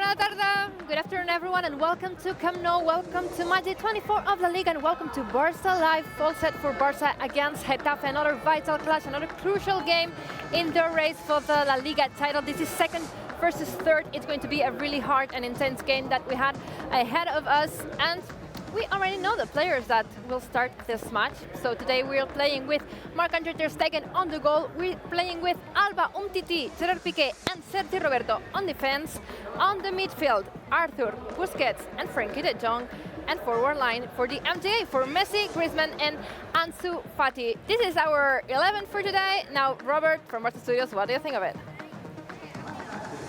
Bona tarda. Good afternoon, everyone, and welcome to Camp Nou. Welcome to match day 24 of La Liga, and welcome to Barça Live, full set for Barça against Getafe. Another vital clash, another crucial game in the race for the La Liga title. This is second versus third. It's going to be a really hard and intense game that we had ahead of us, and we already know the players that will start this match. So today we are playing with Marc-Andre ter Stegen on the goal. We're playing with Alba, Umtiti, Gerard Piqué, and Sergi Roberto on defense. On the midfield, Arthur, Busquets, and Frenkie de Jong. And forward line for the MTA for Messi, Griezmann, and Ansu Fati. This is our 11 for today. Now, Robert from Barça Studios, what do you think of it?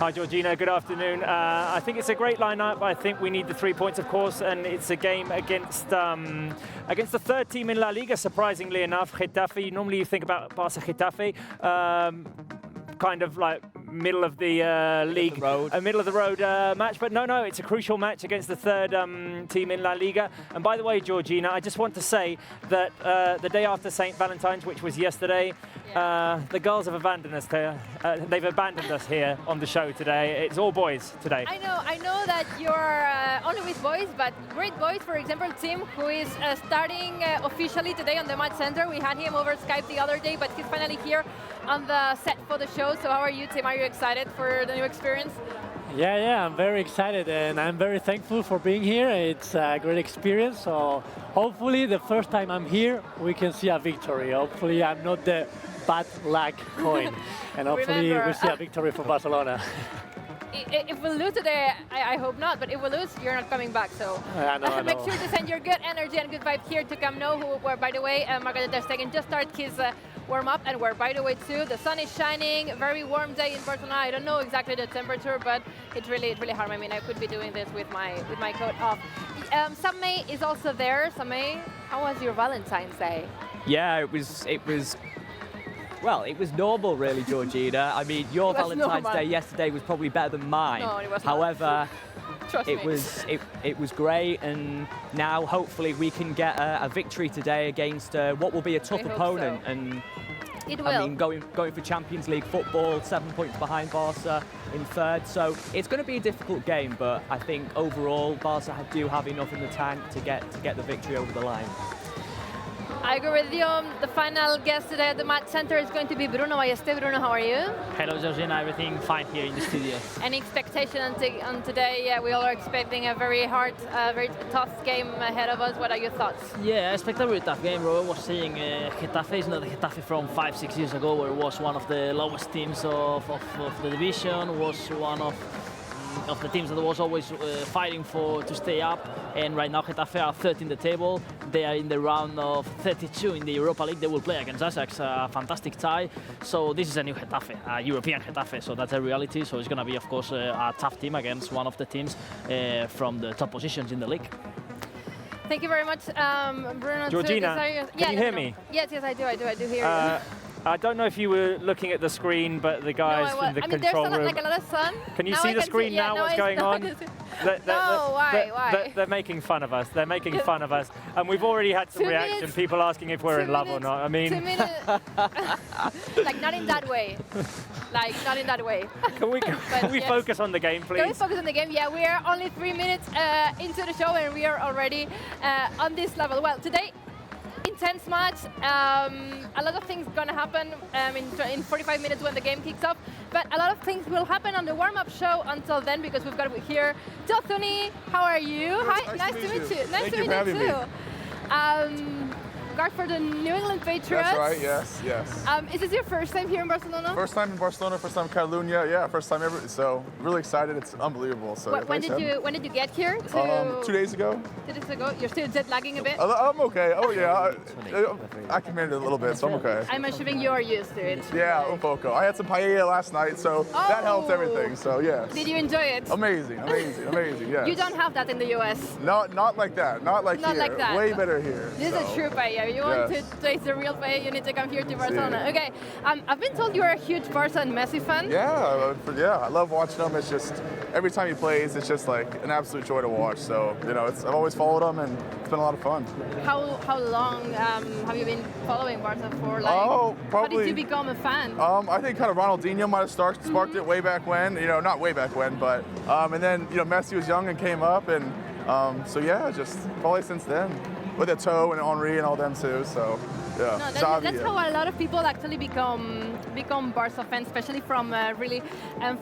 Hi, Georgina. Good afternoon. I think it's a great lineup. I think we need the 3 points, of course, and it's a game against the third team in La Liga, surprisingly enough, Getafe. Normally you think about Barça-Getafe, kind of like middle of the league, a middle of the road match, but no, it's a crucial match against the third team in La Liga. And by the way, Georgina, I just want to say that the day after St. Valentine's, which was yesterday, the girls have abandoned us here. They've abandoned us here on the show today. It's all boys today. I know that you're only with boys, but great boys. For example, Tim, who is starting officially today on the match center. We had him over Skype the other day, but he's finally here on the set for the show. So how are you, Tim? Are you excited for the new experience? Yeah, I'm very excited and I'm very thankful for being here. It's a great experience. So hopefully the first time I'm here, we can see a victory. Hopefully I'm not the bad luck coin. And hopefully we see a victory for Barcelona. If we lose today, I hope not, but if we lose, you're not coming back. So make sure to send your good energy and good vibe here to Camp Nou, where, by the way, Marc-Andre ter Stegen just started his warm-up, and where, by the way, too, the sun is shining, very warm day in Barcelona. I don't know exactly the temperature, but it's really hard. I mean, I could be doing this with my coat off. Samay is also there. Samay, how was your Valentine's Day? Yeah, it was. Well, it was normal, really, Georgina. I mean, your Valentine's Day yesterday was probably better than mine. No, it was However, Trust me. it was great, and now hopefully we can get a victory today against what will be a tough opponent. So. And it will. I mean, going for Champions League football, 7 points behind Barca in third. So it's going to be a difficult game, but I think overall Barca do have enough in the tank to get the victory over the line. I agree with you. The final guest today at the match center is going to be Bruno Ballester. Bruno, how are you? Hello, Georgina. Everything fine here in the studio. Any expectation on today? Yeah, we all are expecting a very hard, very tough game ahead of us. What are your thoughts? Yeah, I expect a very tough game. Robert was saying Getafe is not the Getafe from 5-6 years ago, where it was one of the lowest teams of the division, was one of the teams that was always fighting to stay up, and right now Getafe are third in the table. They are in the round of 32 in the Europa League. They will play against Ajax, a fantastic tie. So this is a new Getafe, a European Getafe, so that's a reality. So it's going to be, of course, a tough team against one of the teams from the top positions in the league. Thank you very much, Bruno. Georgina, can you hear me? Yes, I do hear you. I don't know if you were looking at the screen, but the guys from the control room. Like a lot of sun. Can you see the screen now? What's going on? Why? They're making fun of us. They're making fun of us, and we've already had some reaction. People asking if we're in love or not. I mean, 2 minutes. Like not in that way. Like not in that way. Can we focus on the game, please? Can we focus on the game? Yeah, we are only 3 minutes into the show, and we are already on this level. Well, today, intense match. A lot of things gonna happen in 45 minutes when the game kicks off, but a lot of things will happen on the warm-up show until then, because we've got here Jothony. How are you? Hi, nice to meet you. Nice to meet you too. Guard for the New England Patriots. That's right, yes. Is this your first time here in Barcelona? First time in Barcelona, first time in Catalunya, yeah, first time ever. So really excited, it's unbelievable. So when did you get here? 2 days ago. 2 days ago. You're still jet lagging a bit? I'm okay. Oh yeah, I can manage it a little bit, so I'm okay. I'm assuming you're used to it. Yeah, un poco. I had some paella last night, so that helped everything. So yes. Did you enjoy it? Amazing. Yes. You don't have that in the US. Not like that. Not like here. Like that. Way better here. This is a true paella. If you want Yes. to taste the real pay, you need to come here to Barcelona. Sí. Okay, I've been told you're a huge Barça and Messi fan. Yeah, I love watching him. It's just every time he plays, it's just like an absolute joy to watch. So I've always followed him, and it's been a lot of fun. How long have you been following Barça for? Like, Oh, how did you probably. become a fan? I think kind of Ronaldinho might have sparked it way back when. Not way back when, but and then Messi was young and came up, and so yeah, just probably since then with Eto'o and Henry and all them too. So yeah, No, Xavi, that's yeah. how a lot of people actually become Barca fans, especially from really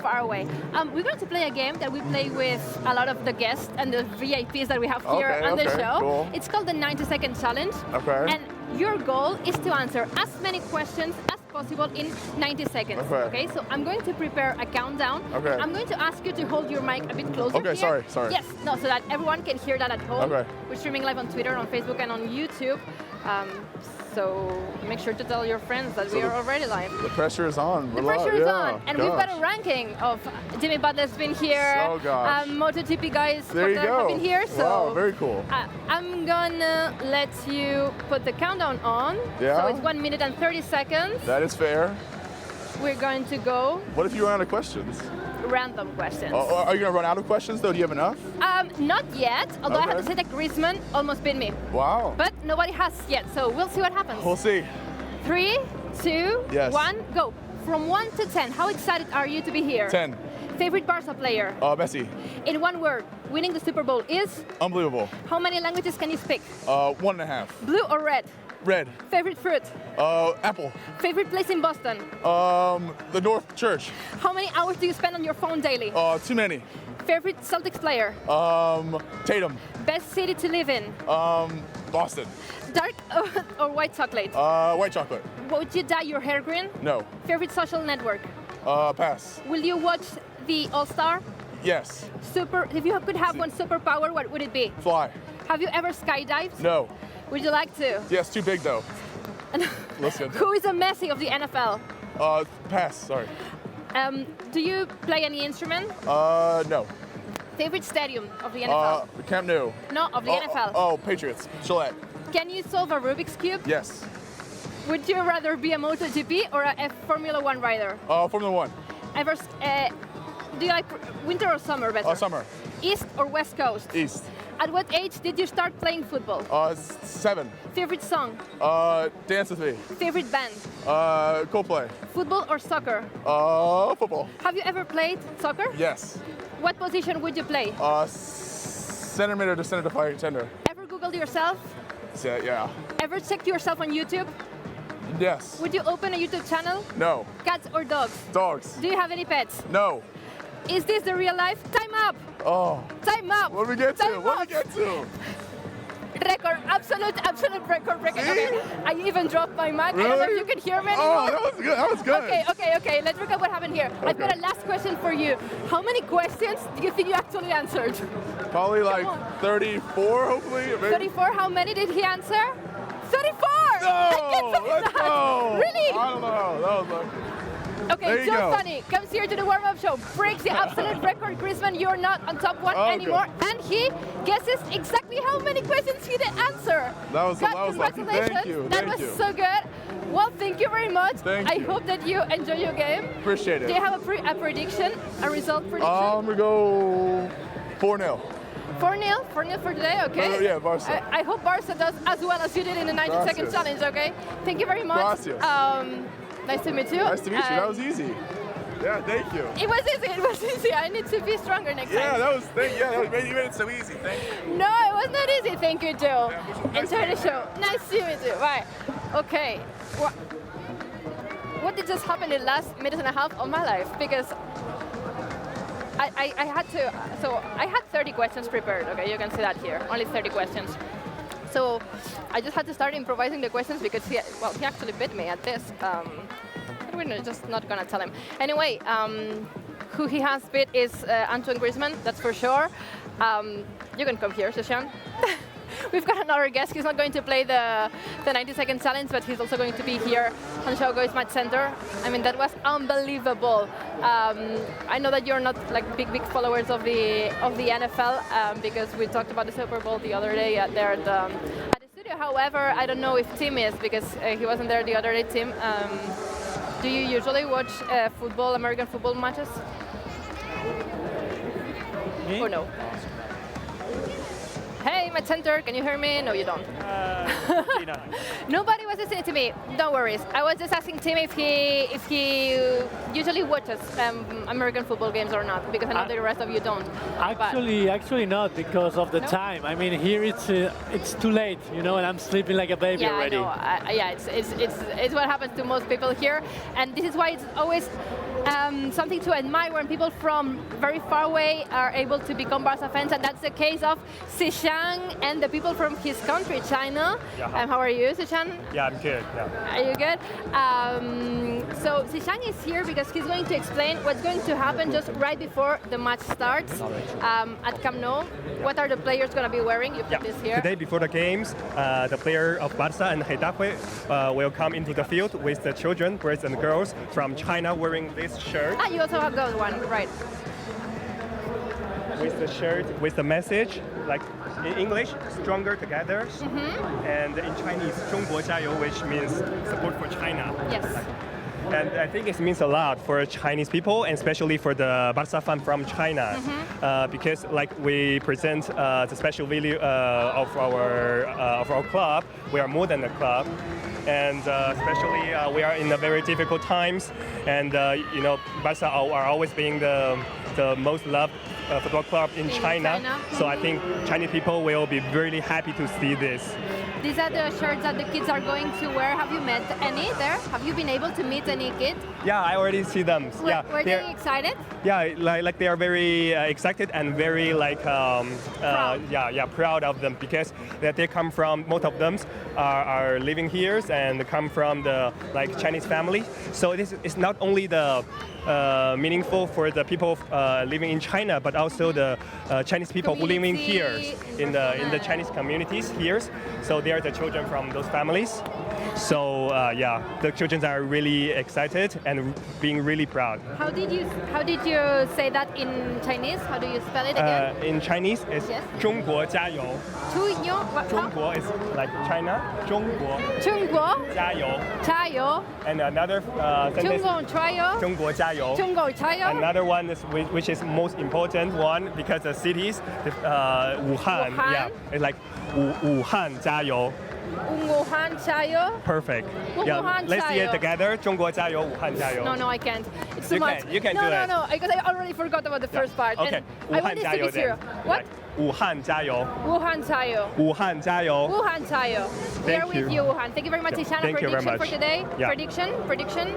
far away. We're going to play a game that we play with a lot of the guests and the VIPs that we have here Okay, on the okay, show. cool. It's called the 90-second challenge. Okay. And your goal is to answer as many questions as possible in 90 seconds. Okay. So I'm going to prepare a countdown. Okay. I'm going to ask you to hold your mic a bit closer Okay, here. sorry. Yes, no, so that everyone can hear that at home. Okay. We're streaming live on Twitter, on Facebook, and on YouTube. So make sure to tell your friends that we are already live. The pressure is on. The We're pressure live. is Yeah, on, and we've got a gosh. ranking of Jimmy Butler's been here. Oh, gosh. MotoGP guys There you have go. been here. So Wow, very cool. I'm gonna let you put the countdown on. Yeah. So it's 1 minute and 30 seconds. That is fair. We're going to go What if you run out of questions? random questions. Are you gonna run out of questions though? Do you have enough? Not yet, although I have to Okay. say that Griezmann almost beat me. Wow. But nobody has yet, so we'll see what happens. We'll see. 3, 2, Yes. 1, go. From 1 to 10, how excited are you to be here? 10. Favorite Barca player? Messi. In one word, winning the Super Bowl is? Unbelievable. How many languages can you speak? 1.5. Blue or red? Red. Favorite fruit? Apple. Favorite place in Boston? The North Church. How many hours do you spend on your phone daily? Too many. Favorite Celtics player? Tatum. Best city to live in? Boston. Dark or white chocolate? White chocolate. Would you dye your hair green? No. Favorite social network? Pass. Will you watch the All-Star? Yes. If you could have one superpower, what would it be? Fly. Have you ever skydived? No. Would you like to? Yes, too big though. Listen. Who is a Messi of the NFL? Pass. Sorry. Do you play any instrument? No. Favorite stadium of the NFL? Camp Nou. No, of the NFL. Oh, Patriots. Gillette. Can you solve a Rubik's Cube? Yes. Would you rather be a MotoGP or a Formula One rider? Formula One. Do you like winter or summer better? Summer. East or West Coast? East. At what age did you start playing football? 7. Favorite song? Dance with me. Favorite band? Coldplay. Football or soccer? Football. Have you ever played soccer? Yes. What position would you play? Center mid or center defender. Ever Googled yourself? Yeah. Ever checked yourself on YouTube? Yes. Would you open a YouTube channel? No. Cats or dogs? Dogs. Do you have any pets? No. Is this the real life? Time up! Oh. Time up! What did we get to? Time What up. did we get to? Record, absolute record breaker. See? Okay, I even dropped my mic. Really? I don't know if you can hear me anymore. Oh, that was good. That was good. Okay. Let's look at what happened here. I've got a last question for you. How many questions do you think you actually answered? Probably like on. 34, hopefully. Maybe. 34. How many did he answer? 34! No! I can't believe Let's that. go! Really? I don't know. That was like... There Okay, you Joe go. Sonny comes here to the warm-up show, breaks the absolute record. Griezmann, you're not on top one Oh, anymore. And he guesses exactly how many questions he did answer. That was lucky. Congratulations. Thank you. That Thank was you. so good. Well, thank you very much. Thank I you. hope that you enjoy your game. Appreciate it. Do you have a prediction, a result prediction? I'm going to go 4-0. 4-0? 4-0 for today, okay? Yeah, Barca. I hope Barca does as well as you did in the 90-second Gracias. challenge, okay? Thank you very much. Gracias. Nice to meet you. Nice to meet you. That And was easy. Yeah, thank you. It was easy. I need to be stronger next time. You made it so easy. Thank you. No, it was not easy. Thank you, Joe. Nice Enjoy to the meet show. Nice to meet you. Bye. Okay. What did just happen in the last minute and a half of my life? Because I had to. So I had 30 questions prepared. Okay, you can see that here. Only 30 questions. So I just had to start improvising the questions because he actually beat me at this. We're just not gonna tell him. Anyway, who he has beat is Antoine Griezmann, that's for sure. You can come here, Sashan. We've got another guest. He's not going to play the 90-second challenge, but he's also going to be here on Segueix Match Center. I mean, that was unbelievable. I know that you're not like big followers of the NFL because we talked about the Super Bowl the other day there at the studio. you, however, I don't know if Tim is, because he wasn't there the other day, Tim. Do you usually watch football, American football matches? Me? Or no? Hey, my center, can you hear me? No, you don't. Nobody was listening to me. Don't worry. I was just asking Tim if he usually watches American football games or not, because I know the rest of you don't. Actually not, because of the time. I mean, here it's too late, you know, and I'm sleeping like a baby already. Yeah, it's what happens to most people here, and this is why it's always something to admire when people from very far away are able to become Barca fans, and that's the case of Sishan and the people from his country, China. Yeah. How are you, Sishan? Yeah, I'm good. Yeah. Are you good? So Sishan is here because he's going to explain what's going to happen just right before the match starts at Camp Nou. What are the players going to be wearing? You put this here. Today, before the games, the player of Barça and Getafe will come into the field with the children, boys and girls from China, wearing this shirt. You also have got one, right? With the shirt, with the message, like in English, stronger together, and in Chinese, 中国加油, which means support for China. Yes. And I think it means a lot for Chinese people, and especially for the Barca fan from China, because like we present the special value of our club. We are more than a club, and especially we are in a very difficult times, and you know, Barca are always being the most loved football club in China. So I think Chinese people will be really happy to see this. These are the shirts that the kids are going to wear. Have you met any there? Have you been able to meet any kid? Yeah, I already see them. Were they excited? Yeah, like they are very excited and very like proud of them, because they come from, most of them are living here and come from the like Chinese family. So it's not only the meaningful for the people living in China, but also the Chinese people who living here in the Chinese communities here. So they are the children from those families. So the children are really excited and being really proud. How did you say that in Chinese? How do you spell it again? In Chinese, it's 中国加油. 中国 is like China. 中国加油. 加油. And another sentence. 中国加油. Another one is which is most important one, because the cities, Wuhan. Yeah, it's like 武汉加油. Wuhan 加油. Perfect. Wuhan Let's see 加油. it together. 中国加油, 武汉加油. No, I can't. It's too much. You can do it. No, because I already forgot about the first part. Okay. And I want this to be zero. What? 武汉加油. Wuhan 加油. 武汉加油. Wuhan 加油. We are with you, Wuhan. Thank you very much, Ishana. Thank you very Prediction much. for today? Yeah. Prediction?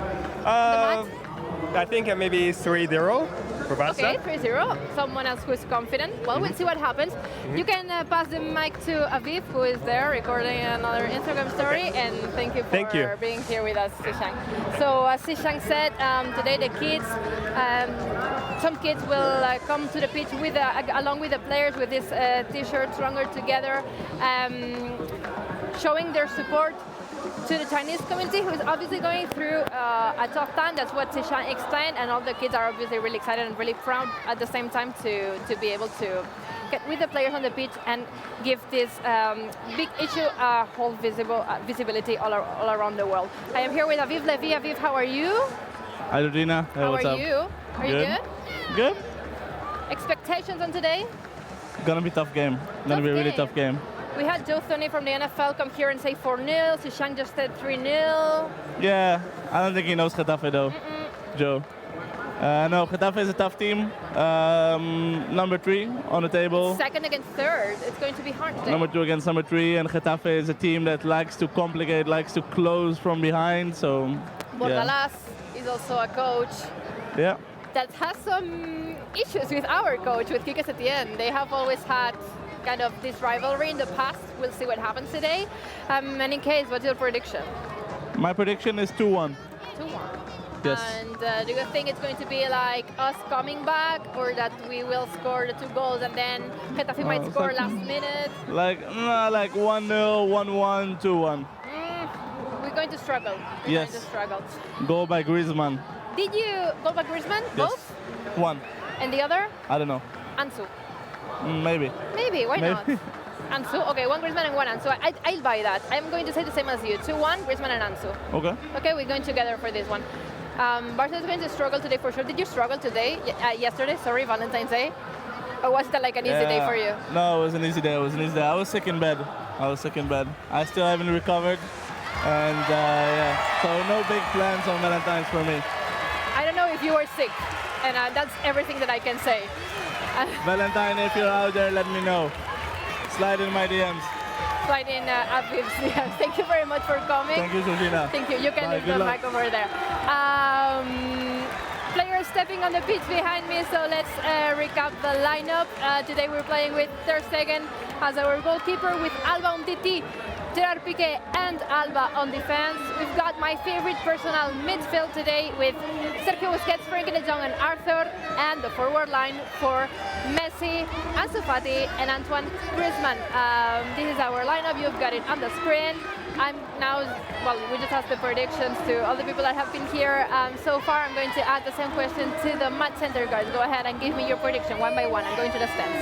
I think maybe 3-0 for Barca. Okay, 3-0. Someone else who is confident. Well, we'll see what happens. You can pass the mic to Aviv, who is there recording another Instagram story. And thank you for being here with us, Sishang. So as Sishang said, today the kids, some kids will come to the pitch with along with the players with this T-shirt, Stronger Together, showing their support to the Chinese community, who is obviously going through a tough time. That's what Sishan explained, and all the kids are obviously really excited and really proud at the same time to be able to get with the players on the pitch and give this big issue whole visibility all around the world. I am here with Aviv Levi. Aviv, how are you? Hi, Ludina. Hey, how what's are up? you? Are you good? Good. Expectations on today? Gonna be a tough game. Gonna be a really tough game. We had Joe Thoney from the NFL come here and say 4-0. Sishang just said 3-0. Yeah, I don't think he knows Getafe though, Joe. No, Getafe is a tough team. Number 3 on the table. Second against third. It's going to be hard today. Number 2 against number 3, and Getafe is a team that likes to complicate, likes to close from behind. So, Bordalas is also a coach. Yeah. That has some issues with our coach, with Quique Setién. They have always had kind of this rivalry in the past. We'll see what happens today. And in case, what's your prediction? My prediction is 2-1. 2-1. Yes. And do you think it's going to be like us coming back, or that we will score the 2 goals and then Getafe might score last minute? Like 1-0, 1-1, 2-1. We're going to struggle. Yes. Going to struggle. Goal by Griezmann. Did you goal by Griezmann? Yes. Both? 1. And the other? I don't know. Ansu. Maybe. Maybe, why not? Ansu? Okay, one Griezmann and one Ansu. I'll buy that. I'm going to say the same as you. 2-1, Griezmann and Ansu. Okay. Okay, we're going together for this one. Barca is going to struggle today for sure. Did you struggle today? Yesterday, sorry, Valentine's Day? Or was it like an easy day for you? No, it was an easy day. It was an easy day. I was sick in bed. I still haven't recovered. And yeah, so no big plans on Valentine's for me. I don't know if you were sick. And that's everything that I can say. Valentine, if you're out there, let me know. Slide in my DMs. Slide in Aviv's DMs. Thank you very much for coming. Thank you, Georgina. Thank you. You can leave the mic over there. Players stepping on the pitch behind me, so let's recap the lineup. Today we're playing with Ter Stegen as our goalkeeper, with Alba Umtiti, Gerard Piqué and Alba on defense. We've got my favorite personal midfield today with Sergio Busquets, Frenkie de Jong and Arthur, and the forward line for Messi, Ansu Fati and Antoine Griezmann. This is our lineup. You've got it on the screen. I'm now, well, we just asked the predictions to all the people that have been here so far. I'm going to add the same question to the match center guys. Go ahead and give me your prediction one by one. I'm going to the stands.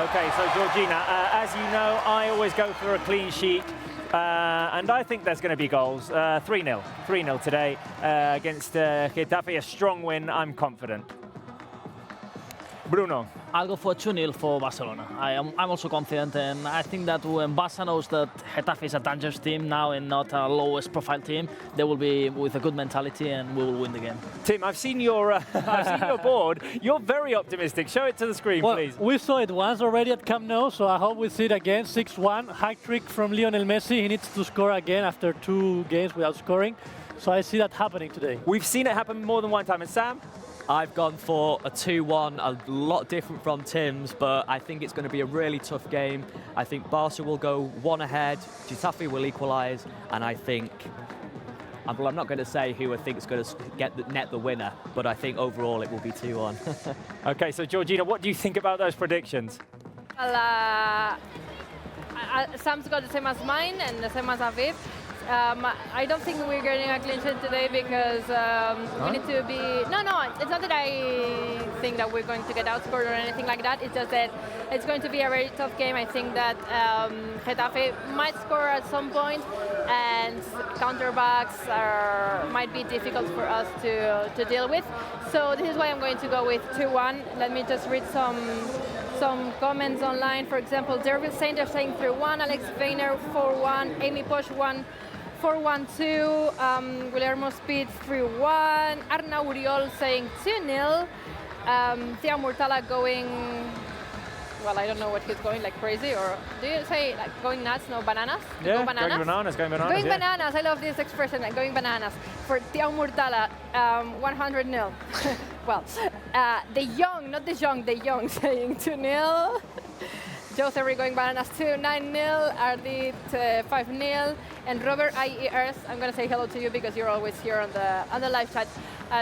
Okay, so Georgina, as you know, I always go for a clean sheet. And I think there's going to be goals. 3-0. 3-0 today against Getafe. A strong win, I'm confident. Bruno. I'll go for 2-0 for Barcelona. I'm also confident, and I think that when Barca knows that Getafe is a dangerous team now and not a lowest profile team, they will be with a good mentality and we will win the game. Tim, I've seen your board. You're very optimistic. Show it to the screen, please. We saw it once already at Camp Nou, so I hope we see it again. 6-1, hat-trick from Leonel Messi. He needs to score again after 2 games without scoring. So I see that happening today. We've seen it happen more than one time. And Sam? I've gone for a 2-1, a lot different from Tim's, but I think it's going to be a really tough game. I think Barca will go 1 ahead, Getafe will equalise, and I think, well, I'm not going to say who I think is going to net the winner, but I think overall it will be 2-1. Okay, so Georgina, what do you think about those predictions? Well, Sam's got the same as mine and the same as Aviv. I don't think we're getting a clean sheet today because we need to be... No, it's not that I think that we're going to get outscored or anything like that. It's just that it's going to be a very tough game. I think that Getafe might score at some point, and counterbacks might be difficult for us to deal with. So this is why I'm going to go with 2-1. Let me just read some comments online. For example, Dervin Saint saying 3-1, Alex Vayner 4-1, Amy Posh 4-1-2, Guillermo Speed 3-1, Arna Uriol saying 2-0, Thea Murtala going, well, I don't know what he's going, like crazy, or do you say like going nuts, no bananas? Yeah, go bananas? going bananas. Going bananas, I love this expression, like going bananas. For Thea Murtala, 100-0. Well, the young, not the young, the young saying 2-0. Joe Terry going bananas 9-0, Ardit 5-0, and Robert IERs. I'm going to say hello to you because you're always here on the live chat.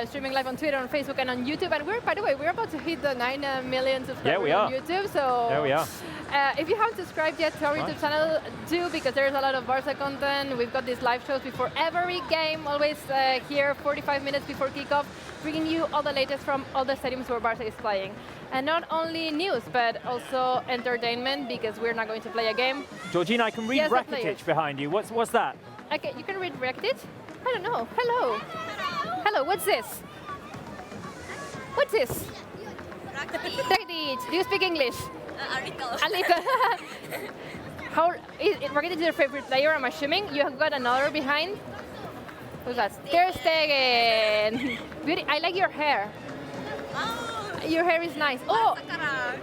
Streaming live on Twitter, on Facebook, and on YouTube. And by the way, we're about to hit the 9 million subscribers on YouTube. So there we are. If you haven't subscribed yet to our YouTube channel, do, because there's a lot of Barca content. We've got these live shows before every game, always here 45 minutes before kickoff, bringing you all the latest from all the stadiums where Barca is playing. And not only news, but also entertainment, because we're not going to play a game. Georgina, I can read Rakitic behind you. What's that? Okay, you can read Rakitic? I don't know. Hello. Hello, what's this? What's this? Rakitic. Do you speak English? A little. Rakitic is your favorite player, I'm assuming. You have got another behind. Who's that? Ter Stegen. Beauty. I like your hair. Your hair is nice. Oh,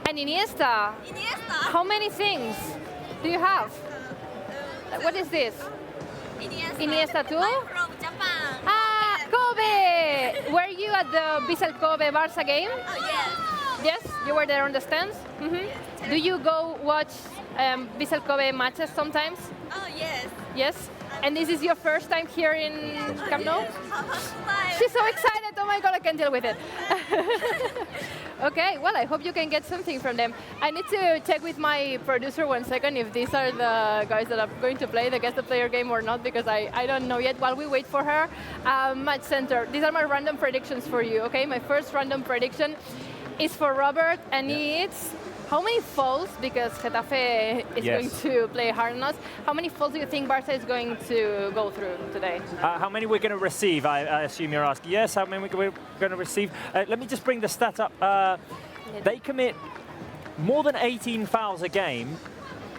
and Iniesta. How many things do you have? What is this? Iniesta too? From Japan. Ah, Kobe! Were you at the Vissel Kobe Barca game? Oh, yes. Yes, you were there on the stands? Mm-hmm. Do you go watch Vissel Kobe matches sometimes? Oh, yes. Yes? And this is your first time here in Camp Nou? She's so excited, oh my god, I can't deal with it. Okay, well, I hope you can get something from them. I need to check with my producer 1 second if these are the guys that are going to play the Guess the Player game or not, because I don't know yet. While we wait for her, Match Center. These are my random predictions for you, okay? My first random prediction is for Robert, and it's How many falls, because Getafe is Yes. going to play hard on us, how many falls do you think Barça is going to go through today? How many we're going to receive, I assume you're asking. Yes, how many we're going to receive. Let me just bring the stat up. They commit more than 18 fouls a game,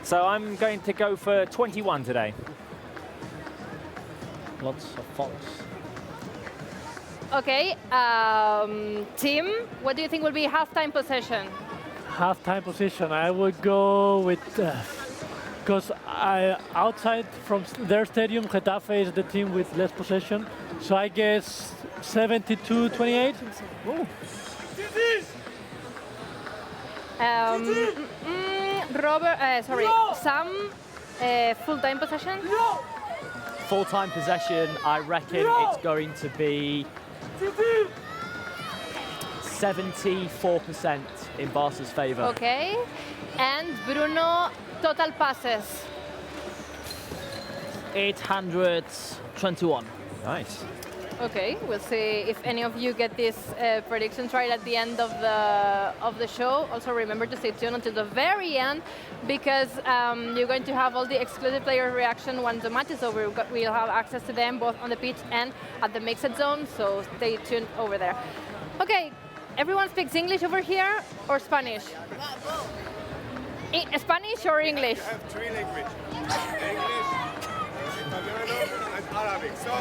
so I'm going to go for 21 today. Lots of faults. Okay, Tim, what do you think will be halftime possession? Half-time position, I would go with, because outside from their stadium, Getafe is the team with less possession, so I guess 72-28. Sam, full-time possession? Full-time possession, I reckon it's going to be 74% in Barca's favour. Okay, and Bruno, total passes. 821. Nice. Okay, we'll see if any of you get these predictions right at the end of the show. Also remember to stay tuned until the very end, because you're going to have all the exclusive player reaction once the match is over. We'll have access to them both on the pitch and at the mixed zone, so stay tuned over there. Okay, everyone speaks English over here or Spanish? Spanish or English? I have three languages. English, Italiano, and Arabic. So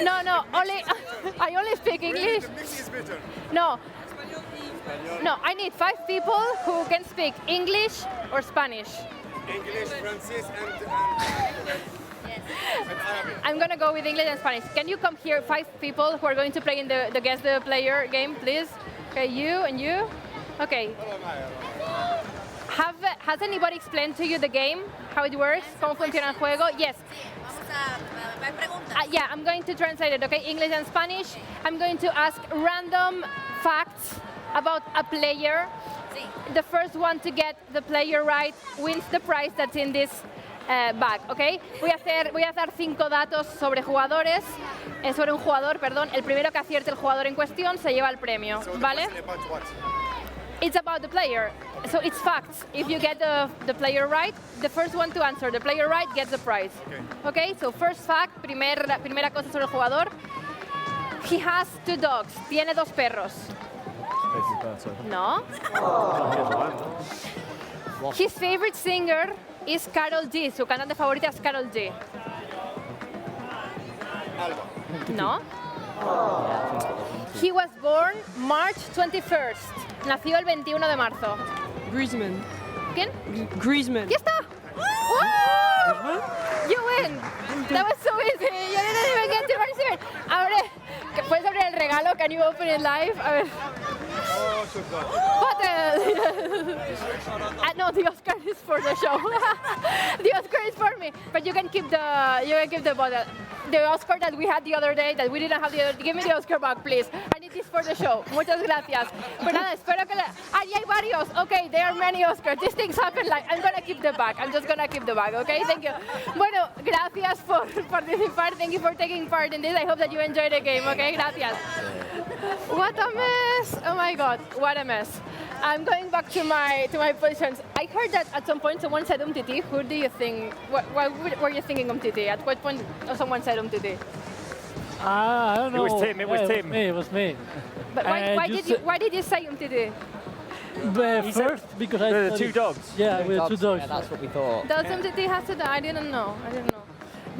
No, I only speak English. the mix is better. No, I need 5 people who can speak English or Spanish. English, French, and Arabic. I'm gonna go with English and Spanish. Can you come here, 5 people who are going to play in the Guess the Player game, please? Okay, you and you. Okay. Has anybody explained to you the game, how it works, cómo funciona el juego? Yes. Hay preguntas. Yeah, I'm going to translate it, okay? English and Spanish. I'm going to ask random facts about a player. Sí. The first one to get the player right wins the prize that's in this bag, okay? Voy a dar 5 datos sobre jugadores, sobre un jugador, perdón. El primero que acierte el jugador en cuestión se lleva el premio, So the ¿vale? question about what? It's about the player, so it's facts. If you get the player right, the first one to answer the player right gets the prize. Okay, so first fact, primera cosa sobre el jugador. He has 2 dogs. Tiene 2 perros. No. His favorite singer is Karol G. Su cantante favorita es Karol G. No. He was born March 21st. Nació el 21 de marzo. Griezmann. ¿Quién? Griezmann. ¡Ya está! ¡Wow! You win! That was so easy. You didn't even get to participate. Abre, ¿puedes abrir el regalo? Can you open it live? A ver. No, the Oscar is for the show. The Oscar is for me, but you can keep the bottle. The Oscar that we had the other day, that we didn't have the other day. Give me the Oscar back, please. I need this for the show. Muchas gracias. Pues nada, espero que... ya hay varios. Okay, there are many Oscars. These things happen like... I'm gonna keep the bag. I'm just gonna keep the bag, okay? Thank you. Bueno, gracias por participar. Thank you for taking part in this. I hope that you enjoyed the game, okay? Gracias. What a mess. Oh my God, what a mess. I'm going back to my positions. I heard that at some point someone said Umtiti. Who do you think? What were you thinking Umtiti? At what point someone said Umtiti? I don't know. It was Tim. It was Tim. It was me. But why did you say Umtiti? First, because I The studied- 2 dogs. Yeah, with 2 dogs. Yeah, that's what we thought. Does Umtiti have to? I didn't know.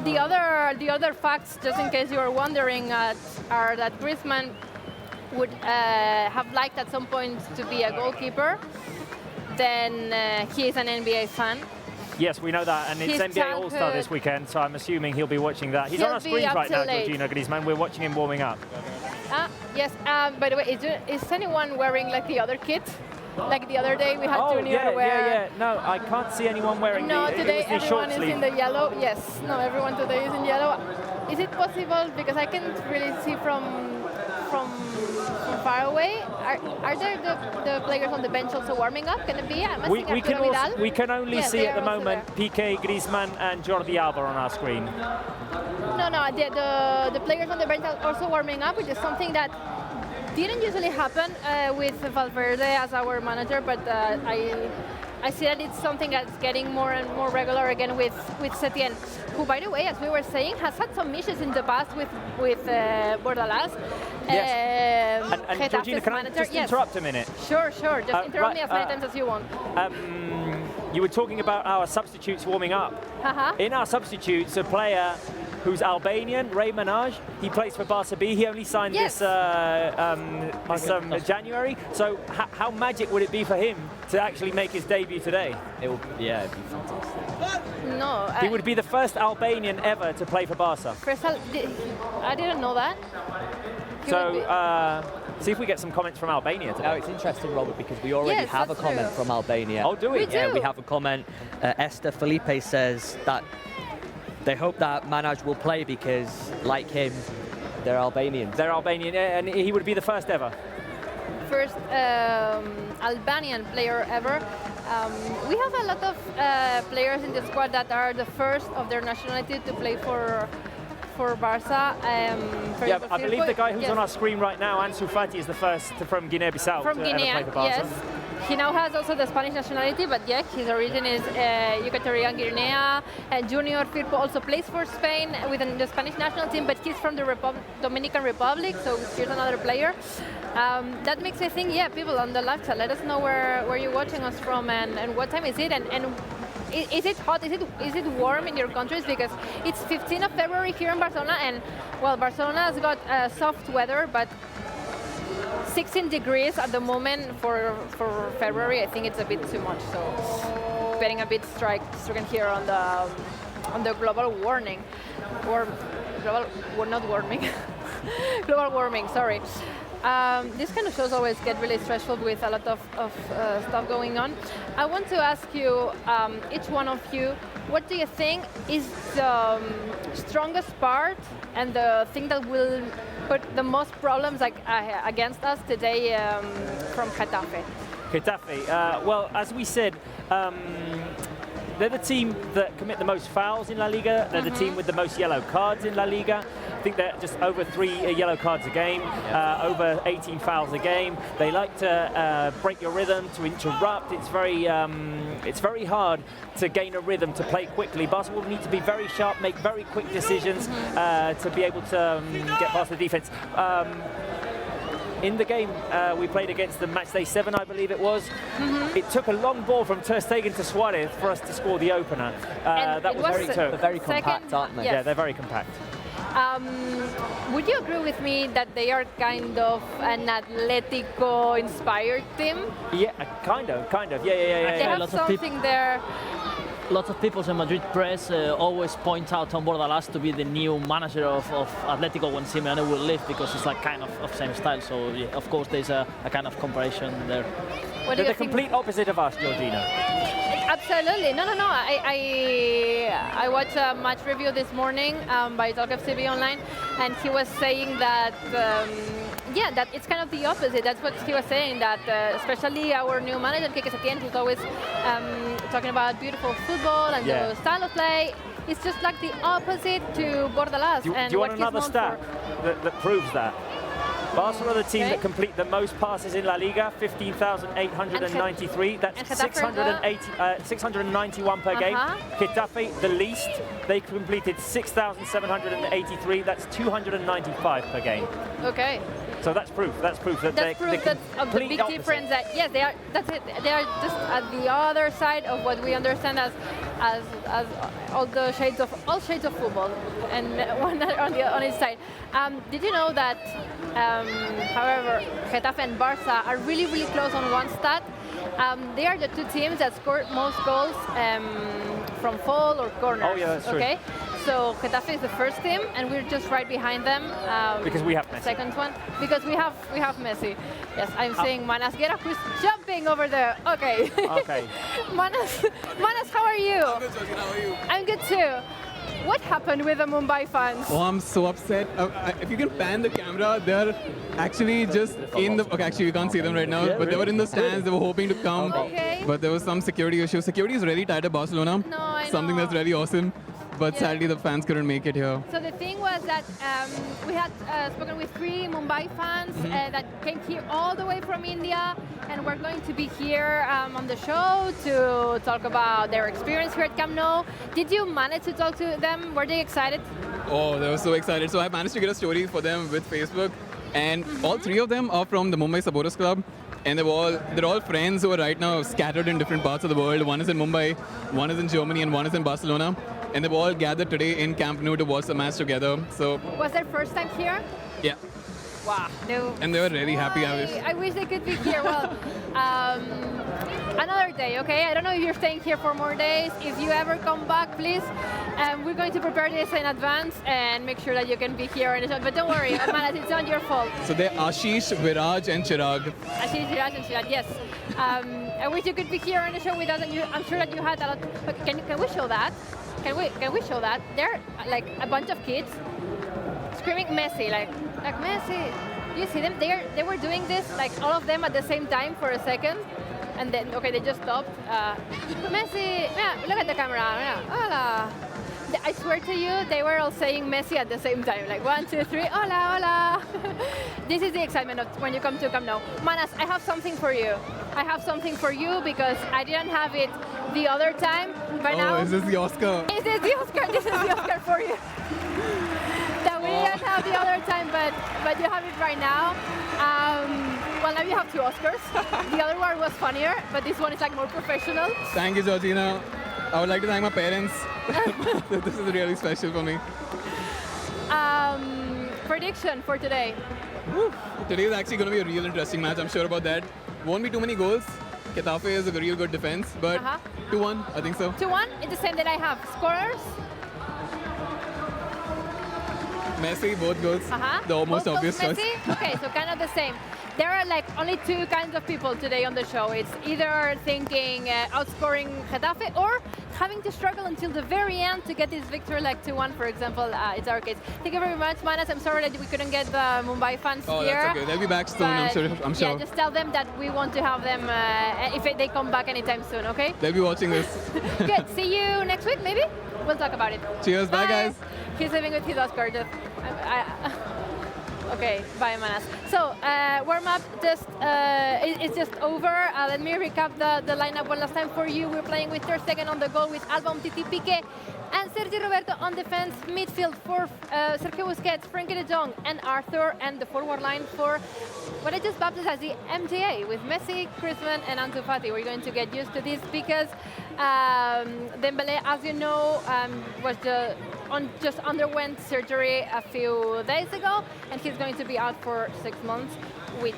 The other facts, just in case you were wondering, are that Griezmann would have liked at some point to be a goalkeeper. Then he is an NBA fan. Yes, we know that, and it's His NBA All-Star this childhood- weekend, so I'm assuming he'll be watching that. He's He'll on our be screens up right now, till late. Georgina Griezmann. We're watching him warming up. Yes. By the way, is anyone wearing like the other kit? Like the other day we had Junior wear. No, I can't see anyone wearing No, the, today it was the everyone short is sleeve. in the yellow. Yes, no, everyone today is in yellow. Is it possible, because I can't really see from far away? Are there the players on the bench also warming up? Can it be? I'm We asking can Arturo Vidal. also, we can only Yes, see they at the are also moment Piqué, Griezmann, and Jordi Alba on our screen. No, the players on the bench are also warming up, which is something that didn't usually happen with Valverde as our manager, but I see that it's something that's getting more and more regular again with Setien, who, by the way, as we were saying, has had some issues in the past with Bordalás. Yes. And Georgina, can I just interrupt a minute? Sure. Just interrupt me as many times as you want. You were talking about our substitutes warming up. In our substitutes, a player who's Albanian, Ray Manaj. He plays for Barça B. He only signed this January. So how magic would it be for him to actually make his debut today? It'd be fantastic. No. He would be the first Albanian ever to play for Barça. I didn't know that. So see if we get some comments from Albania today. No, it's interesting, Robert, because we already have a comment from Albania. Oh, do we? Yeah, we have a comment. Esther Felipe says that they hope that Manaj will play because, like him, they're Albanians. They're Albanian, and he would be the first ever. First Albanian player ever. We have a lot of players in the squad that are the first of their nationality to play for Barça. I believe the guy who's on our screen right now, Ansu Fati, is the first from Guinea-Bissau to ever play for Barça. Yes. He now has also the Spanish nationality, but yeah, his origin is Equatorial Guinea. Junior Firpo also plays for Spain within the Spanish national team, but he's from the Dominican Republic, so here's another player. That makes me think, people on the live chat, let us know where you're watching us from and what time is it, and is it hot? Is it warm in your countries? Because it's 15th of February here in Barcelona, and well, Barcelona has got soft weather, but 16 degrees at the moment for February. I think it's a bit too much. So getting a bit stricken here on the global warming, global warming. Sorry. These kind of shows always get really stressful with a lot of stuff going on. I want to ask you, each one of you, what do you think is the strongest part and the thing that will put the most problems against us today from Getafe? Getafe, well, as we said, they're the team that commit the most fouls in La Liga. They're the team with the most yellow cards in La Liga. I think they're just over 3 yellow cards a game, over 18 fouls a game. They like to break your rhythm, to interrupt. It's very hard to gain a rhythm, to play quickly. Barca will need to be very sharp, make very quick decisions to be able to get past the defense. In the game we played against them, match day 7, I believe it was, it took a long ball from Ter Stegen to Suarez for us to score the opener. That was very tough. They're very compact, aren't they? Yeah, they're very compact. Would you agree with me that they are kind of an Atletico-inspired team? Yeah, kind of. Yeah. They have something there. Lots of people in Madrid press always point out on Bordalás to be the new manager of Atletico when Simeone will leave, because it's like kind of same style. So yeah, of course there's a kind of comparison there. They're the complete opposite of us, Georgina. Absolutely. No. I watched a match review this morning by Talk FCB Online, and he was saying that that it's kind of the opposite. That's what he was saying, that especially our new manager, Quique Setién, who's always talking about beautiful football and the style of play. It's just like the opposite to Bordalás. Do you want another stat that proves that? Barca are the team that complete the most passes in La Liga, 15,893. That's 691 per game. Getafe, the least. They completed 6,783. That's 295 per game. Okay. So that's proof. That's proof that that's proof that of the big difference. That yes, they are. That's it. They are just at the other side of what we understand as all shades of football, and one on its side. Did you know that? However, Getafe and Barça are really close on one stat. They are the two teams that scored most goals from foul or corners. Oh yeah, that's true. Okay. So Getafe is the first team, and we're just right behind them. Because we have Messi. Second one, because we have Messi. Yes, I'm seeing Manas Guerra, who's jumping over there. Okay. Okay. Manas, how are you? I'm good, Georgina. How are you? I'm good too. What happened with the Mumbai fans? Oh, I'm so upset. If you can pan the camera, they're actually just in the... Okay, actually, you can't see them right now, but they were in the stands. They were hoping to come, but there was some security issue. Security is really tight at Barcelona. No, I know. Something that's really awesome. but sadly the fans couldn't make it here. So the thing was that we had spoken with 3 Mumbai fans that came here all the way from India, and we're going to be here on the show to talk about their experience here at Camp Nou. Did you manage to talk to them? Were they excited? Oh, they were so excited. So I managed to get a story for them with Facebook, and all 3 of them are from the Mumbai Supporters Club, and they're all friends who are right now scattered in different parts of the world. One is in Mumbai, one is in Germany, and one is in Barcelona, and they've all gathered today in Camp Nou to watch the match together. So Was their first time here? yeah, Wow. and they were really happy. I wish they could be here. Well, another day, okay? I don't know if you're staying here for more days. If you ever come back, please. We're going to prepare this in advance and make sure that you can be here in the show. But don't worry, Manas, it's not your fault. So they're Ashish, Viraj, and Chirag. Ashish, Viraj, and Chirag, yes. I wish you could be here on the show with us, and I'm sure that you had a lot. But can we show that? Can we show that? There are like a bunch of kids screaming Messi, like Messi. You see them? They were doing this, like all of them at the same time for a second, and then they just stopped. Messi, yeah, look at the camera. Yeah, hola. I swear to you, they were all saying Messi at the same time, like 1, 2, 3, hola, hola. This is the excitement of when you come to Camp Nou. Manas, I have something for you. I have something for you because I didn't have it the other time. But now, is this the Oscar? Is this the Oscar? This is the Oscar for you. That we didn't have the other time, but you have it right now. Well, now you have 2 Oscars. The other one was funnier, but this one is like more professional. Thank you, Georgina. I would like to thank my parents. This is really special for me. Prediction for today. Today is actually going to be a real interesting match. I'm sure about that. Won't be too many goals. Getafe is a real good defense, but 2-1, I think so. 2-1, it's the same that I have. Scorers? Messi, both goals. The most obvious choice. Okay, so kind of the same. There are like only 2 kinds of people today on the show. It's either thinking outscoring Getafe or having to struggle until the very end to get this victory, like 2-1, for example. It's our case. Thank you very much, Manas. I'm sorry that we couldn't get the Mumbai fans here. That's okay. They'll be back soon, I'm sure. Yeah, just tell them that we want to have them if they come back anytime soon, okay? They'll be watching this. Good. See you next week, maybe? We'll talk about it. Cheers. Bye guys. He's living with his Oscar. Okay, bye, Manas. So, warm-up it's just over. Let me recap the lineup one last time for you. We're playing with Ter Stegen on the goal, with Alba, Umtiti, Piqué, and Sergi Roberto on defense. Midfield for Sergio Busquets, Frenkie de Jong, and Arthur. And the forward line for what I just baptized as the MTA, with Messi, Griezmann, and Ansu Fati. We're going to get used to this because Dembélé, as you know, just underwent surgery a few days ago, and he's going to be out for 6 months, which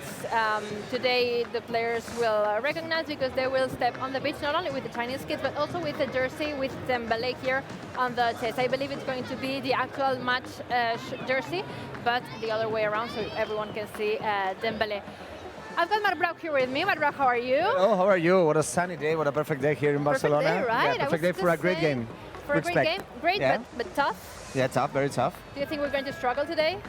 today the players will recognize because they will step on the pitch not only with the Chinese kids but also with the jersey with Dembélé here on the chest. I believe it's going to be the actual match jersey, but the other way around so everyone can see Dembélé. I've got Marc Brauch here with me. Marc Brauch, how are you? Oh, how are you? What a sunny day, what a perfect day here in Barcelona. Perfect day, right? Yeah, perfect day for a great game. For a great game? Great, yeah. but tough? Yeah, tough, very tough. Do you think we're going to struggle today?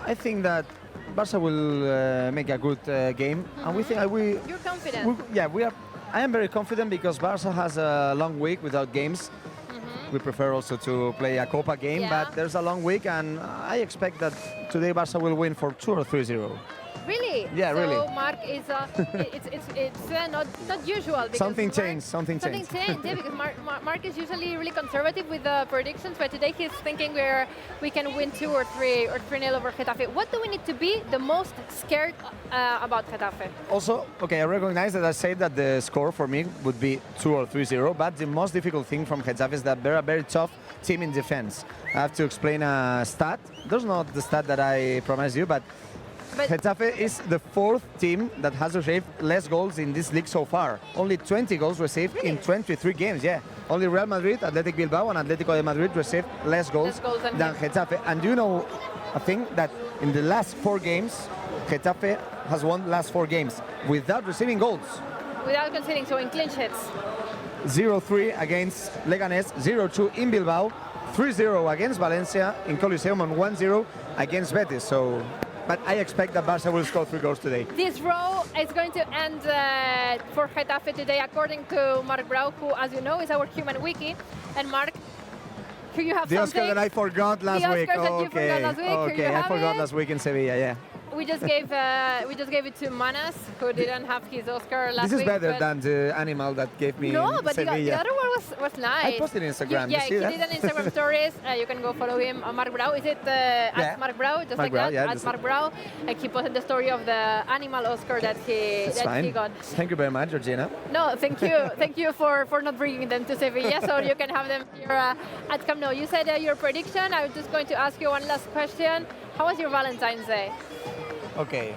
I think that Barca will make a good game. And we think You're confident? I am very confident because Barca has a long week without games. We prefer also to play a Copa game, but there's a long week, and I expect that today Barca will win for 2 or 3-0. Really? Yeah, so really. Marc is it's not usual. Because Something changed. Something changed, yeah, because Marc is usually really conservative with the predictions, but today he's thinking we can win 2 or 3 or 3-0 over Getafe. What do we need to be the most scared about Getafe? Also, okay, I recognize that I said that the score for me would be 2 or 3-0, but the most difficult thing from Getafe is that they're a very tough team in defense. I have to explain a stat. There's not the stat that I promised you, but Getafe is the 4th team that has received less goals in this league so far. Only 20 goals received in 23 games, yeah. Only Real Madrid, Athletic Bilbao, and Atletico de Madrid received less goals than Getafe. And do you know a thing? That in the last 4 games, Getafe has won last 4 games without receiving goals. Without conceding, so in clean sheets. 0-3 against Leganés, 0-2 in Bilbao, 3-0 against Valencia in Coliseum, and 1-0 against Betis. So. But I expect that Barca will score 3 goals today. This row is going to end for Getafe today, according to Marc Brauch, who, as you know, is our human wiki. And Marc, Here you have The something. Oscar that I forgot last week. The Oscar that you forgot last week. Here Okay, you I have forgot it. last week in Sevilla. Yeah. We just gave it to Manas, who didn't have his Oscar last This is week. better but than the animal that gave me no, in but the Sevilla. other one was nice. I posted in Instagram. Yeah, you see he that? did an Instagram stories. You can go follow him. Mark Brau. Is it at Mark Brau? Just Mark like Brau, that. yeah, At Mark Brau. Like he posted the story of the animal Oscar that he got. Thank you very much, Georgina. No, thank you. Thank you for not bringing them to Sevilla, so you can have them here at Camp Nou. You said your prediction. I was just going to ask you one last question. How was your Valentine's Day? Okay.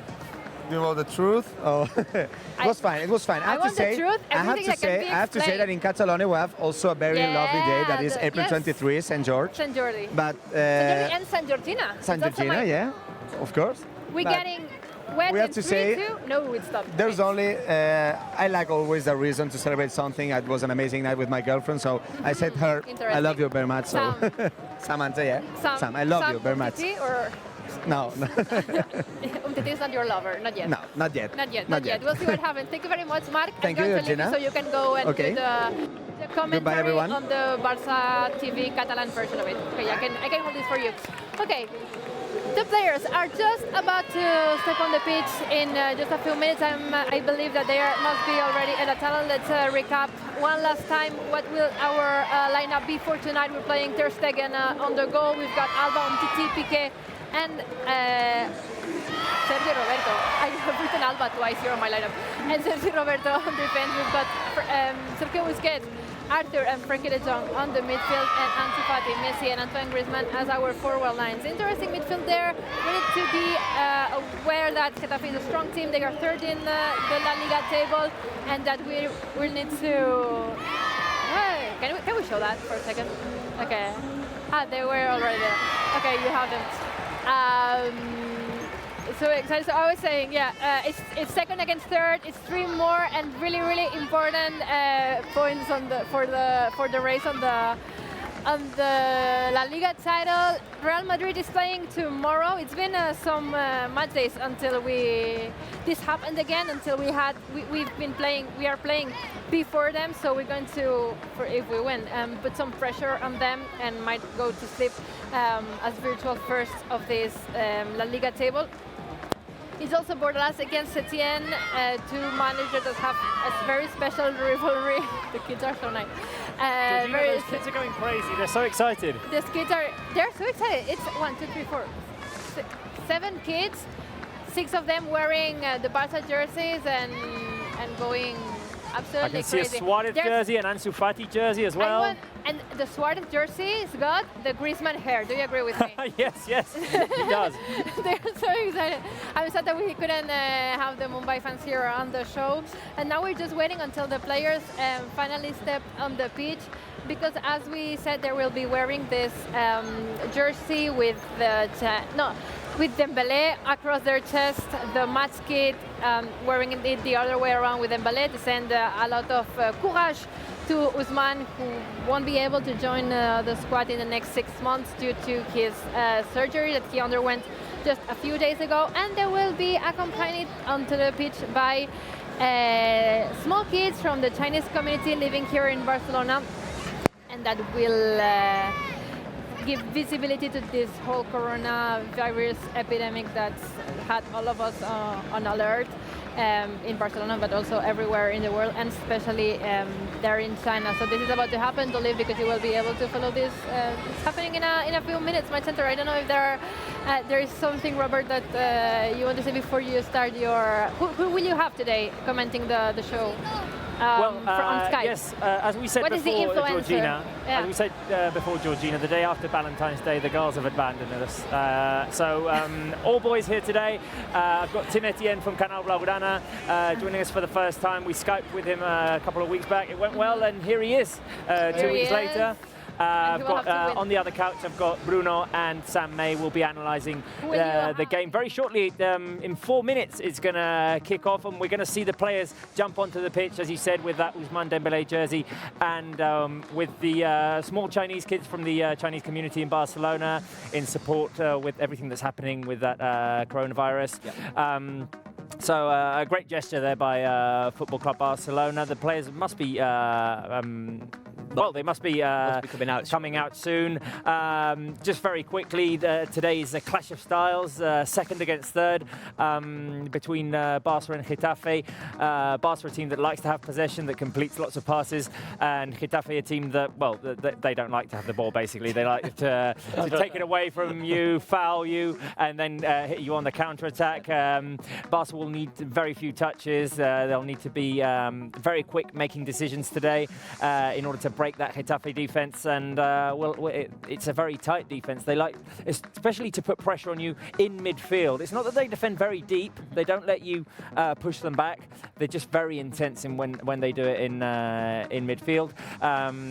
You know the truth? Oh, it was fine. It was fine. I have want to say, the truth. I have Everything to that can say, be I have to say explained. that in Catalonia we have also a very lovely day. That is April yes. 23, St. George. St. Jordi. But St. Jordi and St. Georgina. St. It's also Georgina, my- yeah, of course. We're But getting wet we have in to 3, say 2. No, we stop. there's only, I like always a reason to celebrate something. It was an amazing night with my girlfriend, so I said her, I love you very much. So Samantha, yeah. Sam, I love you very much. Umtiti or No, Umtiti is not your lover, not yet. no, not yet. Not yet. We'll see what happens. Thank you very much, Mark. Thank I'm you, going to leave Georgina. so you can go and Okay. do the commentary everyone. on the Barça TV Catalan version of it. Okay, I can hold this for you. Okay. The players are just about to step on the pitch in just a few minutes. I believe that they must be already in a tunnel. Let's recap one last time. What will our lineup be for tonight? We're playing Ter Stegen on the goal. We've got Alba, Umtiti, Piqué, and Sergio Roberto. I have written Alba twice here on my lineup. And Sergio Roberto on defense. We've got Sergio Busquets, Arthur and Frenkie de Jong on the midfield, and Ansu Fati, Messi and Antoine Griezmann as our forward lines. Interesting midfield there. We need to be aware that Getafe is a strong team. They are third in the La Liga table, and that we will need to... Can we show that for a second? Okay. They were already there. Okay, you have them. So excited. So I was saying, it's second against third. It's 3 more and really important points for the race on the La Liga title. Real Madrid is playing tomorrow. It's been some match days until this happened again. Until we are playing before them. So we're going to, if we win, put some pressure on them and might go to sleep as virtual first of this La Liga table. It's also Bordeaux against Etienne, 2 managers that have a very special rivalry. The kids are so nice. Those kids are going crazy. They're so excited. They're so excited. It's 1, 2, 3, 4, 7 kids, 6 of them wearing the Barça jerseys and going absolutely I can see crazy. a Suarez jersey and Ansu Fati jersey as well. And the Suarez jersey's got the Griezmann hair. Do you agree with me? Yes, he does. They're so excited. I'm sad that we couldn't have the Mumbai fans here on the show. And now we're just waiting until the players finally step on the pitch. Because as we said, they will be wearing this jersey with with Dembélé across their chest, the match kit, wearing it the other way around with Dembélé to send a lot of courage to Ousmane, who won't be able to join the squad in the next 6 months due to his surgery that he underwent just a few days ago. And they will be accompanied onto the pitch by small kids from the Chinese community living here in Barcelona, and that will give visibility to this whole coronavirus epidemic that's had all of us on alert in Barcelona, but also everywhere in the world, and especially there in China. So this is about to happen. Don't leave, because you will be able to follow this. It's happening in a few minutes, my center. I don't know if there is something, Robert, that you want to say before you start your... Who will you have today commenting the show? On Skype. Yes, as we said What is the before, influencer? Georgina. Yeah. As we said before, Georgina, the day after Valentine's Day, the girls have abandoned us. So all boys here today. I've got Tim Etienne from Canal Blaugrana joining us for the first time. We Skyped with him a couple of weeks back. It went well, and here he is 2 weeks later. I've got on the other couch, I've got Bruno and Sam May. Will be analysing the game very shortly. In 4 minutes, it's going to kick off, and we're going to see the players jump onto the pitch, as you said, with that Ousmane Dembélé jersey, and with the small Chinese kids from the Chinese community in Barcelona in support with everything that's happening with that coronavirus. Yep. So a great gesture there by Football Club Barcelona. The players must be Well, they must be coming out soon. Just very quickly, today's a clash of styles, second against third, between Barça and Getafe. Barça, a team that likes to have possession, that completes lots of passes, and Getafe, a team that, well, they don't like to have the ball, basically. They like to take it away from you, foul you, and then hit you on the counter-attack. Barça will need very few touches. They'll need to be very quick making decisions today in order to break that Getafe defense, and it's a very tight defense. They like, especially to put pressure on you in midfield. It's not that they defend very deep. They don't let you push them back. They're just very intense in when they do it in midfield.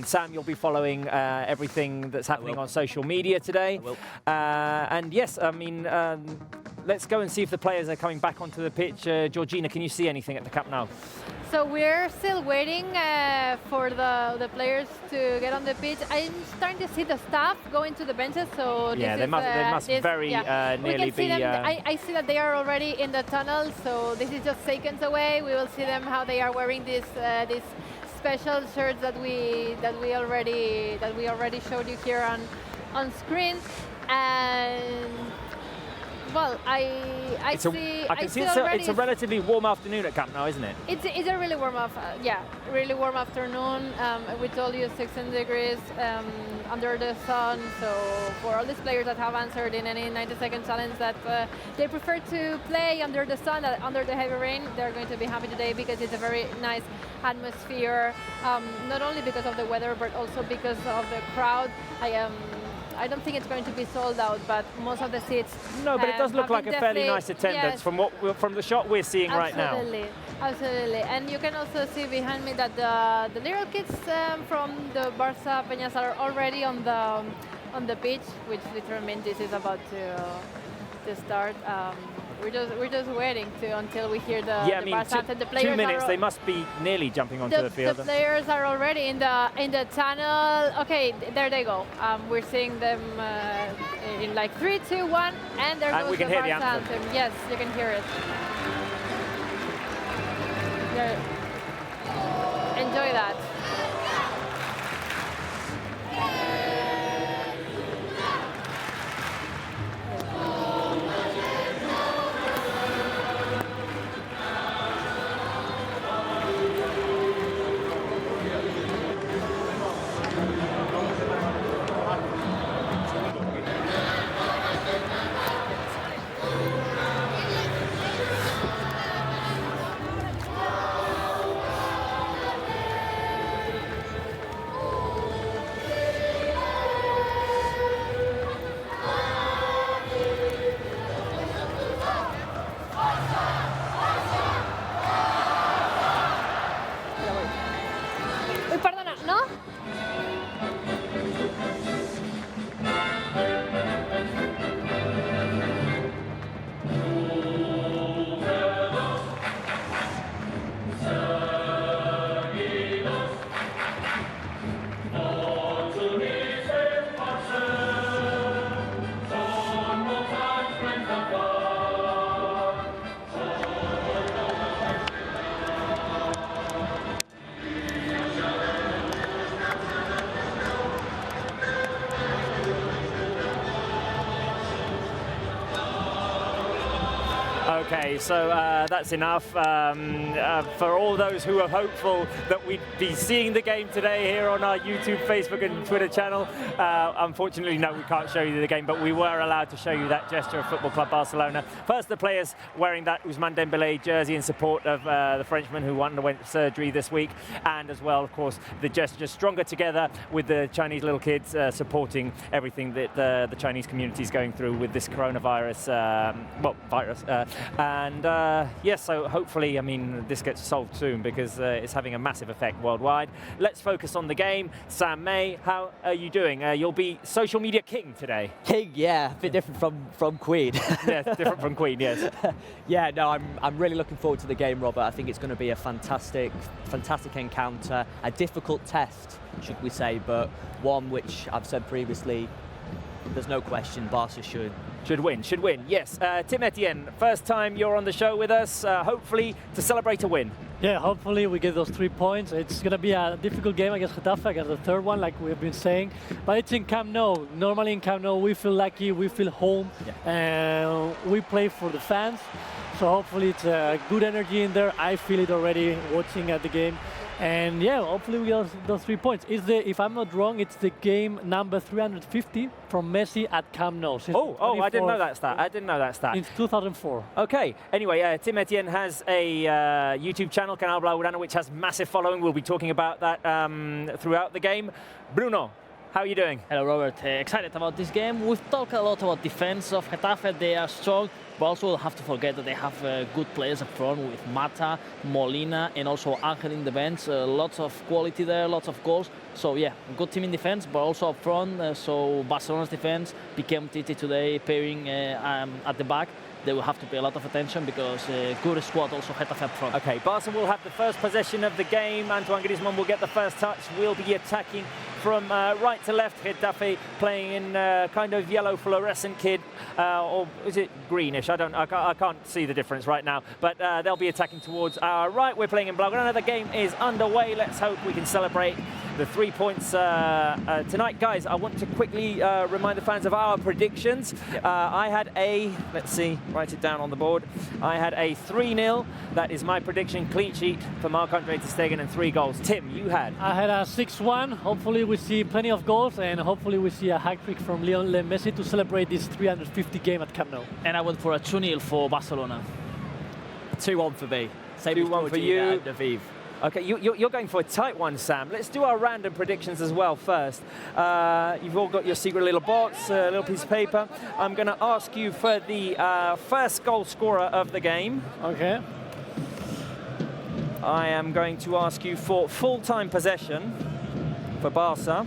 Sam, you'll be following everything that's happening on social media today. And yes, I mean, let's go and see if the players are coming back onto the pitch. Georgina, can you see anything at the Camp Nou? So we're still waiting for the players to get on the pitch. I'm starting to see the staff going to the benches. So yeah, they must very nearly be. I see that they are already in the tunnel. So this is just seconds away. We will see them how they are wearing these special shirts that we already showed you here on screen. And well, I see it's a relatively warm afternoon at Camp Nou, isn't it? It's a really warm really warm afternoon. We told you 16 degrees under the sun. So for all these players that have answered in any 90-second challenge that they prefer to play under the sun, under the heavy rain, they're going to be happy today because it's a very nice atmosphere. Not only because of the weather, but also because of the crowd. I don't think it's going to be sold out, but most of the seats. No, but it does look like a fairly nice attendance from the shot we're seeing right now. Absolutely, and you can also see behind me that the little kids from the Barça Peñas are already on the pitch, which literally means this is about to start. We're just waiting until we hear the Barça anthem. The players 2 minutes. They must be nearly jumping onto the field. The players are already in the tunnel. Okay, there they go. We're seeing them in like 3, 2, 1, and there goes the Barça anthem. Yes, you can hear it. Enjoy that. Okay, so that's enough. For all those who are hopeful that we'd be seeing the game today here on our YouTube, Facebook and Twitter channel, unfortunately, no, we can't show you the game, but we were allowed to show you that gesture of Football Club Barcelona. First, the players wearing that Ousmane Dembélé jersey in support of the Frenchman who underwent surgery this week, and as well, of course, the gesture Stronger Together with the Chinese little kids supporting everything that the Chinese community is going through with this coronavirus, virus. Yes, so hopefully, I mean, this gets solved soon because it's having a massive effect worldwide. Let's focus on the game. Sam May, how are you doing? You'll be social media king today. King, yeah, a bit different from Queen. Yeah, different from Queen, yes. Yeah, no, I'm really looking forward to the game, Robert. I think it's going to be a fantastic encounter, a difficult test, should we say, but one which I've said previously, there's no question Barca should win, yes. Tim Etienne, first time you're on the show with us, hopefully to celebrate a win. Yeah, hopefully we get those 3 points. It's going to be a difficult game against Getafe, against the third one, like we have been saying. But it's in Camp Nou. Normally in Camp Nou, we feel lucky, we feel home, and we play for the fans. So hopefully it's a good energy in there. I feel it already watching at the game. And yeah, hopefully we get those 3 points. If I'm not wrong, it's the game number 350 from Messi at Camp Nou. Oh, I didn't know that stat. I didn't know that stat. It's 2004. Okay. Anyway, Tim Etienne has a YouTube channel, Canal Blaugrana, which has massive following. We'll be talking about that throughout the game. Bruno, how are you doing? Hello, Robert. Excited about this game. We've talked a lot about defense of Getafe. They are strong, but also we'll have to forget that they have good players up front with Mata, Molina, and also Angel in the bench. Lots of quality there, lots of goals. So yeah, good team in defense, but also up front. So Barcelona's defense became Titi today, pairing at the back. They will have to pay a lot of attention because good squad also Getafe up front. Okay, Barca will have the first possession of the game. Antoine Griezmann will get the first touch. We'll be attacking from right to left. Getafe playing in kind of yellow fluorescent kit, or is it greenish? I can't see the difference right now. But they'll be attacking towards our right. We're playing in Blaugrana. The game is underway. Let's hope we can celebrate the 3 points tonight. Guys, I want to quickly remind the fans of our predictions. I had let's see, write it down on the board. I had a 3-0. That is my prediction. Clean sheet for Marc-Andre ter Stegen and 3 goals. Tim, you had? I had a 6-1. Hopefully we see plenty of goals, and hopefully we see a hat-trick from Leonel Messi to celebrate this 350 game at Camp Nou. And I went for a 2-0 for Barcelona. 2-1 for me. 2-1 for you. And Aviv. Okay, you're going for a tight one, Sam. Let's do our random predictions as well first. You've all got your secret little box, a little piece of paper. I'm going to ask you for the first goal scorer of the game. Okay. I am going to ask you for full-time possession for Barca.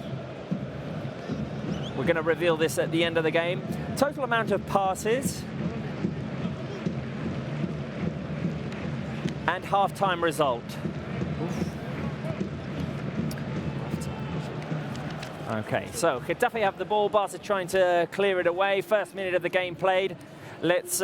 We're going to reveal this at the end of the game. Total amount of passes. And half-time result. Okay, so Getafe have the ball. Barca trying to clear it away. First minute of the game played. Let's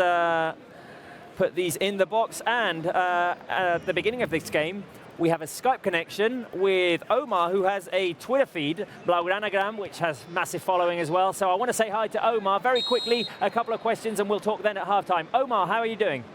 put these in the box. And at the beginning of this game, we have a Skype connection with Omar, who has a Twitter feed, Blaugranagram, which has massive following as well. So I want to say hi to Omar. Very quickly, a couple of questions, and we'll talk then at halftime. Omar, how are you doing?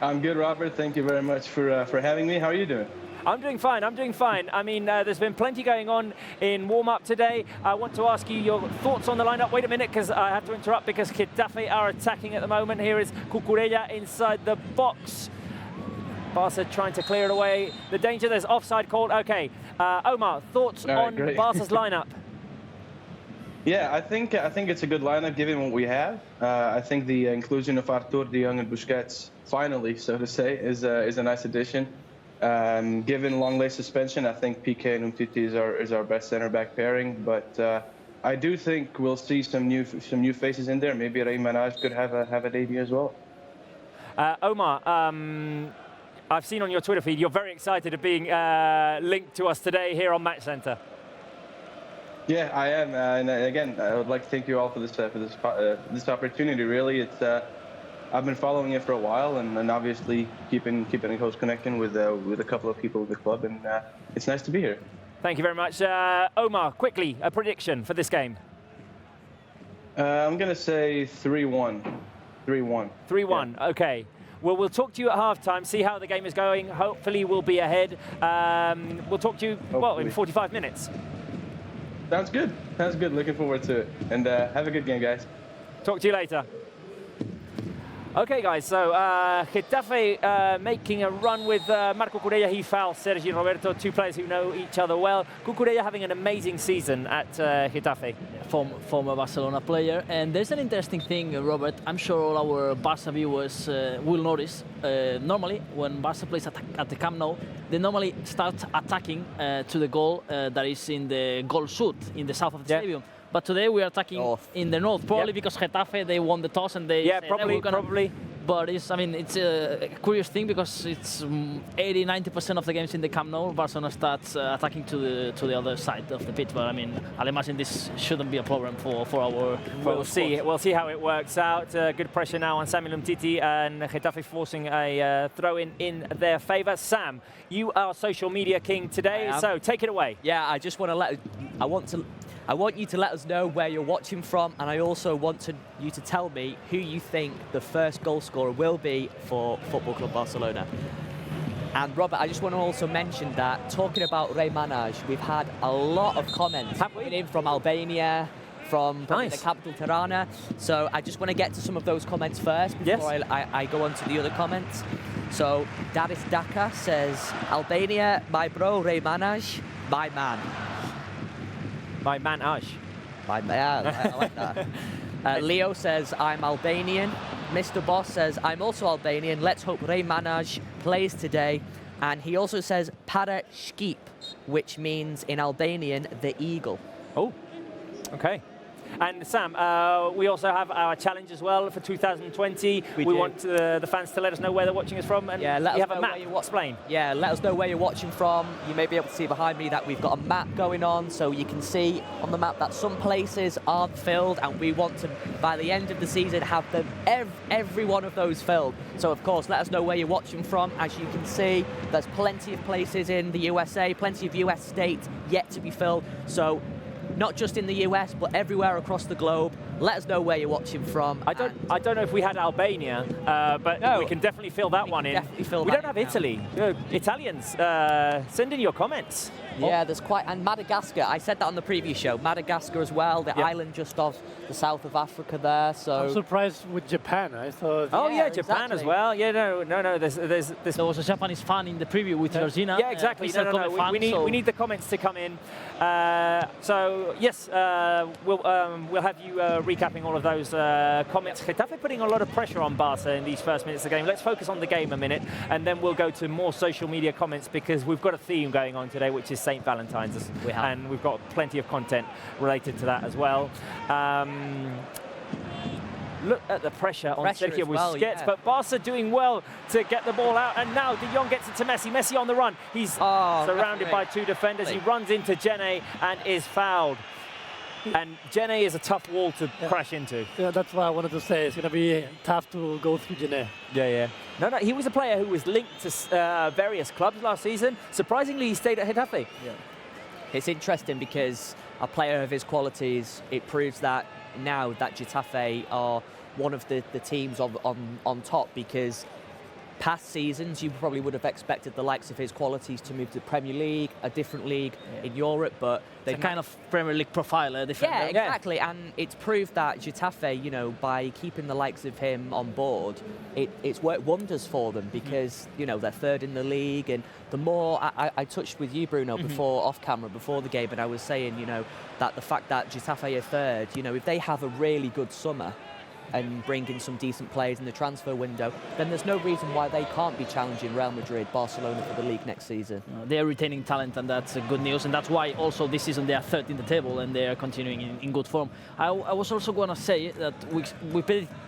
I'm good, Robert. Thank you very much for having me. How are you doing? I'm doing fine. I'm doing fine. I mean, there's been plenty going on in warm-up today. I want to ask you your thoughts on the lineup. Wait a minute, because I have to interrupt because Getafe are attacking at the moment. Here is Cucurella inside the box. Barca trying to clear it away. The danger, there's offside called. Okay, Omar, thoughts on Barca's lineup? Yeah, I think it's a good lineup given what we have. I think the inclusion of Artur, De Jong, and Busquets, finally, so to say, is a nice addition. Given Lenglet's suspension, I think Piqué and Umtiti is our best center-back pairing. But I do think we'll see some new faces in there. Maybe Raïm Manaj could have a debut as well. Omar, I've seen on your Twitter feed you're very excited of being linked to us today here on Match Center. Yeah, I am, and again, I would like to thank you all for this opportunity. Really, I've been following it for a while, and obviously keeping a close connection with a couple of people at the club, and it's nice to be here. Thank you very much, Omar. Quickly, a prediction for this game. I'm gonna say 3-1. 3-1. 3-1. Yeah. Okay. Well, we'll talk to you at halftime, see how the game is going. Hopefully, we'll be ahead. We'll talk to you in 45 minutes. Sounds good. Sounds good. Looking forward to it. And have a good game, guys. Talk to you later. Okay, guys, so Getafe making a run with Marco Cucurella. He fouled Sergi Roberto, two players who know each other well. Cucurella having an amazing season at Getafe. Former Barcelona player. And there's an interesting thing, Robert. I'm sure all our Barca viewers will notice. Normally, when Barca plays at the Camp Nou, they normally start attacking to the goal that is in the goal shoot in the south of the stadium. But today we are attacking in the north, probably because Getafe, they won the toss and they probably But it's a curious thing because it's 80-90% of the games in the Camp Nou, Barcelona starts attacking to the other side of the pitch. But I mean, I'll imagine this shouldn't be a problem for our. We'll see. We'll see how it works out. Good pressure now on Samuel Umtiti, and Getafe forcing a throw-in in their favour. Sam, you are social media king today, so take it away. Yeah, I just want to I want you to let us know where you're watching from, and I also want you to tell me who you think the first goal scorer will be for Football Club Barcelona. And Robert, I just want to also mention that, talking about Rey Manaj, we've had a lot of comments coming in from Albania, from the capital Tirana. So I just want to get to some of those comments first before I go on to the other comments. So Daris Daka says, Albania, my bro, Rey Manaj, my man. My manage. I like that. Leo says, I'm Albanian. Mr. Boss says, I'm also Albanian. Let's hope Rey Manaj plays today. And he also says, Para Shkip, which means in Albanian, the eagle. Oh, okay. And Sam, we also have our challenge as well for 2020. We want the fans to let us know where they're watching us from, and we have a map. Explain. Yeah, let us know where you're watching from. You may be able to see behind me that we've got a map going on, so you can see on the map that some places aren't filled, and we want to, by the end of the season, have them every one of those filled. So of course, let us know where you're watching from. As you can see, there's plenty of places in the USA, plenty of US states yet to be filled. So not just in the US, but everywhere across the globe. Let us know where you're watching from. I don't know if we had Albania, but no, we can definitely fill that one in. We don't have Italy. Italians, send in your comments. Yeah, there's quite, and Madagascar. I said that on the previous show. Madagascar as well, the island just off the south of Africa there. So I'm surprised with Japan. I thought. Oh yeah, Japan as well. Yeah, no. There was a Japanese fan in the preview with Georgina. Yeah, exactly. We need the comments to come in. So yes, we'll have you recapping all of those comments. Getafe putting a lot of pressure on Barca in these first minutes of the game. Let's focus on the game a minute, and then we'll go to more social media comments, because we've got a theme going on today, which is St. Valentine's, and we've got plenty of content related to that as well. Look at the pressure on Sergio Busquets, but Barca doing well to get the ball out, and now De Jong gets it to Messi. Messi on the run. He's surrounded by two defenders. He runs into Jene and is fouled. And Jene is a tough wall to crash into. Yeah, that's what I wanted to say. It's going to be tough to go through Jene. Yeah. No, he was a player who was linked to various clubs last season. Surprisingly, he stayed at Getafe. Yeah. It's interesting because a player of his qualities, it proves that now that Getafe are one of the teams on top, because past seasons you probably would have expected the likes of his qualities to move to the Premier League, a different league in Europe, but they kind of Premier League profile defender. Yeah, exactly, and it's proved that Getafe, by keeping the likes of him on board, it's worked wonders for them, because they're third in the league. And the more I touched with you, Bruno, before off camera, before the game, and I was saying that the fact that Getafe are third, if they have a really good summer and bring in some decent players in the transfer window, then there's no reason why they can't be challenging Real Madrid, Barcelona for the league next season. They're retaining talent, and that's good news, and that's why also this season they are third in the table, and they are continuing in good form. I was also going to say that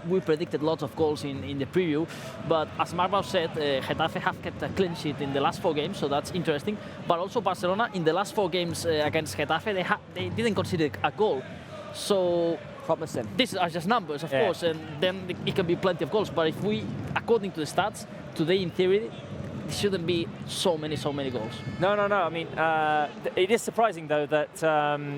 we predicted lots of goals in the preview, but as Marval said, Getafe have kept a clean sheet in the last 4 games, so that's interesting. But also Barcelona, in the last 4 games against Getafe, they didn't concede a goal. So promising. These are just numbers, of course, and then it can be plenty of goals. But if we, according to the stats, today in theory, it shouldn't be so many goals. No. I mean, it is surprising though that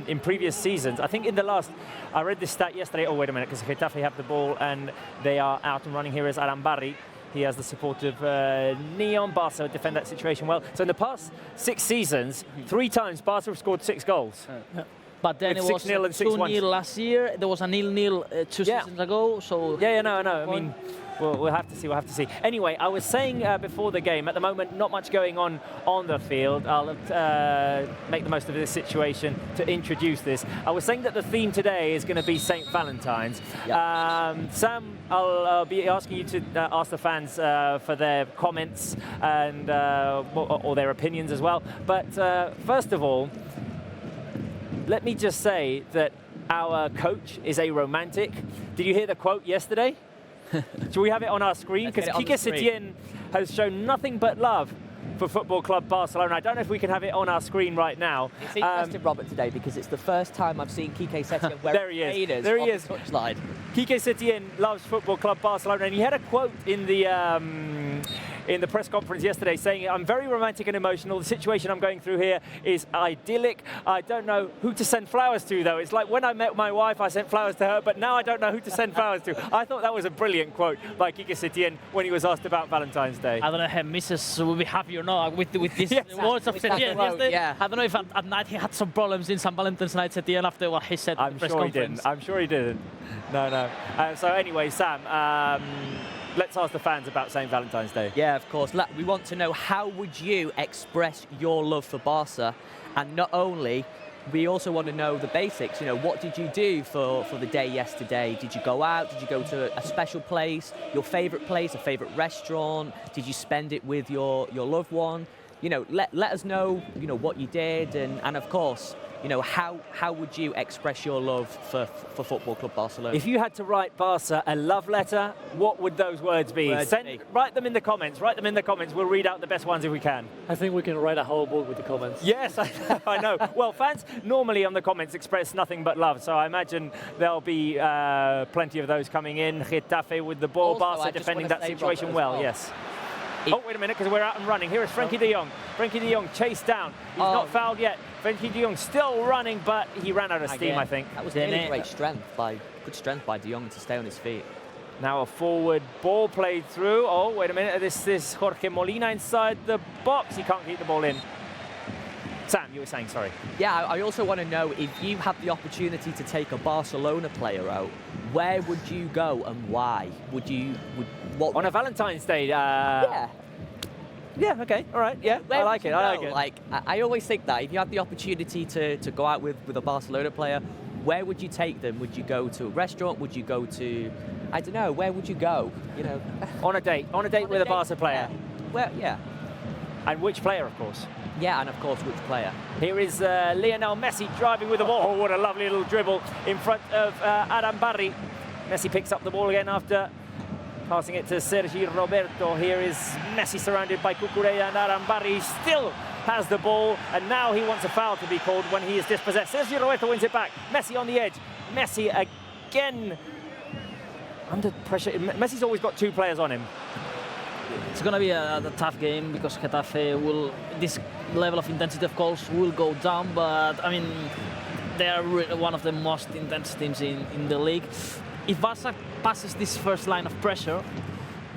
in previous seasons, I think in the last, I read this stat yesterday. Oh wait a minute, because Getafe have the ball and they are out and running. Here is Arambarri. He has the support of Neon. Barca defend that situation well. So in the past 6 seasons, 3 times Barca have scored 6 goals. But then it was 2-0 last year. There was a 0-0 2 seasons ago. So no. I mean, we'll have to see. We'll have to see. Anyway, I was saying before the game, at the moment, not much going on the field. I'll make the most of this situation to introduce this. I was saying that the theme today is going to be St. Valentine's. Yep. Sam, I'll be asking you to ask the fans for their comments and or their opinions as well. But first of all, let me just say that our coach is a romantic. Did you hear the quote yesterday? Shall we have it on our screen? Because Quique Setién has shown nothing but love for Football Club Barcelona. I don't know if we can have it on our screen right now. It's interesting, Robert, today, because it's the first time I've seen Quique Setién wear there he is. There he is. The touchline. Quique Setién loves Football Club Barcelona, and he had a quote in the press conference yesterday saying, I'm very romantic and emotional. The situation I'm going through here is idyllic. I don't know who to send flowers to, though. It's like when I met my wife, I sent flowers to her, but now I don't know who to send flowers to. I thought that was a brilliant quote by Quique Setién when he was asked about Valentine's Day. I don't know if Mrs. will be happy or not with these words of Setién yesterday. Yeah. I don't know if at night he had some problems in St. Valentine's night, Setién, after what he said in the press conference. I'm sure he didn't. No. So anyway, Sam, let's ask the fans about St. Valentine's Day. Yeah, of course. We want to know, how would you express your love for Barca? And not only, we also want to know the basics. You know, what did you do for the day yesterday? Did you go out? Did you go to a special place? Your favourite place, a favourite restaurant? Did you spend it with your loved one? You know, let us know, you know, what you did, and of course, you know, how would you express your love for Football Club Barcelona? If you had to write Barca a love letter, what would those words be? Write them in the comments. Write them in the comments. We'll read out the best ones if we can. I think we can write a whole book with the comments. Yes, I know. Well, fans normally on the comments express nothing but love, so I imagine there'll be plenty of those coming in. Getafe with the ball, Also, Barca defending that situation well, yes. Oh, wait a minute, because we're out and running. Here is Frenkie de Jong. Frenkie de Jong chased down. He's not fouled yet. Frenkie de Jong still running, but he ran out of steam, I think. That was really good strength by de Jong to stay on his feet. Now a forward ball played through. Oh, wait a minute. This is Jorge Molina inside the box. He can't keep the ball in. Sam, you were saying, sorry. Yeah, I also want to know, if you had the opportunity to take a Barcelona player out, where would you go and why? On a Valentine's Day? Yeah. Yeah, okay, all right, yeah, I like it. Like, I always think that if you had the opportunity to go out with a Barcelona player, where would you take them? Would you go to a restaurant? Would you go to, I don't know, where would you go? You know, on a date with a Barca player. Well, yeah. And which player, of course? Yeah, and of course, which player? Here is Leonel Messi driving with the ball. Oh, what a lovely little dribble in front of Adam Barry. Messi picks up the ball again after passing it to Sergi Roberto. Here is Messi surrounded by Cucurella and Adam Barry. Still has the ball, and now he wants a foul to be called when he is dispossessed. Sergi Roberto wins it back. Messi on the edge. Messi again under pressure. Messi's always got two players on him. It's going to be a tough game because Getafe will, this level of intensity of goals will go down, but I mean, they are one of the most intense teams in the league. If Barca passes this first line of pressure,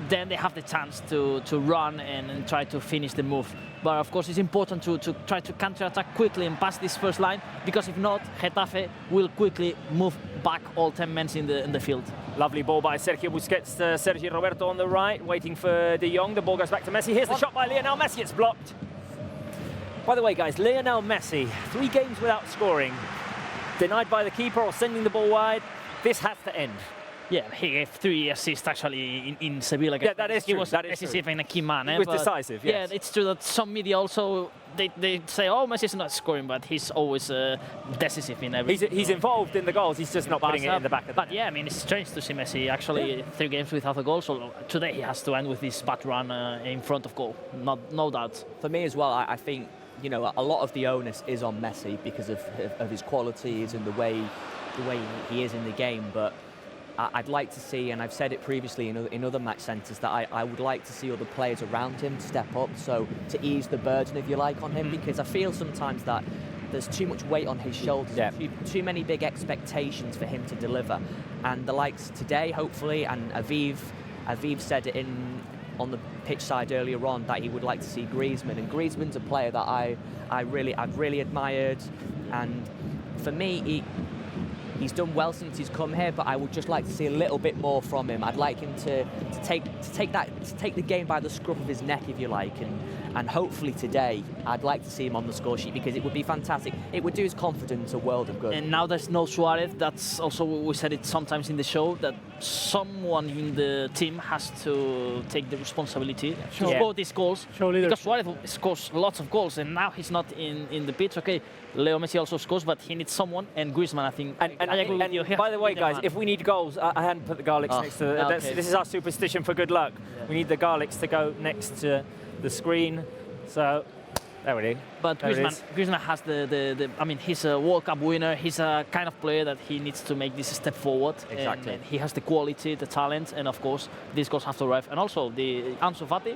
then they have the chance to run and try to finish the move. But of course, it's important to try to counter-attack quickly and pass this first line, because if not, Getafe will quickly move back all 10 men in the field. Lovely ball by Sergio Busquets to Sergi Roberto on the right, waiting for de Jong. The ball goes back to Messi. Here's the shot by Lionel Messi. It's blocked. By the way, guys, Lionel Messi, 3 games without scoring. Denied by the keeper or sending the ball wide. This has to end. Yeah, he gave 3 assists actually in Sevilla. Yeah, that is true. He was decisive and a key man. He was decisive, yes. Yeah, it's true that some media also, they say, oh, Messi's not scoring, but he's always decisive in everything. He's involved in the goals, he's just not putting it in the back of the But yeah, I mean, it's strange to see Messi actually 3 games without a goal, so today he has to end with this bad run in front of goal, no doubt. For me as well, I think, you know, a lot of the onus is on Messi because of his qualities and the way he is in the game, but I'd like to see, and I've said it previously in other match centres, that I would like to see other players around him step up, so to ease the burden, if you like, on him, because I feel sometimes that there's too much weight on his shoulders, too many big expectations for him to deliver. And the likes today, hopefully, and Aviv said it on the pitch side earlier on that he would like to see Griezmann, and Griezmann's a player that I've really admired, and for me, he's done well since he's come here, but I would just like to see a little bit more from him. I'd like him to take the game by the scruff of his neck, if you like, and hopefully today I'd like to see him on the score sheet, because it would be fantastic. It would do his confidence a world of good. And now there's no Suarez. That's also, we said it sometimes in the show, that someone in the team has to take the responsibility to Yeah. score these goals. Show leadership. Because Suarez scores lots of goals, and now he's not in the pitch. Okay, Leo Messi also scores, but he needs someone. And Griezmann, I think. And I agree with you. He by has the to way, be the guys, man. if we need goals, I hadn't put the garlics next to the, okay. this is our superstition for good luck. We need the garlics to go next to the screen. So, there we go. But There it is. Griezmann has I mean, he's a World Cup winner. He's a kind of player that he needs to make this step forward. Exactly. And he has the quality, the talent, and of course, these goals have to arrive. And also, the Ansu Fati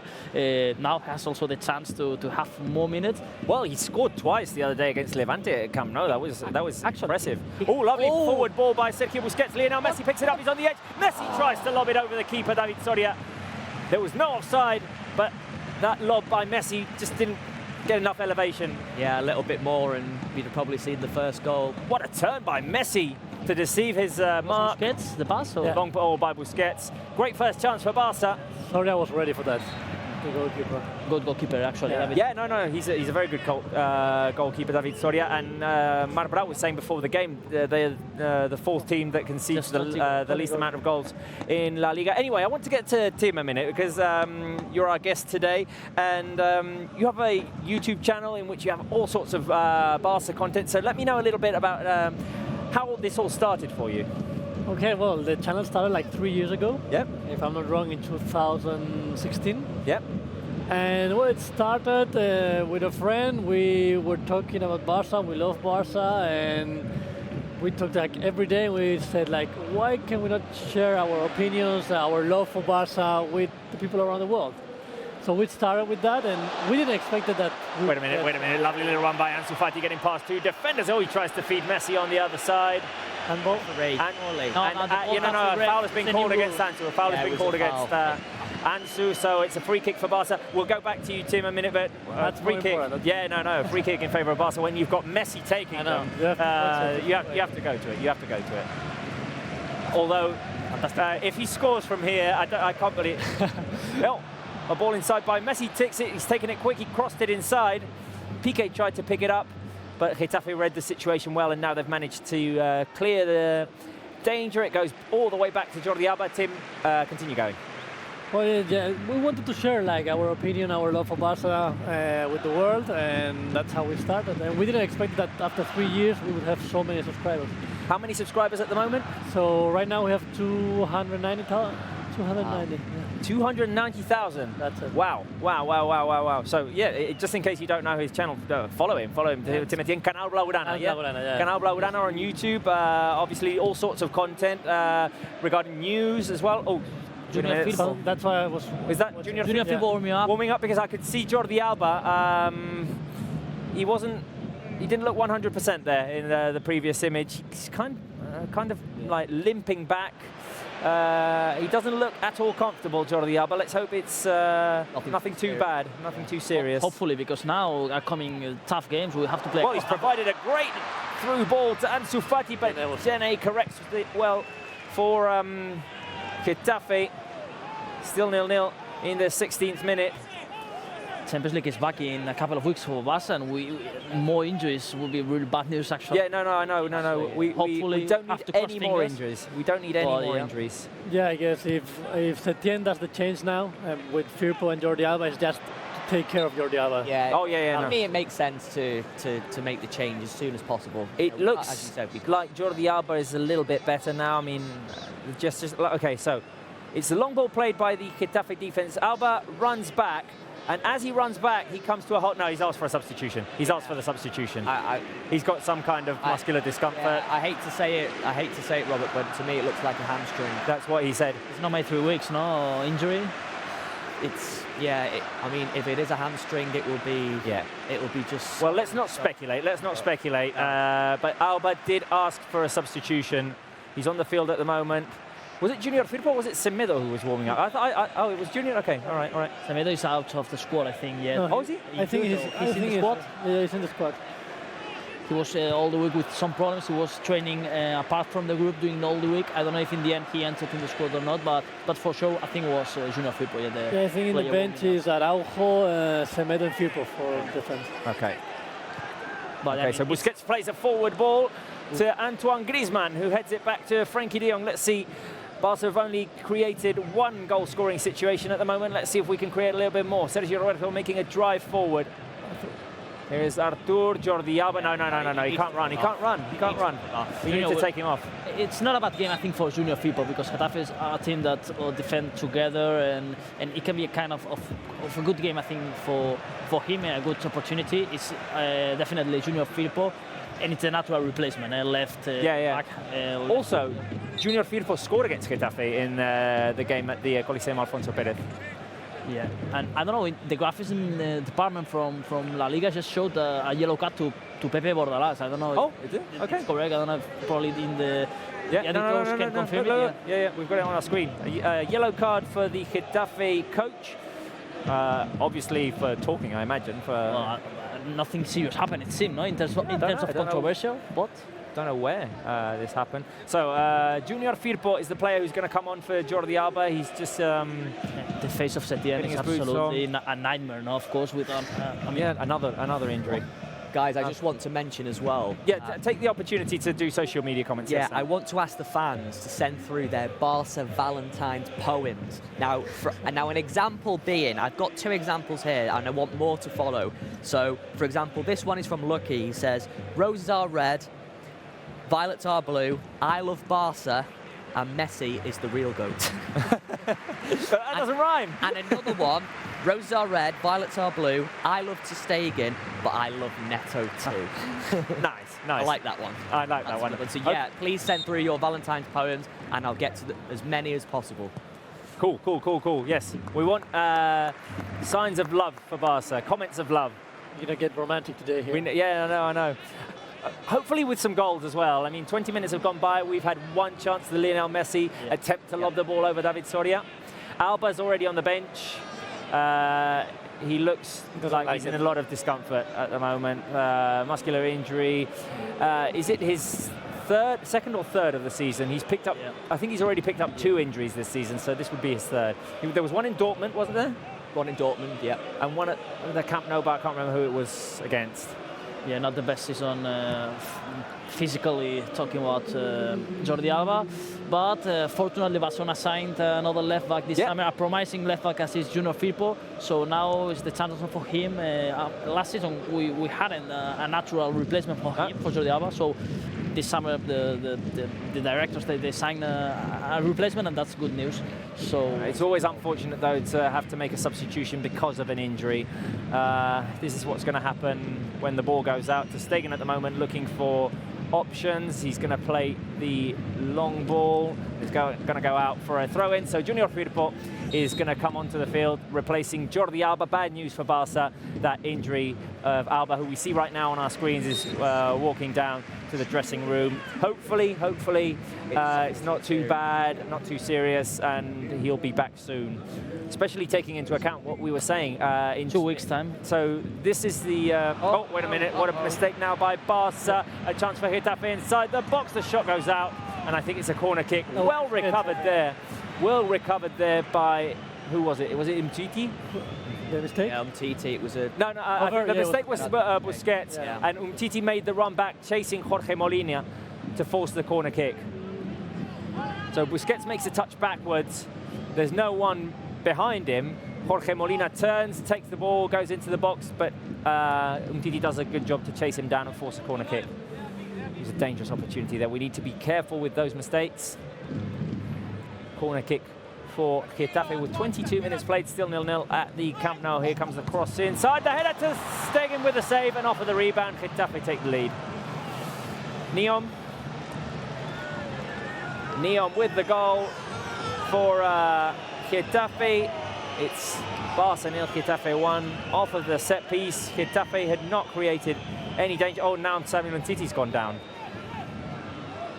now has also the chance to have more minutes. Well, he scored twice the other day against Levante at Camp Nou. That was impressive. Oh, lovely forward ball by Sergio Busquets. Lionel Messi picks it up. He's on the edge. Messi tries to lob it over the keeper, David Soria. There was no offside, but that lob by Messi just didn't get enough elevation. Yeah, a little bit more, and you'd have probably seen the first goal. What a turn by Messi to deceive his mark. Busquets, the pass? Or? Long ball by Busquets. Great first chance for Barca. Sorry, I was ready for that. The goalkeeper. Good goalkeeper, actually. Yeah, no, he's a very good goalkeeper, David Soria. And Marc Brau was saying before the game, they're the fourth team that concedes the least amount of goals in La Liga. Anyway, I want to get to Tim a minute because you're our guest today, and you have a YouTube channel in which you have all sorts of Barca content. So let me know a little bit about how this all started for you. Okay, well, the channel started like 3 years ago. Yep. If I'm not wrong, in 2016. Yep. And well, it started with a friend. We were talking about Barca. We love Barca, and we talked like every day. We said like, why can we not share our opinions, our love for Barca with the people around the world? So we started with that, and we didn't expect that. Wait a minute. Lovely little run by Ansu Fati getting past two defenders. Oh, he tries to feed Messi on the other side. And both a foul has been called against Ansu. A foul has been called against Ansu, so it's a free kick for Barca. We'll go back to you, Tim, a minute, but free kick. Yeah, free kick in favour of Barca when you've got Messi taking them. You have to go to it. You have to go to it. Although, if he scores from here, I can't believe it. Well, a ball inside by Messi, takes it. He's taken it quick. He crossed it inside. Piqué tried to pick it up, but Getafe read the situation well, and now they've managed to clear the danger. It goes all the way back to Jordi Alba. Tim, continue going. Well, yeah, we wanted to share like our opinion, our love for Barca with the world, and that's how we started. And we didn't expect that after 3 years we would have so many subscribers. How many subscribers at the moment? So right now we have 290,000. 290. 290,000. That's it. Wow. So yeah, just in case you don't know his channel, follow him. Timothy, Canal Blaugrana. Canal Blaugrana on YouTube. Obviously all sorts of content regarding news as well. Oh, Junior Firpo. That's why I was. Is that Junior Firpo warming up? Warming up because I could see Jordi Alba. He didn't look 100% there in the previous image. He's kind of like limping back. He doesn't look at all comfortable, Jordi Alba. Let's hope it's nothing too bad, nothing too serious. Hopefully, because now are coming tough games. We have to play. Well, he's provided a great through ball to Ansu Fati, but Jene corrects it well for Getafe. Still 0-0 in the 16th minute. Champions League is back in a couple of weeks for Barca, and more injuries will be really bad news, actually. Yeah, no. We don't need any more injuries. We don't need any more injuries. Yeah, I guess if Setien does the change now with Firpo and Jordi Alba, it's just to take care of Jordi Alba. Yeah. Oh yeah. For me, it makes sense to make the change as soon as possible. It looks like Jordi Alba is a little bit better now. I mean, just okay. So it's the long ball played by the Getafe defense. Alba runs back. And as he runs back, he comes to a halt. No, he's asked for a substitution. He's asked for the substitution. He's got some kind of muscular discomfort. Yeah, I hate to say it, Robert, but to me it looks like a hamstring. That's what he said. It's not made 3 weeks, no injury. I mean, if it is a hamstring, it will be just. Well, let's not speculate. But Alba did ask for a substitution. He's on the field at the moment. Was it Junior Firpo or was it Semedo who was warming up? Oh, it was Junior? Okay, all right. Semedo is out of the squad, I think, yeah. Oh, is he? I think he's in the squad. Yeah, he's in the squad. He was all the week with some problems. He was training apart from the group, doing all the week. I don't know if in the end he entered in the squad or not, but for sure, I think it was Junior Firpo. Yeah, I think in the bench is Araujo, Semedo and Firpo for defense. Okay. So Busquets plays a forward ball to Antoine Griezmann, who heads it back to Frenkie de Jong. Let's see Barca have only created one goal-scoring situation at the moment. Let's see if we can create a little bit more. Sergio Roberto making a drive forward. Here's Artur, Jordi Alba. No, he can't run. He can't run. He can't run. We need to take him off. It's not a bad game, I think, for Junior Firpo, because Getafe is a team that defend together, and it can be a kind of a good game, I think, for him, a good opportunity. It's definitely Junior Firpo, and it's a natural replacement, left back. Also, Junior Firpo scored against Getafe in the game at the Coliseum Alfonso Pérez. Yeah, and I don't know, the graphics in the department from La Liga just showed a yellow card to Pepe Bordalás. I don't know. Oh, it did? Okay. It's correct. I don't know if probably in the editors can confirm it. Yeah, we've got it on our screen. A yellow card for the Getafe coach. Obviously for talking, I imagine. For nothing serious happened, it seemed, no? In terms of controversial, but don't know where this happened. So Junior Firpo is the player who's going to come on for Jordi Alba. He's just the face of Setien is absolutely a nightmare, no? Of course, with another injury. Guys, I just want to mention as well. Yeah, take the opportunity to do social media comments. Yeah, I want to ask the fans to send through their Barca Valentine's poems. Now, an example being, I've got 2 examples here, and I want more to follow. So, for example, this one is from Lucky. He says, "Roses are red, violets are blue. I love Barca, and Messi is the real GOAT." That doesn't rhyme. And another one, "Roses are red, violets are blue. I love ter Stegen, but I love Neto too." Nice. I like that one. I like that one. So yeah, please send through your Valentine's poems, and I'll get to as many as possible. Cool. Yes, we want signs of love for Barca, comments of love. You're gonna get romantic today here. I know. Hopefully with some goals as well. I mean, 20 minutes have gone by. We've had one chance, the Leonel Messi attempt to lob the ball over David Soria. Alba's already on the bench. He looks like he's in a lot of discomfort at the moment. Muscular injury. Is it his second or third of the season? He's picked up, I think he's already picked up 2 injuries this season, so this would be his third. There was one in Dortmund, wasn't there? One in Dortmund, yeah. And one at the Camp Nou, but I can't remember who it was against. Yeah, not the best season physically, talking about Jordi Alba. But fortunately, Barcelona signed another left back this summer, a promising left back as is Junior Firpo. So now is the chance for him. Last season, we hadn't a natural replacement for him, for Jordi Alba. So this summer, the directors, they signed a replacement, and that's good news. So it's always unfortunate, though, to have to make a substitution because of an injury. This is what's going to happen when the ball goes out. Ter Stegen at the moment looking for options. He's going to play the long ball. He's going to go out for a throw-in. So Junior Firpo is going to come onto the field, replacing Jordi Alba. Bad news for Barca. That injury of Alba, who we see right now on our screens, is walking down to the dressing room. Hopefully, it's not too bad, not too serious, and he'll be back soon. Especially taking into account what we were saying in 2 weeks' time. So this is the. Oh, wait a minute! What a mistake now by Barca. A chance for Getafe inside the box. The shot goes out, and I think it's a corner kick. Well recovered there. Well recovered there by who was it? Was it Umtiti? The mistake? Yeah, Umtiti. It was a no. I think the mistake was Busquets, and Umtiti made the run back, chasing Jorge Molina to force the corner kick. So Busquets makes a touch backwards. There's no one behind him. Jorge Molina turns, takes the ball, goes into the box, but Umtiti does a good job to chase him down and force a corner kick. It was a dangerous opportunity there. We need to be careful with those mistakes. Corner kick for Getafe with 22 minutes played, still 0-0 at the Camp Nou. Here comes the cross inside. The header to Stegen with a save, and off of the rebound. Getafe take the lead. Neom with the goal for Getafe. It's Barca 0, Getafe 1. Off of the set piece, Getafe had not created any danger. Oh, now Samuel Umtiti's gone down.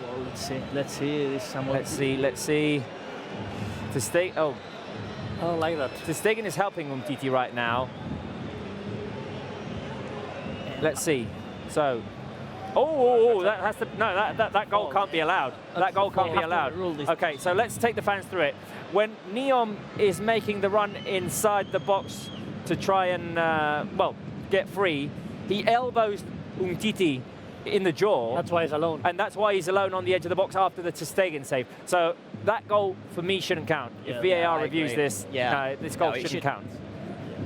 Well, let's see. Let's see. Ter Stegen. Oh, I don't like that. Ter Stegen is helping Umtiti right now. Let's see. So, that has to that goal can't be allowed. That goal can't be allowed. Okay, so let's take the fans through it. When Neom is making the run inside the box to try and get free, he elbows Umtiti in the jaw. That's why he's alone. And that's why he's alone on the edge of the box after the ter Stegen save. So that goal for me shouldn't count. If VAR reviews this, this goal shouldn't count.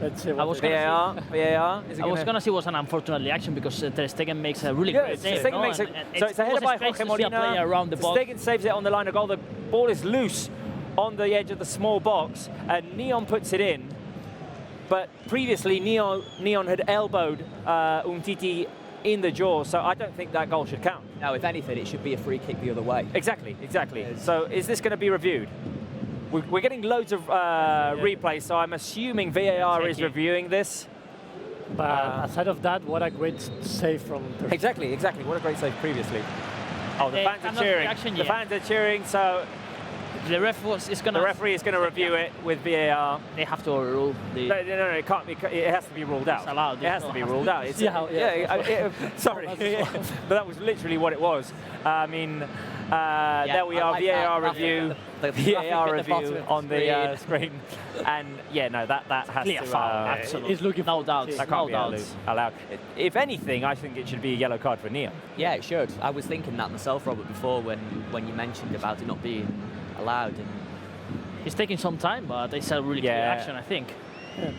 Let's see. I was VAR. I was gonna say it was an unfortunate reaction because ter Stegen makes a really great save. Stegen makes it. So it's a header by Jorge Molina. Around the box. Stegen saves it on the line of goal. The ball is loose on the edge of the small box, and Neon puts it in. But previously, Neon had elbowed Umtiti in the jaw, so I don't think that goal should count. No, if anything, it should be a free kick the other way. Exactly. So is this going to be reviewed? We're getting loads of replays, so I'm assuming VAR is reviewing this. But aside of that, what a great save from... Exactly. What a great save previously. Oh, the fans are cheering. The fans are cheering, so... The referee is going to review it with VAR. They have to overrule the... No, it can't be. It has to be ruled out. It's allowed. It has to be ruled out. Sorry, but that was literally what it was. I mean, there we are. VAR review. The VAR review on the screen, and that has clear to. Foul. Absolutely. He's looking no doubts. That can't be allowed. If anything, I think it should be a yellow card for Neon. Yeah, it should. I was thinking that myself, Robert, before when you mentioned about it not being allowed. And it's taking some time, but it's a really clear action, I think. Yeah.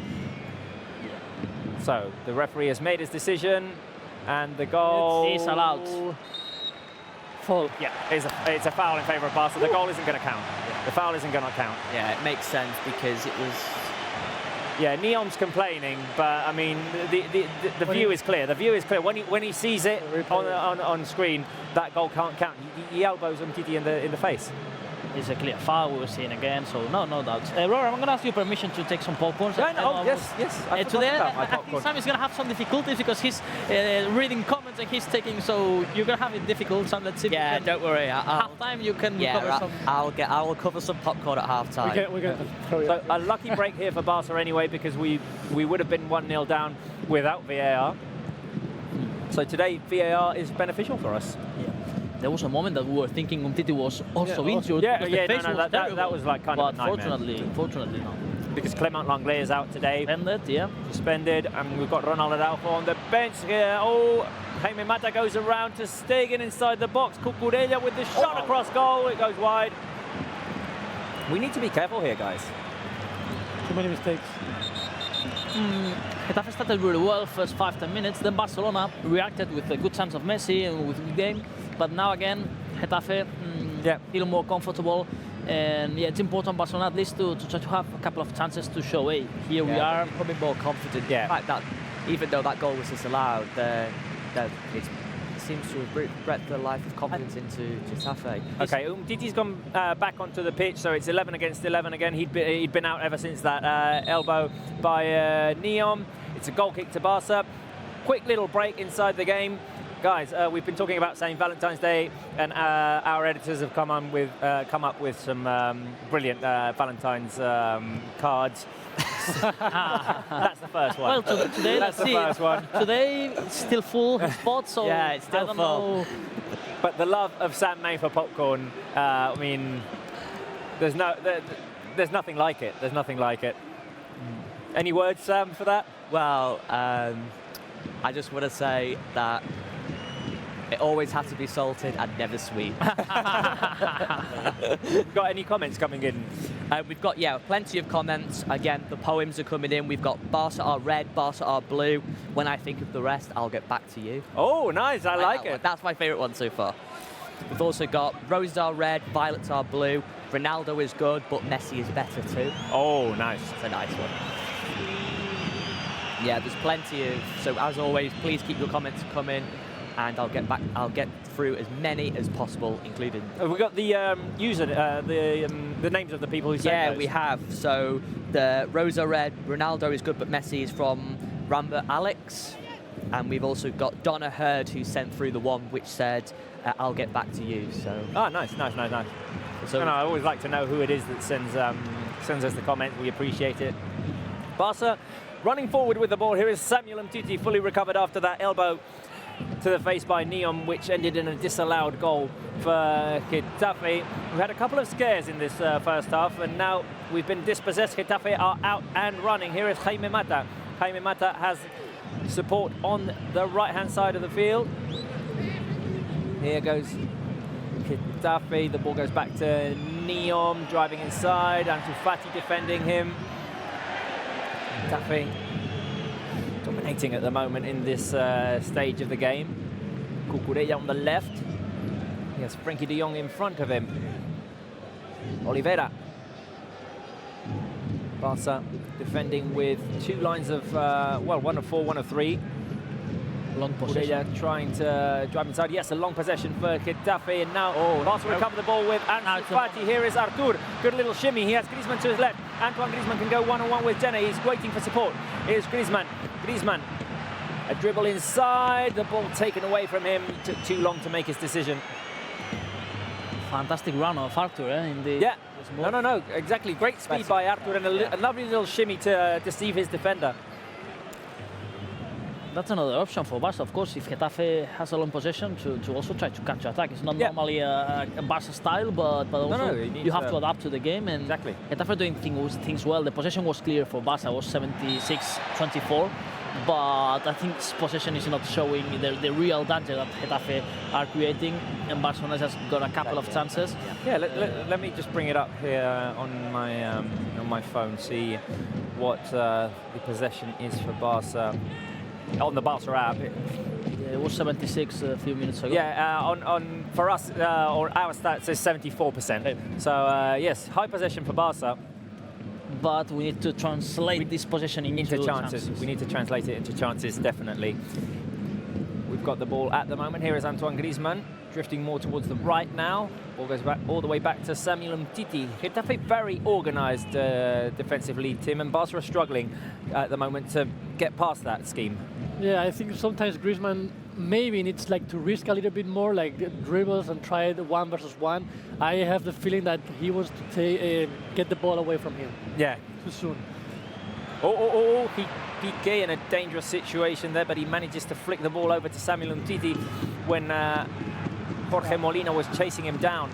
So the referee has made his decision, and the goal is allowed. Foul. Yeah, it's a foul in favour of Barca. The goal isn't going to count. The foul isn't going to count. Yeah, it makes sense because it was. Yeah, Neon's complaining, but I mean the view is clear. The view is clear. When he sees it on screen, that goal can't count. He elbows Umtiti in the face. It's a clear foul we're seeing again, so no doubts. Robert, I'm going to ask you permission to take some popcorn. Yes. Today, I think Sam is going to have some difficulties because he's reading comments and he's taking, so you're going to have it difficult. Sam, let's see. Yeah, don't worry. Half time you can cover some. I will cover some popcorn at half time. So a lucky break here for Barca anyway, because we would have been 1-0 down without VAR. So today VAR is beneficial for us. Yeah. There was a moment that we were thinking Umtiti was also injured. That was like kind of a nightmare. Fortunately not. Because Clement Langlais is out today. Suspended, and we've got Ronald Adolfo on the bench here. Oh, Jaime Mata goes around to Stegen inside the box. Cucurella with the shot across goal. It goes wide. We need to be careful here, guys. Too many mistakes. Getafe started really well first 5-10 minutes. Then Barcelona reacted with a good chance of Messi and with the game. But now again, Getafe feel more comfortable. And it's important Barcelona at least to try to have a couple of chances to show, hey, here we are. Probably more confident. Yeah. The fact that even though that goal was disallowed, it seems to have bred the life of confidence into Getafe. Okay, Umtiti's gone back onto the pitch, so it's 11 against 11 again. He'd been out ever since that elbow by Neon. It's a goal kick to Barca. Quick little break inside the game. Guys, we've been talking about St. Valentine's Day, and our editors have come up with some brilliant Valentine's cards. That's the first one. Well, today that's the first one. Today it's still full spots, so yeah, it's still full. But the love of Sam May for popcorn, I mean, there's nothing like it. There's nothing like it. Any words, Sam, for that? Well, I just want to say that it always has to be salted and never sweet. Got any comments coming in? We've got, plenty of comments. Again, the poems are coming in. We've got Barca are red, Barca are blue. When I think of the rest, I'll get back to you. Oh, nice. I like it. That's my favourite one so far. We've also got roses are red, violets are blue. Ronaldo is good, but Messi is better too. Oh, nice. It's a nice one. Yeah, there's plenty of... So, as always, please keep your comments coming. And I'll get through as many as possible, including... Have we got the the names of the people who sent those? Yeah, we have. So the Rosa Red, Ronaldo is good, but Messi is from Ramba Alex. And we've also got Donna Hurd, who sent through the one which said, I'll get back to you. So. Oh, nice. So I always like to know who it is that sends us the comment. We appreciate it. Barca running forward with the ball. Here is Samuel Umtiti, fully recovered after that elbow to the face by Neon, which ended in a disallowed goal for Getafe. We've had a couple of scares in this first half, and now we've been dispossessed. Getafe are out and running. Here is Jaime Mata. Jaime Mata has support on the right-hand side of the field. Here goes Getafe. The ball goes back to Neom, driving inside. Ansu Fati defending him. Getafe dominating at the moment in this stage of the game. Cucurella on the left. He has Frenkie de Jong in front of him. Oliveira. Barca defending with two lines of, well, one of four, one of three. Long possession. Trying to drive inside. Yes, a long possession for Getafe. And now Barca recover the ball with Ansu Fati. Here is Artur. Good little shimmy. He has Griezmann to his left. Antoine Griezmann can go one-on-one with Jenna. He's waiting for support. Here's Griezmann. Griezmann. A dribble inside. The ball taken away from him. Took too long to make his decision. Fantastic run of Artur in the... Yeah. No, exactly. Great speed by Artur and a lovely little shimmy to deceive his defender. That's another option for Barca, of course, if Getafe has a long possession, to also try to counter-attack. It's not normally a Barca style, but also you have to adapt to the game. And exactly. Getafe doing things well. The possession was clear for Barca, it was 76-24. But I think possession is not showing the real danger that Getafe are creating, and Barcelona has got a couple of chances. Yeah, let me just bring it up here on my phone, see what the possession is for Barca. On the Barca app. It was 76 a few minutes ago. Yeah, on for us, or our stats says 74%. So yes, high possession for Barca. But we need to translate this possession into chances. We need to translate it into chances, definitely. We've got the ball at the moment. Here is Antoine Griezmann, drifting more towards the right now. Ball goes back all the way back to Samuel Umtiti. Getafe very organised defensively, Tim, and Barca are struggling at the moment to get past that scheme. Yeah, I think sometimes Griezmann maybe needs to risk a little bit more, like dribbles and try the 1 versus 1. I have the feeling that he wants to get the ball away from him. Yeah. Too soon. He Piqué in a dangerous situation there, but he manages to flick the ball over to Samuel Umtiti when Jorge Molina was chasing him down.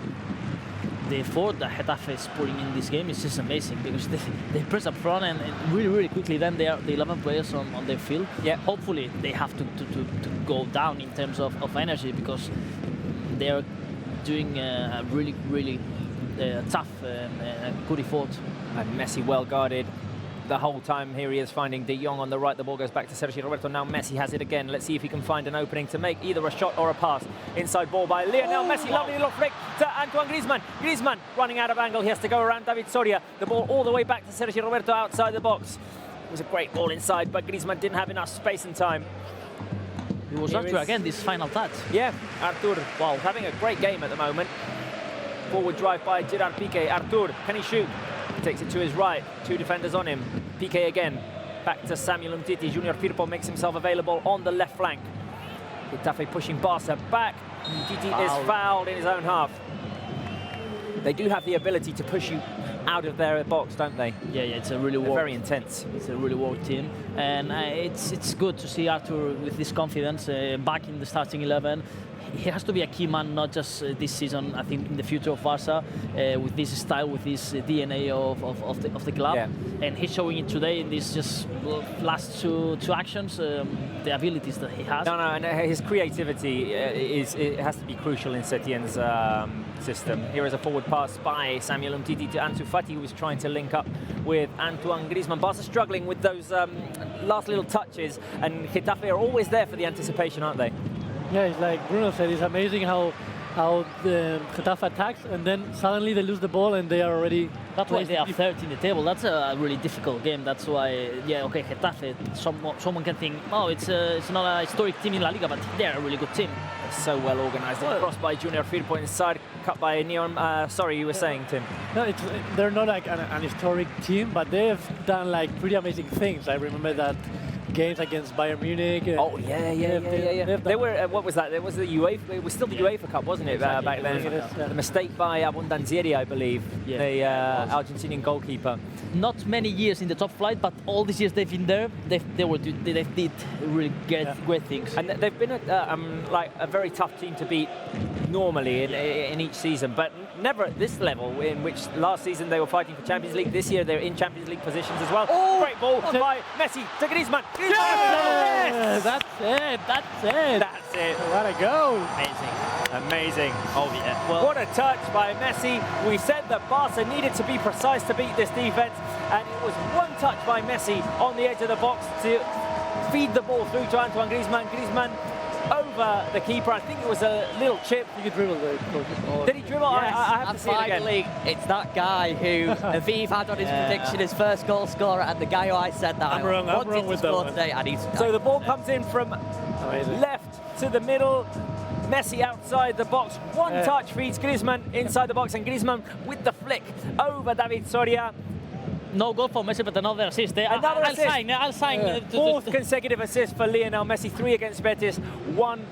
The effort that Getafe is putting in this game is just amazing, because they press up front and really, really quickly then they are the 11 players on their field. Yeah. Hopefully they have to go down in terms of energy, because they are doing a really, really tough, good effort. And Messi well guarded the whole time. Here he is finding De Jong on the right. The ball goes back to Sergi Roberto. Now Messi has it again. Let's see if he can find an opening to make either a shot or a pass. Inside ball by Leonel Messi. Lovely little flick to Antoine Griezmann. Griezmann running out of angle. He has to go around David Soria. The ball all the way back to Sergi Roberto outside the box. It was a great ball inside, but Griezmann didn't have enough space and time. It was Artur again, this final touch. Yeah, Artur, wow, having a great game at the moment. Forward drive by Gerard Piqué. Artur, can he shoot? He takes it to his right. Two defenders on him. Piqué again. Back to Samuel Umtiti. Junior Firpo makes himself available on the left flank. Getafe pushing Barca back. Umtiti is fouled in his own half. They do have the ability to push you out of their box, don't they? Yeah, it's a really very intense. It's a really world team, and it's good to see Artur with this confidence back in the starting 11. He has to be a key man, not just this season. I think in the future of Barca, with this style, with this DNA of the club, and he's showing it today in these just last two actions. The abilities that he has. And his creativity it has to be crucial in Setien's system. Here is a forward pass by Samuel Umtiti to Ansu Fati, who was trying to link up with Antoine Griezmann. Barca struggling with those last little touches, and Getafe are always there for the anticipation, aren't they? Yeah, it's like Bruno said, it's amazing how the Getafe attacks, and then suddenly they lose the ball and they are already... That's why they are third in the table. That's a really difficult game. That's why, Getafe, someone can think, oh, it's not a historic team in La Liga, but they're a really good team. They're so well organised. Crossed by Junior Firpo inside, cut by Neon. Sorry, you were saying, Tim? No, they're not like an historic team, but they've done pretty amazing things. I remember that games against Bayern Munich. Oh yeah. They were what was that? It was the UEFA. It was still the UEFA Cup, wasn't it? Back then. The mistake by Abondanzieri, I believe, the Argentinian goalkeeper. Not many years in the top flight, but all these years they've been there, they did really great things. And they've been a very tough team to beat normally in each season, but never at this level. In which last season they were fighting for Champions League. This year they're in Champions League positions as well. Great great ball by Messi to Griezmann. Griezmann! Yes! That's it. That's it. What a goal. Amazing. Oh yeah. Well, What a touch by Messi. We said that Barca needed to be precise to beat this defense, and it was one touch by Messi on the edge of the box to feed the ball through to Antoine Griezmann. Griezmann over the keeper. I think it was a little chip. You could dribble the Did he dribble? Yes, I have to and see it again. finally, it's that guy who Aviv had on his prediction, his first goal scorer, and the guy who I said that I'm I wrong wanted with to that score one. today, and he's... So the ball comes in from Amazing. left to the middle. Messi outside the box. One touch feeds Griezmann inside the box, and Griezmann with the flick over David Soria. no goal for Messi, but another assist. Another assist. I'll sign. Fourth consecutive assist for Leonel Messi. 3 against Betis, 1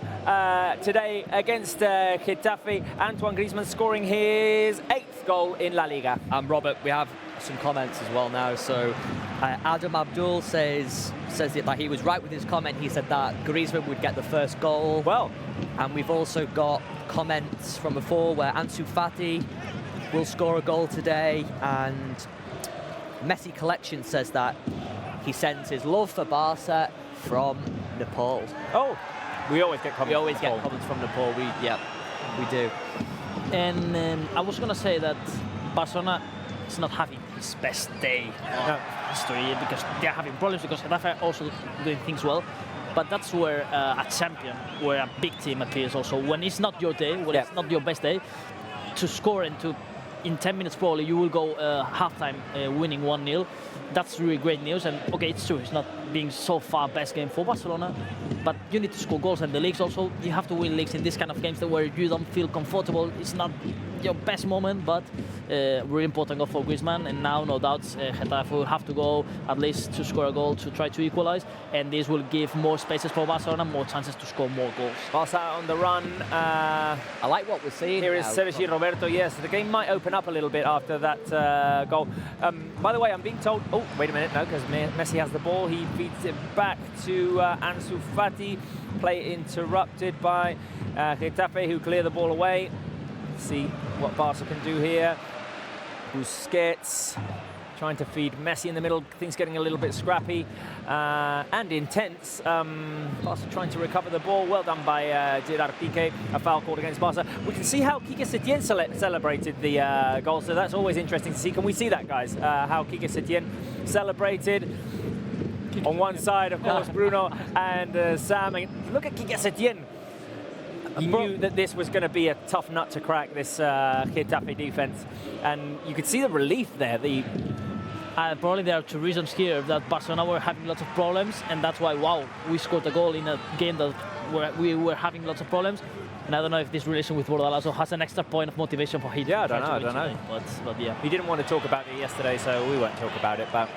today against Getafe. Antoine Griezmann scoring his 8th goal in La Liga. And Robert, we have some comments as well now. So Adam Abdul says that he was right with his comment. He said that Griezmann would get the first goal. Well, and we've also got comments from before where Ansu Fati will score a goal today, and Messi Collection says that he sends his love for Barca from Nepal. Oh, we always get comments. We always get comments from Nepal. We do. And I was gonna say that Barcelona is not having his best day of history because they are having problems, because Getafe are also doing things well. But that's where a champion, where a big team appears also. When it's not your day, when it's not your best day, to score and to, in 10 minutes probably, you will go halftime winning 1-0. That's really great news. And okay, it's true, it's not being so far best game for Barcelona, but you need to score goals. And the leagues also, you have to win leagues in this kind of games where you don't feel comfortable. It's not your best moment, but really important goal for Griezmann. And now, no doubt, Getafe will have to go at least to score a goal to try to equalize. And this will give more spaces for Barcelona, more chances to score more goals. Barca on the run. I like what we're seeing. Here is Sergi Roberto. Yes, the game might open up a little bit after that goal. By the way, I'm being told. Oh, wait a minute, no, because Messi has the ball. He feeds it back to Ansu Fati. Play interrupted by Getafe, who clear the ball away. Let's see what Barca can do here. Busquets trying to feed Messi in the middle. Things getting a little bit scrappy and intense. Barca trying to recover the ball. Well done by Gerard Piqué. A foul called against Barca. We can see how Quique Setién celebrated the goal, so that's always interesting to see. Can we see that, guys? How Quique Setién celebrated. On one side, of course, Bruno and Sam. And look at Quique Setién. He knew that this was going to be a tough nut to crack, this Getafe defense, and you could see the relief there. Probably there are two reasons here, that Barcelona were having lots of problems, and that's why, wow, we scored a goal in a game that we were having lots of problems. And I don't know if this relation with Bordalazo has an extra point of motivation for him. Yeah, I don't know. But yeah. He didn't want to talk about it yesterday, so we won't talk about it. But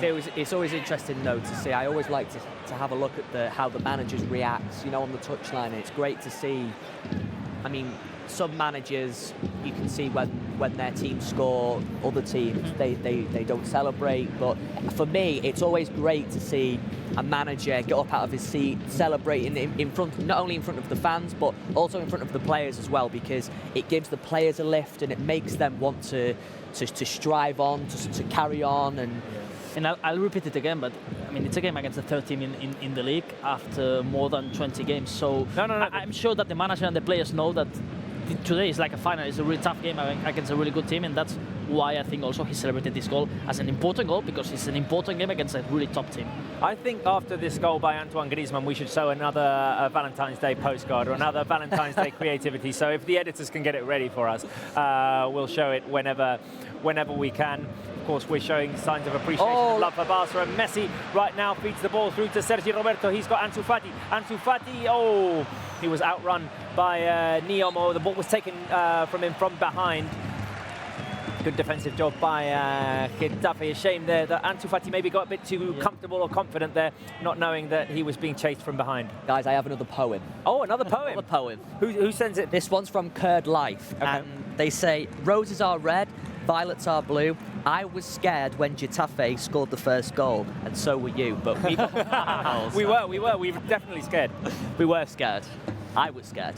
it's always interesting, though, to see. I always like to have a look at how the managers react, on the touchline. It's great to see. I mean, some managers, you can see when their team score, other teams, they don't celebrate. But for me, it's always great to see a manager get up out of his seat, celebrating in front, not only in front of the fans, but also in front of the players as well, because it gives the players a lift and it makes them want to strive on, to carry on. And I'll repeat it again, but I mean, it's a game against the third team in the league after more than 20 games. So I'm sure that the manager and the players know that today is like a final. It's a really tough game against a really good team, and that's why I think also he celebrated this goal as an important goal, because it's an important game against a really top team. I think after this goal by Antoine Griezmann, we should show another Valentine's Day postcard or another Valentine's Day creativity. So if the editors can get it ready for us, we'll show it whenever we can. Of course, we're showing signs of appreciation and love for Barca. And Messi right now feeds the ball through to Sergi Roberto. He's got Ansu Fati. Ansu Fati, he was outrun by Niomo. The ball was taken from him from behind. Good defensive job by Getafe. A shame there that Ansu Fati maybe got a bit too comfortable or confident there, not knowing that he was being chased from behind. Guys, I have another poem. Oh, another poem? Another poem. Who sends it? This one's from Curd Life. Okay. And they say, roses are red, violets are blue. I was scared when Getafe scored the first goal, and so were you. But we we were definitely scared. We were scared. I was scared.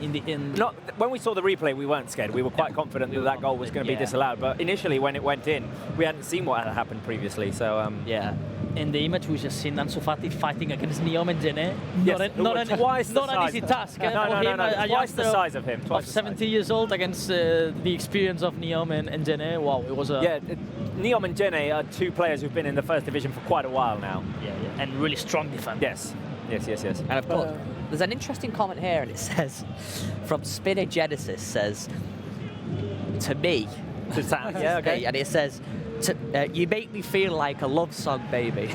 Not when we saw the replay, we weren't scared. We were quite confident that that goal was going to be disallowed. But initially, when it went in, we hadn't seen what had happened previously. So yeah. In the image, we just seen Ansu Fati fighting against Niom and Gene. Yes, not an easy task. No. Twice the size of him. Of 70 years old against the experience of Niom and Gene. Wow, it was a... Yeah, Niom and Gene are two players who've been in the first division for quite a while now. Yeah. And really strong defense. Yes. And of course, there's an interesting comment here, and it says, from Spinner Genesis, says, to me, yeah, okay. and it says, you make me feel like a love song, baby.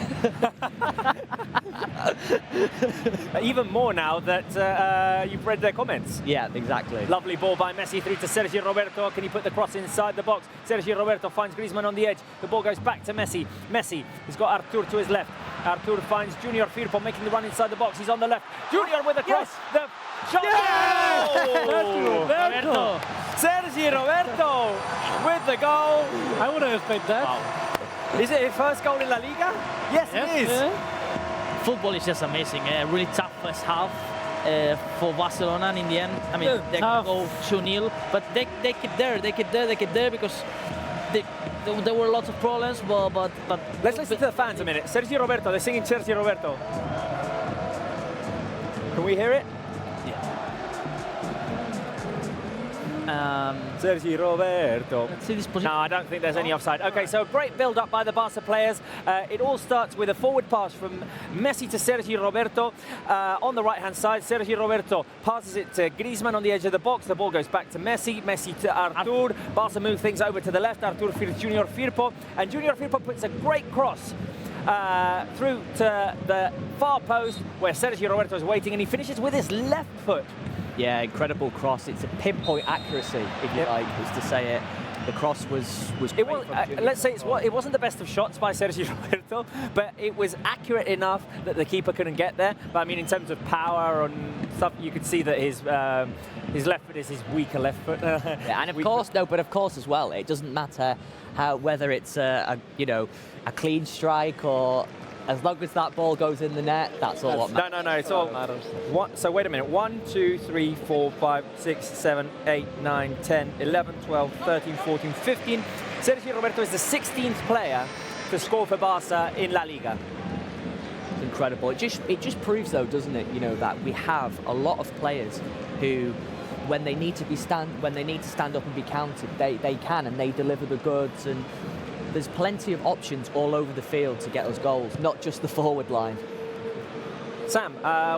Even more now that you've read their comments. Yeah, exactly. Lovely ball by Messi through to Sergi Roberto. Can he put the cross inside the box? Sergi Roberto finds Griezmann on the edge. The ball goes back to Messi. Messi has got Artur to his left. Artur finds Junior Firpo making the run inside the box. He's on the left. Junior with the cross. Yes. The shot. Oh! Roberto. Sergi Roberto with the goal. I wouldn't expect that. Wow. Is it his first goal in La Liga? Yes, it is. Yeah. Football is just amazing. Really tough first half for Barcelona, and in the end, I mean, they could go 2-0, but they keep there because there were lots of problems, but let's listen to the fans a minute. Sergi Roberto, they're singing Sergi Roberto. Can we hear it? Sergi Roberto. Let's see this position. No, I don't think there's any offside. Okay, so a great build-up by the Barca players. It all starts with a forward pass from Messi to Sergi Roberto on the right-hand side. Sergi Roberto passes it to Griezmann on the edge of the box. The ball goes back to Messi. Messi to Artur. Barca move things over to the left. Artur for Junior Firpo. And Junior Firpo puts a great cross through to the far post where Sergi Roberto is waiting, and he finishes with his left foot. Yeah, incredible cross. It's a pinpoint accuracy, if you like, is to say it. The cross was great from Junior. Let's say it wasn't the best of shots by Sergi Roberto, but it was accurate enough that the keeper couldn't get there. But I mean, in terms of power and stuff, you could see that his left foot is his weaker left foot. Yeah, and of course as well, it doesn't matter whether it's a clean strike or. As long as that ball goes in the net, that's all that matters. No, it's all matters. So wait a minute. 1, 2, 3, 4, 5, 6, 7, 8, 9, 10, 11, 12, 13, 14, 15. Sergi Roberto is the 16th player to score for Barca in La Liga. It's incredible. It just proves, though, doesn't it? That we have a lot of players who, when they need to stand up and be counted, they can, and they deliver the goods. And there's plenty of options all over the field to get us goals, not just the forward line. Sam,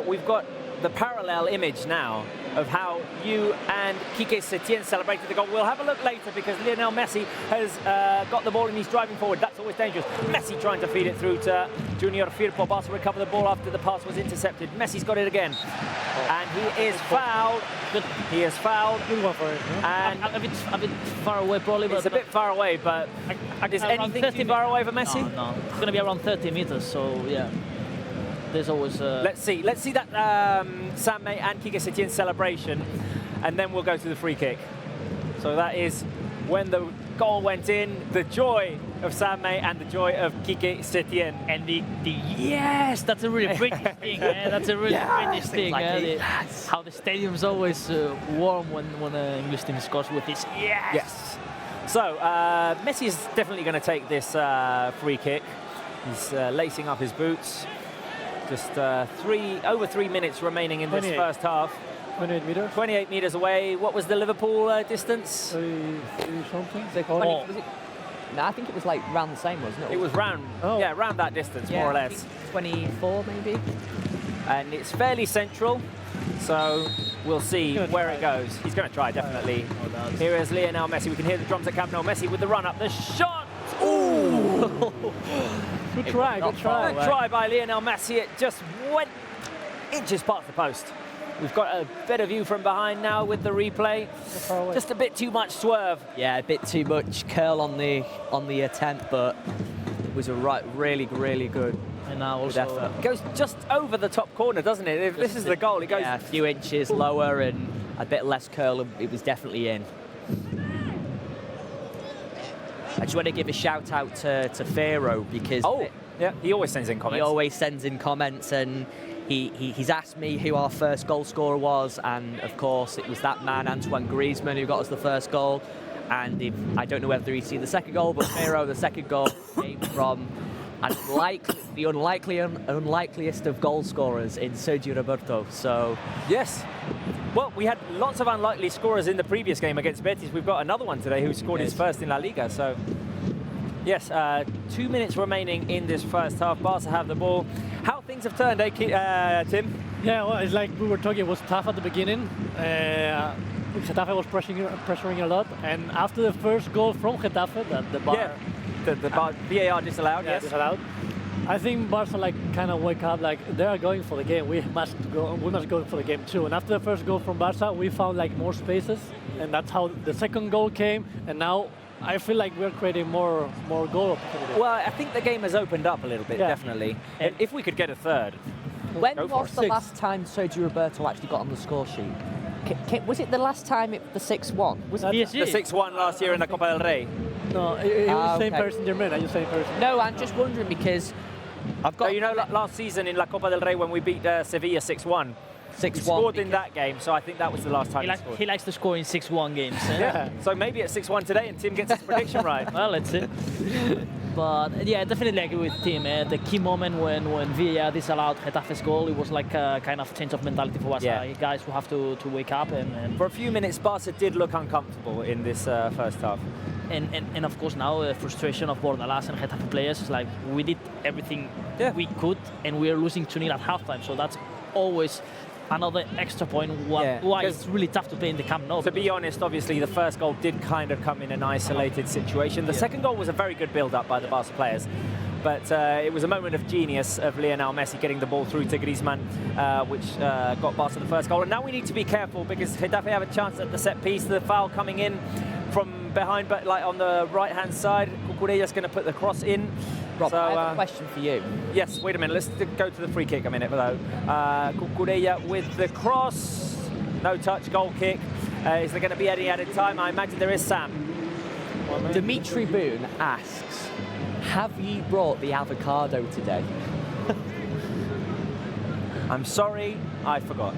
we've got the parallel image now of how you and Quique Setién celebrated the goal. We'll have a look later because Leonel Messi has got the ball and he's driving forward. That's always dangerous. Messi trying to feed it through to Junior Firpo. Barca recover the ball after the pass was intercepted. Messi's got it again. And he is fouled. He is fouled. Good one for it. And a bit far away probably. It's a bit far away, but is anything too far away for Messi? No. It's going to be around 30 meters, so yeah. There's always... Let's see that Sam and Quique Setién celebration, and then we'll go to the free kick. So that is when the goal went in, the joy of Sam and the joy of Quique Setién. And the yes, that's a really British thing. That's a really British thing. How the stadium's always warm when an English team scores with this yes. So Messi is definitely going to take this free kick. He's lacing up his boots. Just over 3 minutes remaining in this first half. 28 meters. 28 meters away. What was the Liverpool distance? 30 something. No, I think it was like round the same, wasn't it? It was round that distance, more or less. 24 maybe. And it's fairly central, so we'll see where it goes. He's going to try, definitely. Here is Leonel Messi. We can hear the drums at Camp Nou. Messi with the run up, the shot. Ooh! Good try. Good try by Leonel Messi. It just went inches past the post. We've got a better view from behind now with the replay. Just a bit too much swerve. Yeah, a bit too much curl on the attempt, but it was a really good. And now also effort. It goes just over the top corner, doesn't it? If this is the goal, it goes a few inches lower and a bit less curl, and it was definitely in. I just want to give a shout out to Fero because he always sends in comments. He always sends in comments, and he's asked me who our first goal scorer was, and of course it was that man, Antoine Griezmann, who got us the first goal. And I don't know whether he's seen the second goal, but Miro, the second goal came from the unlikeliest of goal scorers in Sergio Roberto. So yes. Well, we had lots of unlikely scorers in the previous game against Betis. We've got another one today who scored his first in La Liga. So yes, 2 minutes remaining in this first half. Barca have the ball. How things have turned, Tim? Yeah, well, it's like we were talking, it was tough at the beginning. Getafe was pressuring a lot, and after the first goal from Getafe, that the bar, the VAR disallowed, yes. Disallowed. I think Barca kind of wake up like they are going for the game. We must go for the game too. And after the first goal from Barca, we found like more spaces, and that's how the second goal came. And now I feel like we're creating more goal opportunities. Well, I think the game has opened up a little bit, definitely. And if we could get a third. When was the last time Sergio Roberto actually got on the score sheet? Was it the last time the 6-1? Was it the 6-1 last year in the Copa del Rey? No, it was the same person, Jermaine. Are you the same person? No, I'm just wondering because I've got. So, you know, last season in La Copa del Rey when we beat Sevilla 6-1. 6-1. He scored in that game, so I think that was the last time he scored. He likes to score in 6-1 games. Yeah. So maybe at 6-1 today, and Tim gets his prediction right. Well, let's see. But yeah, definitely agree with Tim. The key moment when VAR disallowed Getafe's goal, it was like a kind of change of mentality for Barca. Guys who have to wake up. And for a few minutes, Barca did look uncomfortable in this first half. And of course now the frustration of Bordalas and Getafe players is like we did everything we could, and we are losing 2-0 at halftime. So that's always another extra point why it's really tough to play in the Camp Nou. To be honest, obviously the first goal did kind of come in an isolated situation. The second goal was a very good build-up by the Barca players, but it was a moment of genius of Leonel Messi getting the ball through to Griezmann, which got Barca the first goal. And now we need to be careful because Getafe have a chance at the set piece. The foul coming in from behind, but like on the right-hand side, Cucurella's going to put the cross in. Rob, I have a question for you. Yes, wait a minute. Let's go to the free kick a minute, though. Cucurella with the cross. No touch, goal kick. Is there going to be any added time? I imagine there is, Sam. Dimitri Boone asks, have you brought the avocado today? I'm sorry, I forgot.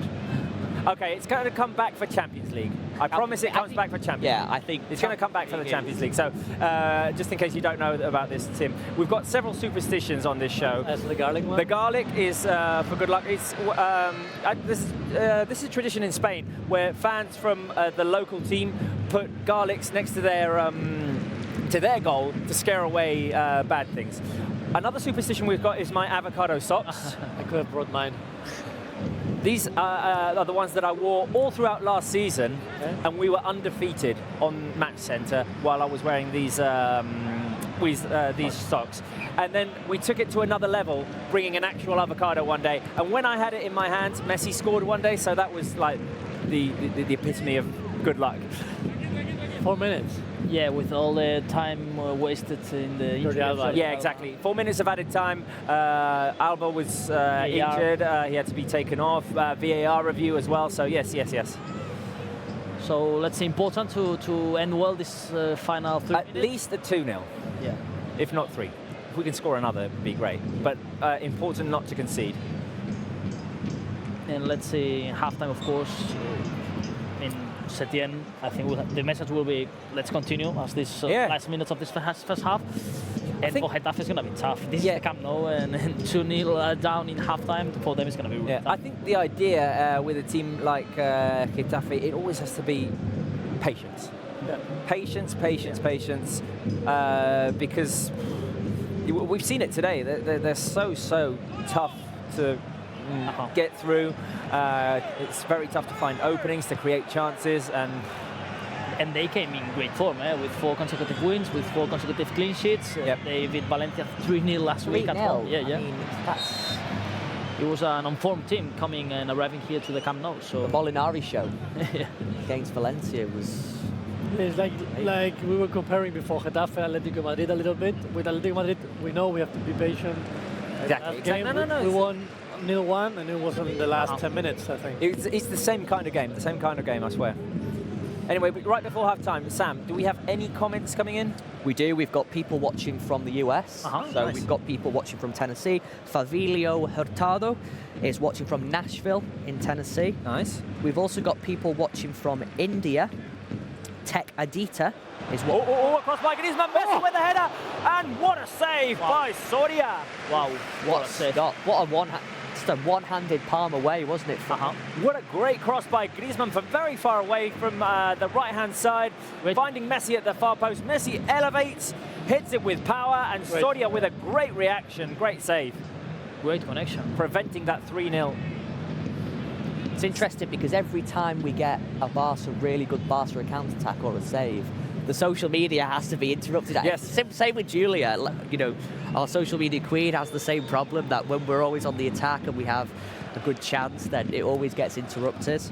Okay, it's going to come back for Champions League. I promise it comes back for Champions League. Yeah, I think it's going to come back for the Champions League. So, just in case you don't know about this, Tim, we've got several superstitions on this show. As the garlic one? The garlic is for good luck. It's this is a tradition in Spain where fans from the local team put garlics next to their goal to scare away bad things. Another superstition we've got is my avocado socks. I could have brought mine. These are the ones that I wore all throughout last season, and we were undefeated on Match Centre while I was wearing these socks. And then we took it to another level, bringing an actual avocado one day. And when I had it in my hands, Messi scored one day, so that was like the epitome of good luck. 4 minutes. Yeah, with all the time wasted in the injury. Yeah, exactly. 4 minutes of added time. Alba was injured. He had to be taken off. VAR review as well. So yes. So let's say important to end well this final 3 minutes. At least a 2-0. Yeah. If not 3. If we can score another, it'd be great. But important not to concede. And let's say halftime, of course. In Setien, I think the message will be let's continue as this last minutes of this first half. And for Getafe, it's going to be tough. This is the Camp Nou, and 2-0 down in halftime, for them it's going to be really tough. I think the idea with a team like Getafe, it always has to be patience. Yeah. Patience, because we've seen it today. They're so tough to get through. It's very tough to find openings, to create chances, and they came in great form with 4 consecutive wins, with 4 consecutive clean sheets. They beat Valencia 3-0 last week at home. Yeah. I mean, it was an unformed team coming and arriving here to the Camp Nou. So the Molinari show against Valencia was. It's like we were comparing before Getafe, Atletico Madrid a little bit. With Atletico Madrid, we know we have to be patient. Exactly. We won 0-1, and it was in the last 10 minutes, I think. It's the same kind of game. I swear. Anyway, but right before half-time, Sam, do we have any comments coming in? We do. We've got people watching from the US. So nice. We've got people watching from Tennessee. Favilio Hurtado is watching from Nashville in Tennessee. Nice. We've also got people watching from India. Tech Adita is across by Griezmann, Messi with the header, and what a save by Soria. Wow, what a save. What a just a one-handed palm away, wasn't it? What a great cross by Griezmann from very far away from the right-hand side, finding Messi at the far post. Messi elevates, hits it with power, and Soria with a great reaction, great save. Great connection. Preventing that 3-0. It's interesting because every time we get a really good Barca counter-attack or a save, the social media has to be interrupted. Yes. Same with Julia. You know, our social media queen has the same problem that when we're always on the attack and we have a good chance, then it always gets interrupted.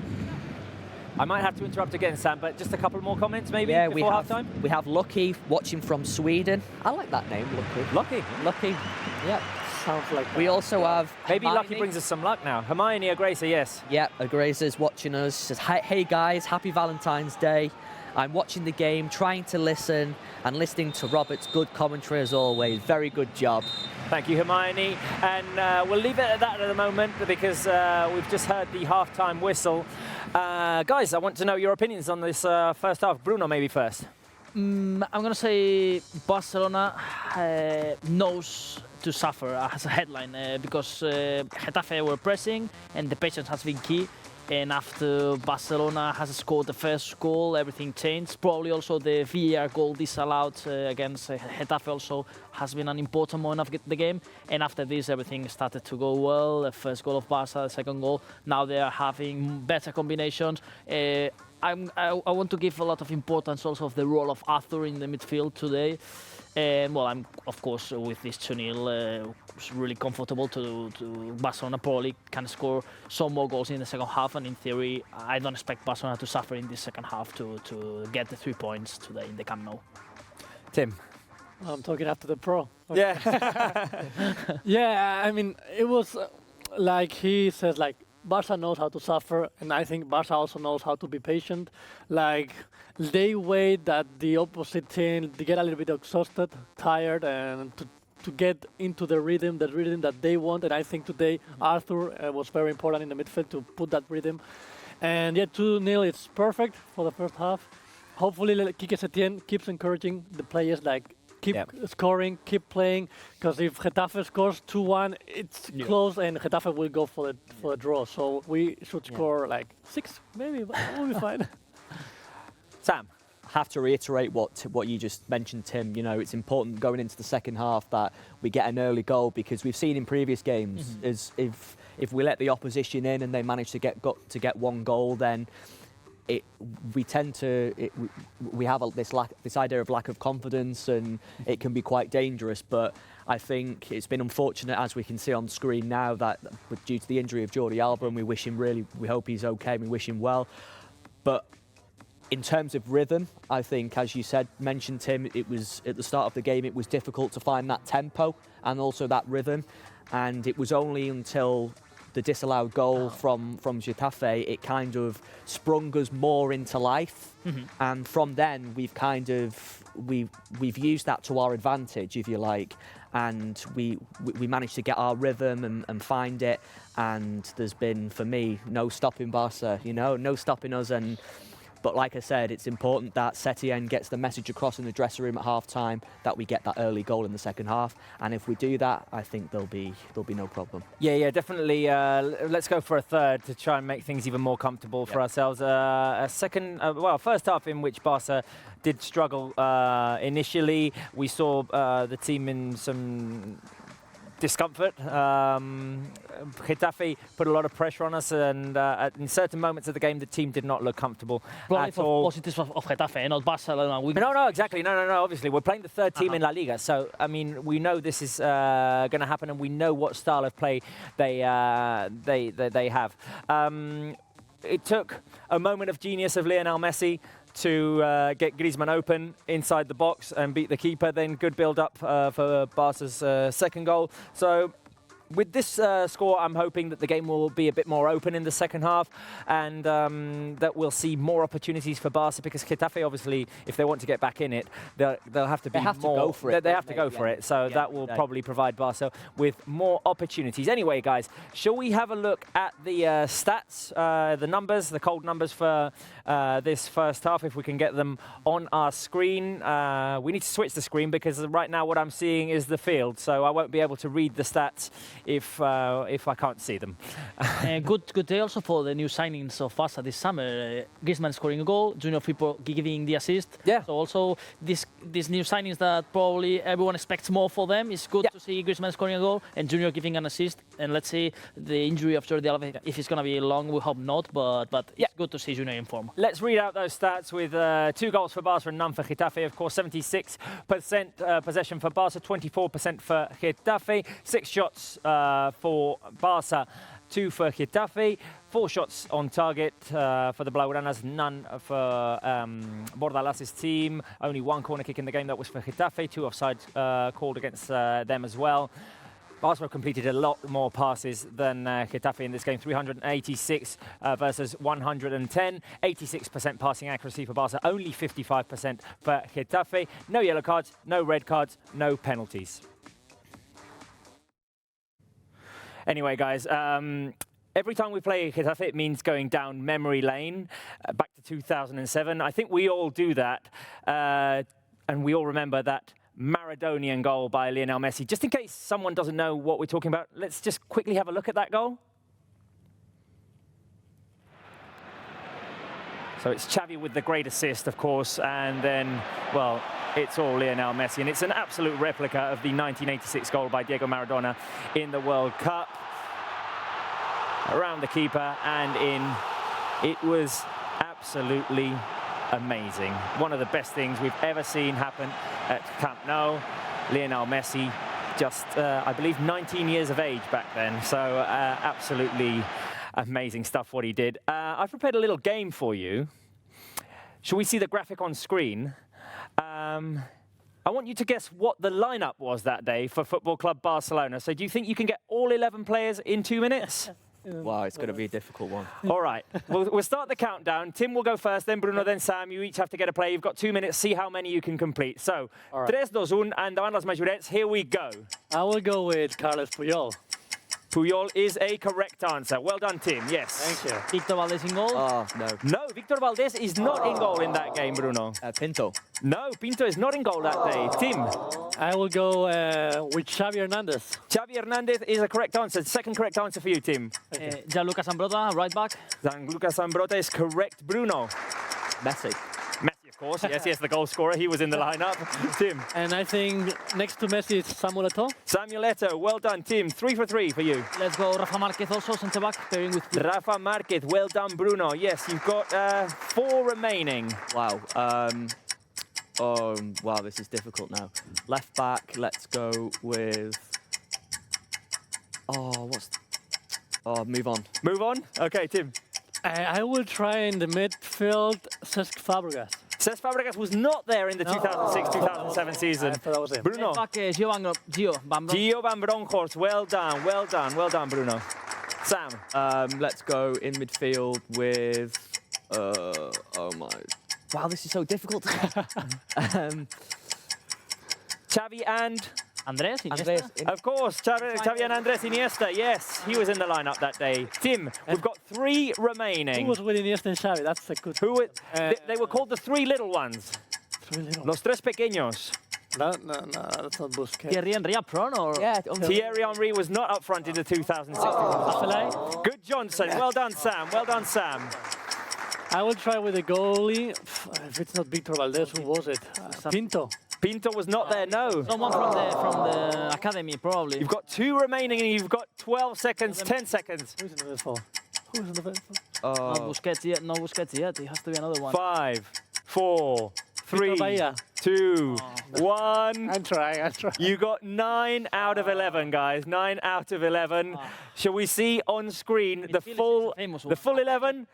I might have to interrupt again, Sam, but just a couple more comments maybe we before half-time? We have Lucky watching from Sweden. I like that name, Lucky. Lucky. Yep. Sounds like We also have Maybe Hermione. Lucky brings us some luck now. Hermione Agresa, yes. Yeah, Agresa's watching us. Says, hey guys, happy Valentine's Day. I'm watching the game, trying to listen, and listening to Robert's good commentary as always. Very good job. Thank you, Hermione. And we'll leave it at that at the moment because we've just heard the half-time whistle. Guys, I want to know your opinions on this first half. Bruno, maybe first. I'm going to say Barcelona knows to suffer as a headline because Getafe were pressing and the patience has been key. And after Barcelona has scored the first goal, everything changed. Probably also the VAR goal disallowed against Getafe also has been an important moment of the game. And after this, everything started to go well. The first goal of Barca, the second goal. Now they are having better combinations. I want to give a lot of importance also of the role of Arthur in the midfield today. And well, I'm of course with this 2-0 really comfortable to Barcelona probably can score some more goals in the second half, and in theory I don't expect Barcelona to suffer in this second half to get the 3 points today in the Camp Nou. Tim. I'm talking after the pro. Okay. Yeah. Yeah, I mean, it was like he says, like, Barca knows how to suffer, and I think Barca also knows how to be patient. Like, they wait that the opposite team, they get a little bit exhausted, tired, and to get into the rhythm that they want. And I think today Arthur was very important in the midfield to put that rhythm. And yeah, 2-0, it's perfect for the first half. Hopefully, Quique Setién keeps encouraging the players, like, keep scoring, keep playing, because if Getafe scores 2-1, it's close, and Getafe will go for the draw. So we should score like 6, maybe, but we'll be fine. Sam. Have to reiterate what you just mentioned, Tim. You know, it's important going into the second half that we get an early goal, because we've seen in previous games is if we let the opposition in and they manage to get one goal, then we have this idea of lack of confidence, and it can be quite dangerous. But I think it's been unfortunate, as we can see on screen now, that due to the injury of Jordi Alba, and we hope he's okay, we wish him well. But in terms of rhythm, I think, as you mentioned, Tim, it was at the start of the game, it was difficult to find that tempo and also that rhythm. And it was only until the disallowed goal from Getafe, it kind of sprung us more into life. And from then, we've used that to our advantage, if you like. And we managed to get our rhythm and find it. And there's been, for me, no stopping Barca, no stopping us. But like I said, it's important that Setién gets the message across in the dressing room at half-time that we get that early goal in the second half. And if we do that, I think there'll be no problem. Yeah, definitely. Let's go for a third to try and make things even more comfortable for ourselves. First half in which Barca did struggle initially. We saw the team in some discomfort. Getafe put a lot of pressure on us, and in certain moments of the game, the team did not look comfortable at all. Positives of Getafe, not Barcelona. No, exactly. No. Obviously, we're playing the third team in La Liga, so I mean, we know this is going to happen, and we know what style of play they have. It took a moment of genius of Leonel Messi to get Griezmann open inside the box and beat the keeper. Then good build-up for Barca's second goal. So with this score, I'm hoping that the game will be a bit more open in the second half, and that we'll see more opportunities for Barca, because Getafe, obviously, if they want to get back in it, they'll have to be to go for it. They have to go for it, so that will probably provide Barca with more opportunities. Anyway, guys, shall we have a look at the stats, the numbers, the cold numbers for this first half, if we can get them on our screen. We need to switch the screen, because right now what I'm seeing is the field, so I won't be able to read the stats if I can't see them. Good day also for the new signings of Barca this summer. Griezmann scoring a goal, Junior Firpo giving the assist. Yeah. So also these new signings that probably everyone expects more for them. It's good to see Griezmann scoring a goal and Junior giving an assist. And let's see the injury of Jordi Alba, if it's going to be long, we hope not. But it's good to see Junior in form. Let's read out those stats with 2 goals for Barca and none for Getafe. Of course, 76% possession for Barca, 24% for Getafe. 6 shots for Barca, 2 for Getafe. 4 shots on target for the Blaugranas, none for Bordalas' team. Only 1 corner kick in the game, that was for Getafe. 2 offsides called against them as well. Barca completed a lot more passes than Getafe in this game, 386 versus 110. 86% passing accuracy for Barca, only 55% for Getafe. No yellow cards, no red cards, no penalties. Anyway, guys, every time we play Getafe, it means going down memory lane, back to 2007. I think we all do that, and we all remember that Maradonian goal by Leonel Messi. Just in case someone doesn't know what we're talking about, let's just quickly have a look at that goal. So it's Xavi with the great assist, of course, and then, well, it's all Leonel Messi, and it's an absolute replica of the 1986 goal by Diego Maradona in the World Cup. Around the keeper and in. It was absolutely amazing. One of the best things we've ever seen happen at Camp Nou. Leonel Messi, just, I believe, 19 years of age back then. So absolutely amazing stuff what he did. I've prepared a little game for you. Shall we see the graphic on screen? I want you to guess what the lineup was that day for Football Club Barcelona. So do you think you can get all 11 players in 2 minutes? Wow, it's going to be a difficult one. All right, we'll start the countdown. Tim will go first, then Bruno, then Sam. You each have to get a play. You've got 2 minutes. See how many you can complete. So, 3, 2, 1, and davant les majorets. Here we go. I will go with Carles Puyol. Puyol is a correct answer. Well done, Tim. Yes. Thank you. Victor Valdés in goal? Oh, no. No, Victor Valdés is not in goal in that game, Bruno. Pinto. No, Pinto is not in goal that day. Tim? I will go with Xavi Hernandez. Xavi Hernandez is a correct answer. Second correct answer for you, Tim. Gianluca Zambrotta, right back. Gianluca Zambrotta is correct. Bruno? Messi. Messi, of course. Yes, the goal scorer. He was in the lineup. Tim? And I think next to Messi is Samuel Eto'o. Samuel Eto'o. Well done, Tim. 3 for 3 for you. Let's go Rafa Marquez also, centre back, pairing with Rafa Marquez. Well done, Bruno. Yes, you've got 4 remaining. Wow. Wow, this is difficult now. Left back, let's go with... move on. Move on? Okay, Tim. I will try in the midfield Cesc Fabregas. Cesc Fabregas was not there in the 2006-2007 season. I thought that was him. Bruno. Left back, Gio Van Gio Van Bronckhorst. Well done, Bruno. Sam. Let's go in midfield with... Wow, this is so difficult. Xavi and... Andrés Iniesta? Of course, Xavi and Andrés Iniesta. Yes, he was in the lineup that day. Tim, we've got 3 remaining. Who was with Iniesta and Xavi? That's a good... They were called the 3 little ones. Los tres pequeños. No, that's not Busquets. Thierry Henry up front, or? Yeah. Thierry Henry was not up front in the 2006. Good Johnson. Well done, Sam. I will try with the goalie. If it's not Victor Valdés, who was it? Pinto. Pinto was not there, no. Someone from the academy, probably. You've got 2 remaining and you've got 12 seconds, 10 seconds. Who's in the midfield? Not Busquets yet. No Busquets yet. It has to be another one. 5, 4, 3, 2, 1. I'm trying. You got 9 out of 11, guys. 9 out of 11. Shall we see on screen the full 11?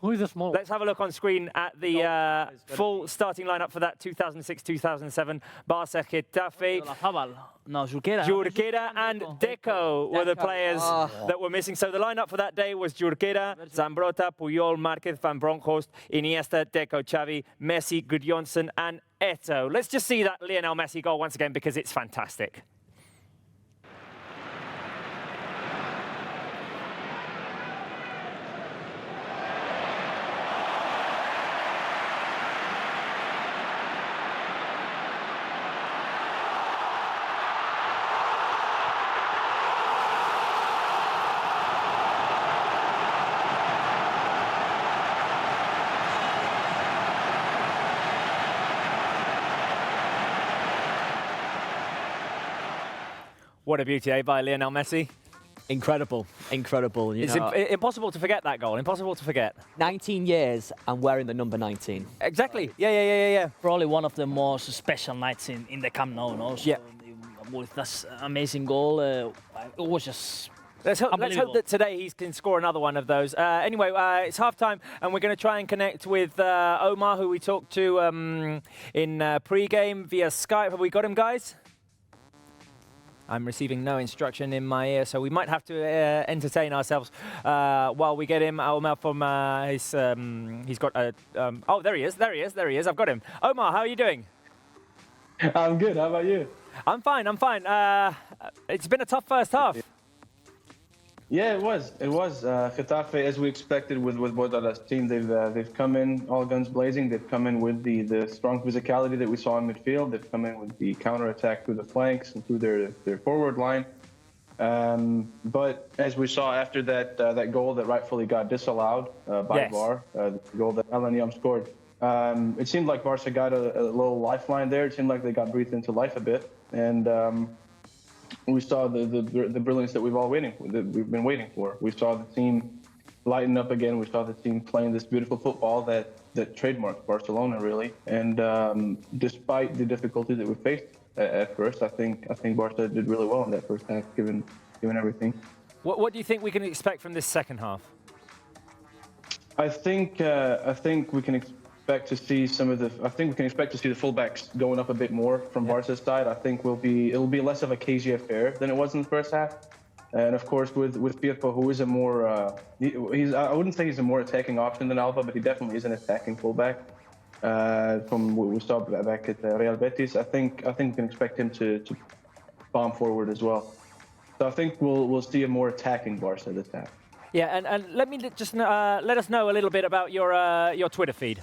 Who is the small? Let's have a look on screen at the full starting lineup for that 2006-2007 Barça-Getafe. No, Junqueira. Junqueira and Deco were the players that were missing. So the lineup for that day was Junqueira, Zambrotta, Puyol, Marquez, Van Bronckhorst, Iniesta, Deco, Xavi, Messi, Gudjonsson, and Eto'o. Let's just see that Lionel Messi goal once again because it's fantastic. What a beauty, eh, by Lionel Messi. Incredible, incredible. It's impossible to forget that goal, impossible to forget. 19 years and wearing the number 19. Exactly, yeah. Probably one of the most special nights in the Camp Nou, no? So, yeah. With that amazing goal, it was just Let's hope that today he can score another one of those. Anyway, it's half-time, and we're going to try and connect with Omar, who we talked to in pre-game via Skype. Have we got him, guys? I'm receiving no instruction in my ear, so we might have to entertain ourselves while we get him. Omar from he's got a oh, there he is. I've got him. Omar, how are you doing? I'm good. How about you? I'm fine. It's been a tough first half. Yeah, it was. Getafe, as we expected with Bordala's team, they've come in all guns blazing. They've come in with the strong physicality that we saw in midfield. They've come in with the counter-attack through the flanks and through their forward line. But as we saw after that goal that rightfully got disallowed by VAR, the goal that Alan Yam scored, it seemed like Barca got a little lifeline there. It seemed like they got breathed into life a bit, and we saw the brilliance that we've been waiting for. We saw the team lighten up again. We saw the team playing this beautiful football that trademarked Barcelona, really. And despite the difficulties that we faced at first, I think Barca did really well in that first half, given everything. What do you think we can expect from this second half? I think we can expect to see the fullbacks going up a bit more from Barca's side. I think it'll be less of a cagey affair than it was in the first half. And of course, with Firpo, who is a more I wouldn't say he's a more attacking option than Alba, but he definitely is an attacking fullback. From what we saw back at Real Betis, I think we can expect him to bomb forward as well. So I think we'll see a more attacking Barca this half. Yeah, and let me just let us know a little bit about your Twitter feed.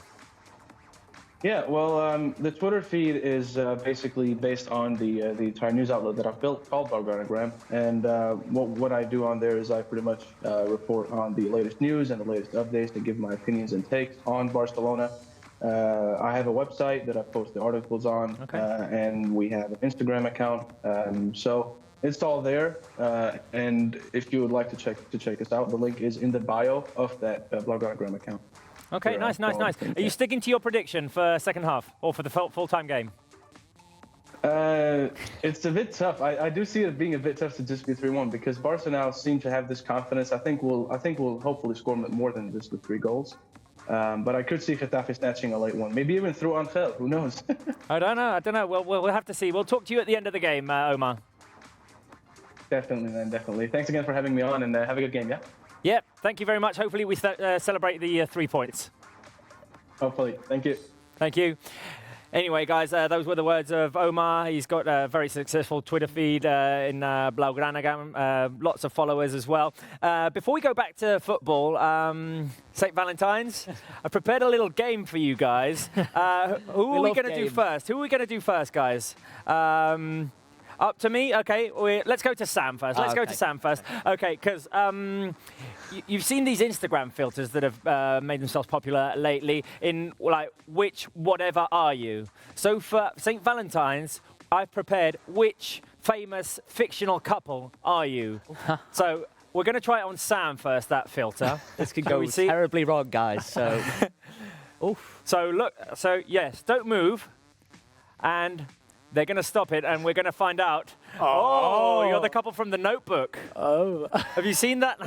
Yeah, well, the Twitter feed is basically based on the entire news outlet that I've built called Barçagram. And what I do on there is I pretty much report on the latest news and the latest updates to give my opinions and takes on Barcelona. I have a website that I post the articles on, and we have an Instagram account. So it's all there. And if you would like to check us out, the link is in the bio of that Barçagram account. Okay, nice. Are you sticking to your prediction for second half or for the full-time game? It's a bit tough. I do see it being a bit tough to just be 3-1 because Barca now seem to have this confidence. I think we'll hopefully score more than just the 3 goals. But I could see Getafe snatching a late one, maybe even through Angel. Who knows? I don't know. We'll have to see. We'll talk to you at the end of the game, Omar. Definitely, man. Definitely. Thanks again for having me on, and have a good game. Yeah. Yep, thank you very much. Hopefully we celebrate the 3 points. Hopefully. Thank you. Thank you. Anyway, guys, those were the words of Omar. He's got a very successful Twitter feed in Blaugrana, lots of followers as well. Before we go back to football, St. Valentine's, I prepared a little game for you guys. Who are we going to do first? Guys? Up to me? Okay, let's go to Sam first. Okay, because you've seen these Instagram filters that have made themselves popular lately in, like, which whatever are you? So for St. Valentine's, I've prepared which famous fictional couple are you? So we're going to try it on Sam first, that filter. This could go terribly wrong, guys. So, So yes, don't move. And They're going to stop it, and we're going to find out. Oh, you're the couple from The Notebook. Oh. Have you seen that?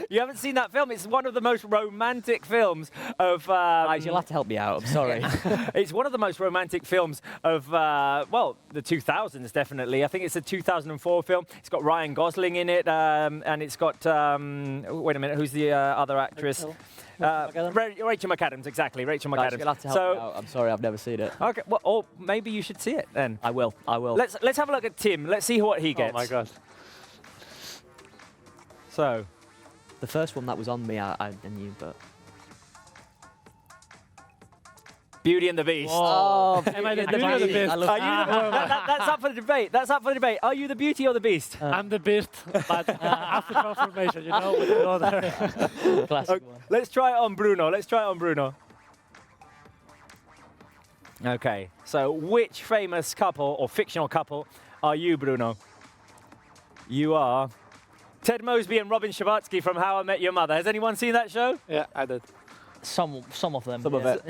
You haven't seen that film? It's one of the most romantic films of... You'll have to help me out, I'm sorry. It's one of the most romantic films of, well, the 2000s, definitely. I think it's a 2004 film. It's got Ryan Gosling in it, and it's got... wait a minute, who's the other actress? Rachel McAdams, exactly, Rachel McAdams. You'll have to help me out. I'm sorry, I've never seen it. Okay, well, or maybe you should see it then. I will. Let's have a look at Tim. Let's see what he gets. Oh my God. So, the first one that was on me, I knew, but... Beauty and the Beast. Oh, Am I the Beauty or the Beast? That's up for the debate. That's up for the debate. Are you the Beauty or the Beast? I'm the Beast, but after confirmation, you know, with the other. Classic one. Let's try it on Bruno. Okay, so which famous couple or fictional couple are you, Bruno? You are Ted Mosby and Robin Scherbatsky from How I Met Your Mother. Has anyone seen that show? Yeah, I did. Some of them. Some of it.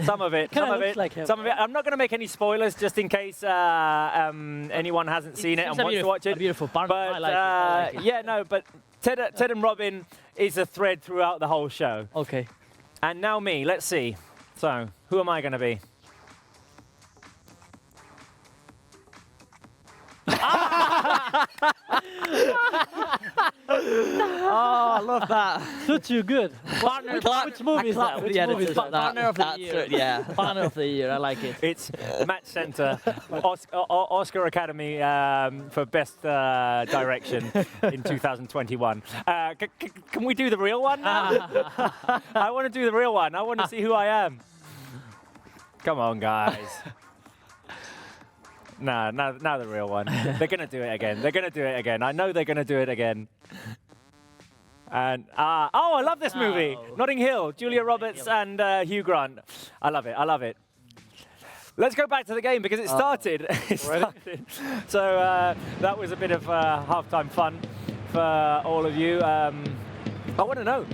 Like him. Some of it. I'm not going to make any spoilers just in case anyone hasn't seen it and wants to watch it. Beautiful partner. But I like it. yeah, no, but Ted and Robin is a thread throughout the whole show. Okay. And now me. Let's see. So, who am I going to be? Oh, I love that. Suits you good. Which movie is that? Which movie is that? Partner of the year. Yeah. Partner of the year. I like it. It's Match Center, Oscar Academy for Best Direction in 2021. Can we do the real one now? I want to do the real one. I want to see who I am. Come on, guys. Now the real one. They're going to do it again. I know they're going to do it again. And, oh, I love this movie. Notting Hill, Julia Roberts and Hugh Grant. I love it. Let's go back to the game because it started. So that was a bit of halftime fun for all of you. I want to know,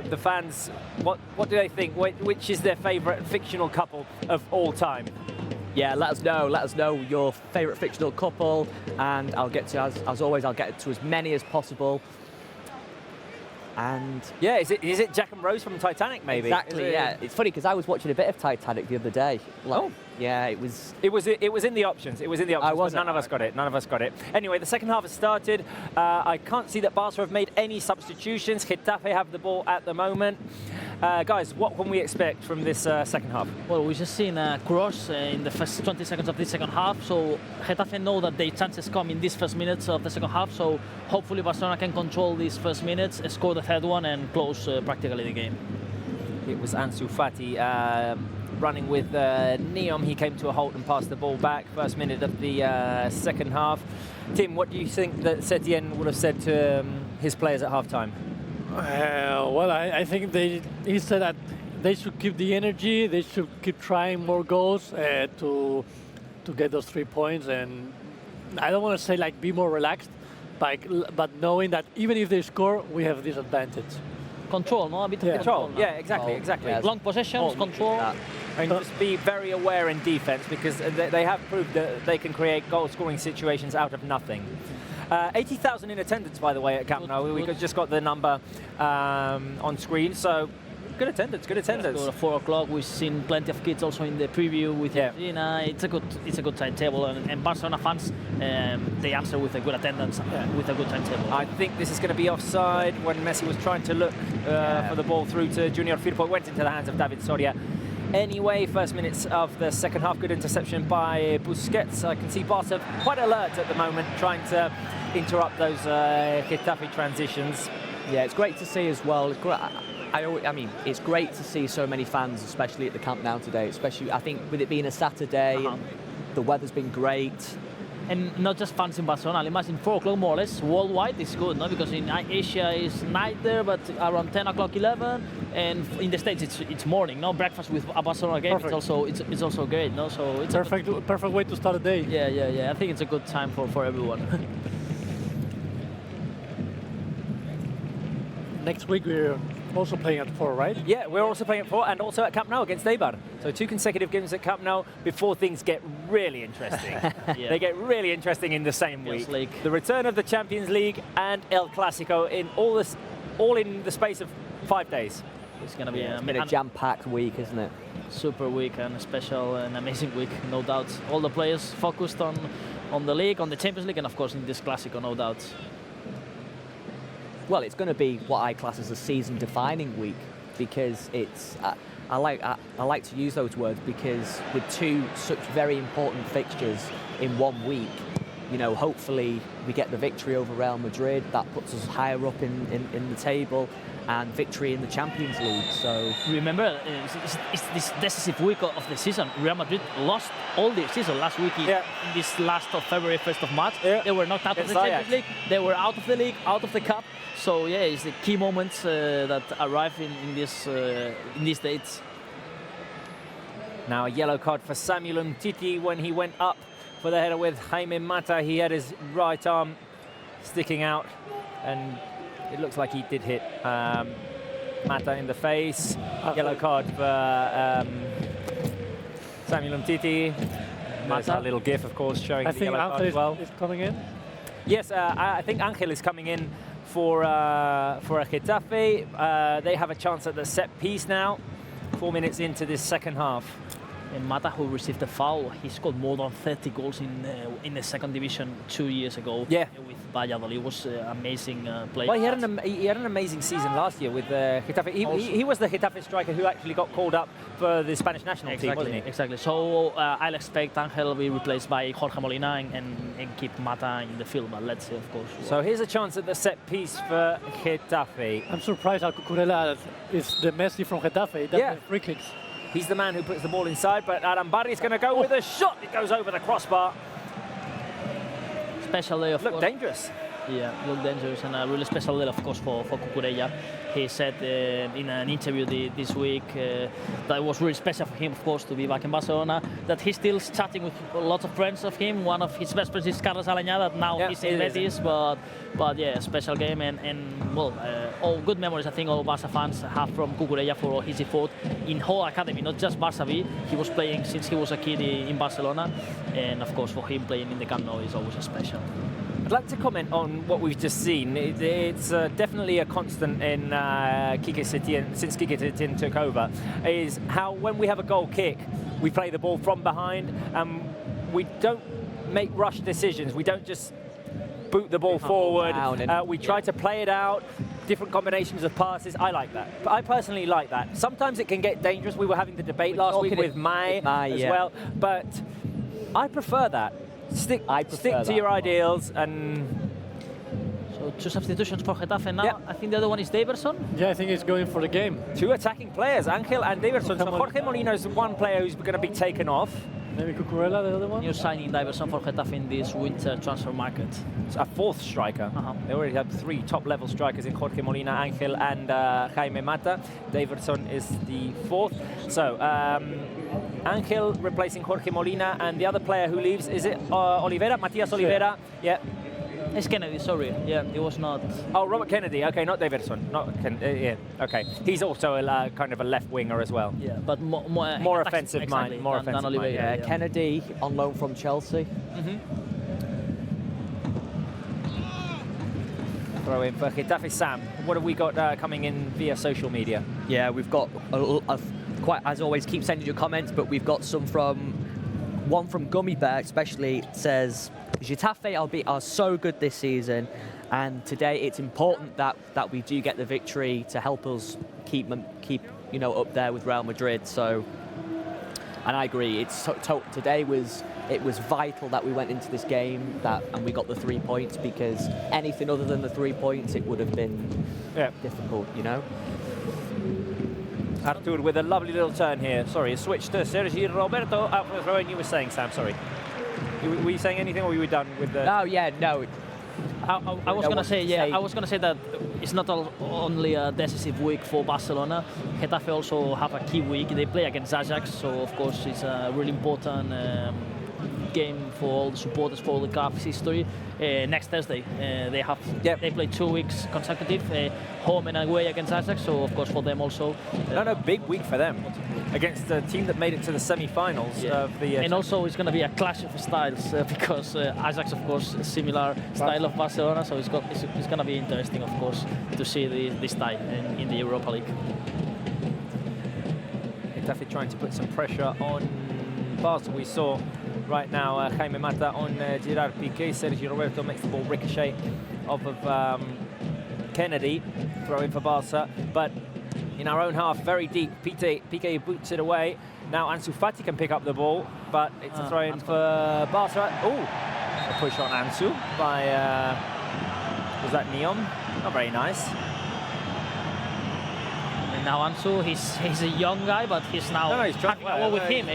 the fans, what do they think? Which is their favourite fictional couple of all time? Yeah, let us know your favourite fictional couple, and I'll get to, as always, I'll get to as many as possible. And yeah, is it Jack and Rose from Titanic, maybe? Exactly. Yeah, it's funny because I was watching a bit of Titanic the other day. Like, yeah, it was in the options. But none of us got it. Anyway, the second half has started. I can't see that Barca have made any substitutions. Getafe have the ball at the moment. Guys, what can we expect from this second half? Well, we've just seen a cross in the first 20 seconds of this second half, so Getafe know that their chances come in these first minutes of the second half, so hopefully Barcelona can control these first minutes, score the third one and close practically the game. It was Ansu Fati running with Neom. He came to a halt and passed the ball back. First minute of the second half. Tim, what do you think that Setien would have said to his players at halftime? Well, I think he said that they should keep the energy, they should keep trying more goals to get those 3 points. And I don't want to say like be more relaxed, but knowing that even if they score, we have this advantage. Control, no? A bit of control. Yeah, exactly. Yeah. Long possessions, control. And just be very aware in defense because they have proved that they can create goal-scoring situations out of nothing. 80,000 in attendance, by the way, at Camp Nou. We just got the number on screen, so good attendance. At 4 o'clock, we've seen plenty of kids also in the preview with Gina. It's a good timetable, and Barcelona fans they answer with a good attendance, with a good timetable. I think this is going to be offside when Messi was trying to look for the ball through to Junior Firpo. It went into the hands of David Soria. Anyway, first minutes of the second half, good interception by Busquets. I can see Barca quite alert at the moment, trying to interrupt those Getafe transitions. Yeah, it's great to see as well. I mean, it's great to see so many fans, especially at the Camp Nou today. Especially, I think, with it being a Saturday, the weather's been great. And not just fans in Barcelona. Imagine 4 o'clock more or less worldwide is good, no? Because in Asia it's night there, but around 10 o'clock, 11, and in the States it's morning. No, breakfast with a Barcelona game. Perfect. It's also great, no? So it's perfect way to start a day. Yeah. I think it's a good time for everyone. next week we're also playing at 4, right? Yeah, we're also playing at 4 and also at Camp Nou against Eibar. So 2 consecutive games at Camp Nou before things get really interesting. Yeah. They get really interesting in the same Champions week. League. The return of the Champions League and El Clasico in all in the space of 5 days. It's going to be It's been a jam-packed week, isn't it? super week and a special and amazing week, no doubt. All the players focused on the league, on the Champions League, and of course in this Clásico, no doubt. Well, it's going to be what I class as a season-defining week because it's. I like to use those words because with 2 such very important fixtures in 1 week, you know, hopefully we get the victory over Real Madrid. That puts us higher up in the table, and victory in the Champions League. So remember, it's this decisive week of the season. Real Madrid lost all the season last week in this last of February, 1st of March. They were knocked out of the Champions League. They were out of the league, out of the cup. So yeah, it's the key moments that arrive in these dates. Now a yellow card for Samuel Umtiti when he went up for the header with Jaime Mata. He had his right arm sticking out, and it looks like he did hit Mata in the face. Yellow card for Samuel Umtiti. There's a little gif, of course, showing the yellow card as well. Is coming in? Yes, I think Angel is coming in for a Getafe. They have a chance at the set piece now, 4 minutes into this second half. And Mata, who received the foul, he scored more than 30 goals in the second division 2 years ago. Yeah. With Valladolid. It was amazing play. Well, he had an amazing season last year with Getafe. He was the Getafe striker who actually got called up for the Spanish national team, wasn't he? Exactly. So I'll expect Angel will be replaced by Jorge Molina and keep Mata in the field. But let's see, of course. So here's a chance at the set piece for Getafe. I'm surprised how Cucurella is the Messi from Getafe. He doesn't have free kicks. He's the man who puts the ball inside, but Arambari is going to go with a shot. It goes over the crossbar. Special day, of course. Look dangerous. Yeah, look dangerous, and a really special day, of course, for Cucurella. He said in an interview this week that it was really special for him, of course, to be back in Barcelona, that he's still chatting with lots of friends of him. One of his best friends is Carlos Alaña, that now he's in Betis, but yeah, special game, and well, all good memories I think all Barca fans have from Cucurella for all his effort in whole academy, not just Barça B. He was playing since he was a kid in Barcelona, and of course for him playing in the Camp Nou is always special. I'd like to comment on what we've just seen. It's definitely a constant in Quique Setién, since Quique Setién took over, is how when we have a goal kick, we play the ball from behind, and we don't make rush decisions. We don't just boot the ball forward. We try to play it out, different combinations of passes. I like that. I personally like that. Sometimes it can get dangerous. We were having the debate last week with Mai as well, but I prefer that. Stick to your ideals. And so 2 substitutions for Getafe now. Yeah. I think the other one is Daverson. Yeah, I think he's going for the game. 2 attacking players, Angel and Daverson. So Jorge Molina is one player who's going to be taken off. Maybe Cucurella, the other one? New signing Daverson for Getafe in this winter transfer market. It's a 4th striker. They already have 3 top-level strikers in Jorge Molina, Angel and Jaime Mata. Daverson is the 4th. So Angel replacing Jorge Molina, and the other player who leaves, is it Oliveira? Matias Oliveira? Yeah. It's Kennedy, sorry. Yeah, it was not. Oh, Robert Kennedy. Okay, not Daverson. Yeah, okay. He's also a kind of a left winger as well. Yeah, but more offensive mind. More offensive mind. Yeah, Kennedy on loan from Chelsea. Throw in for Getafe. Sam, what have we got coming in via social media? Yeah, we've got quite, as always, keep sending your comments, but we've got some one from Gummy Bear especially. Says Getafe are so good this season, and today it's important that we do get the victory to help us keep up there with Real Madrid. So, and I agree, today was vital that we went into this game and we got the 3 points, because anything other than the 3 points, it would have been difficult, you know. Artur with a lovely little turn here. Sorry, a switch to Sergi Roberto out for the throw. And you were saying, Sam, sorry. Were you saying anything, or were you done with the... No, yeah, no. I was going to say, I was going to say that it's not only a decisive week for Barcelona. Getafe also have a key week. They play against Ajax, so of course it's a really important game for all the supporters for the club's history. Next Thursday, they play 2 weeks consecutive, home and away against Ajax. So of course for them also. No, big week for them against the team that made it to the semi-finals of the. And also it's going to be a clash of styles because Ajax, of course, similar style of Barcelona. So it's going to be interesting, of course, to see this tie in the Europa League. Getafe trying to put some pressure on Barca. We saw right now Jaime Mata on Gerard Piqué. Sergio Roberto makes the ball ricochet off of Kennedy, throwing for Barca. But in our own half, very deep, Piqué boots it away. Now Ansu Fati can pick up the ball, but it's a throw-in for Barca. Oh, a push on Ansu by, was that Neon? Not very nice. And now Ansu, he's a young guy, but he's now he's trying well with him.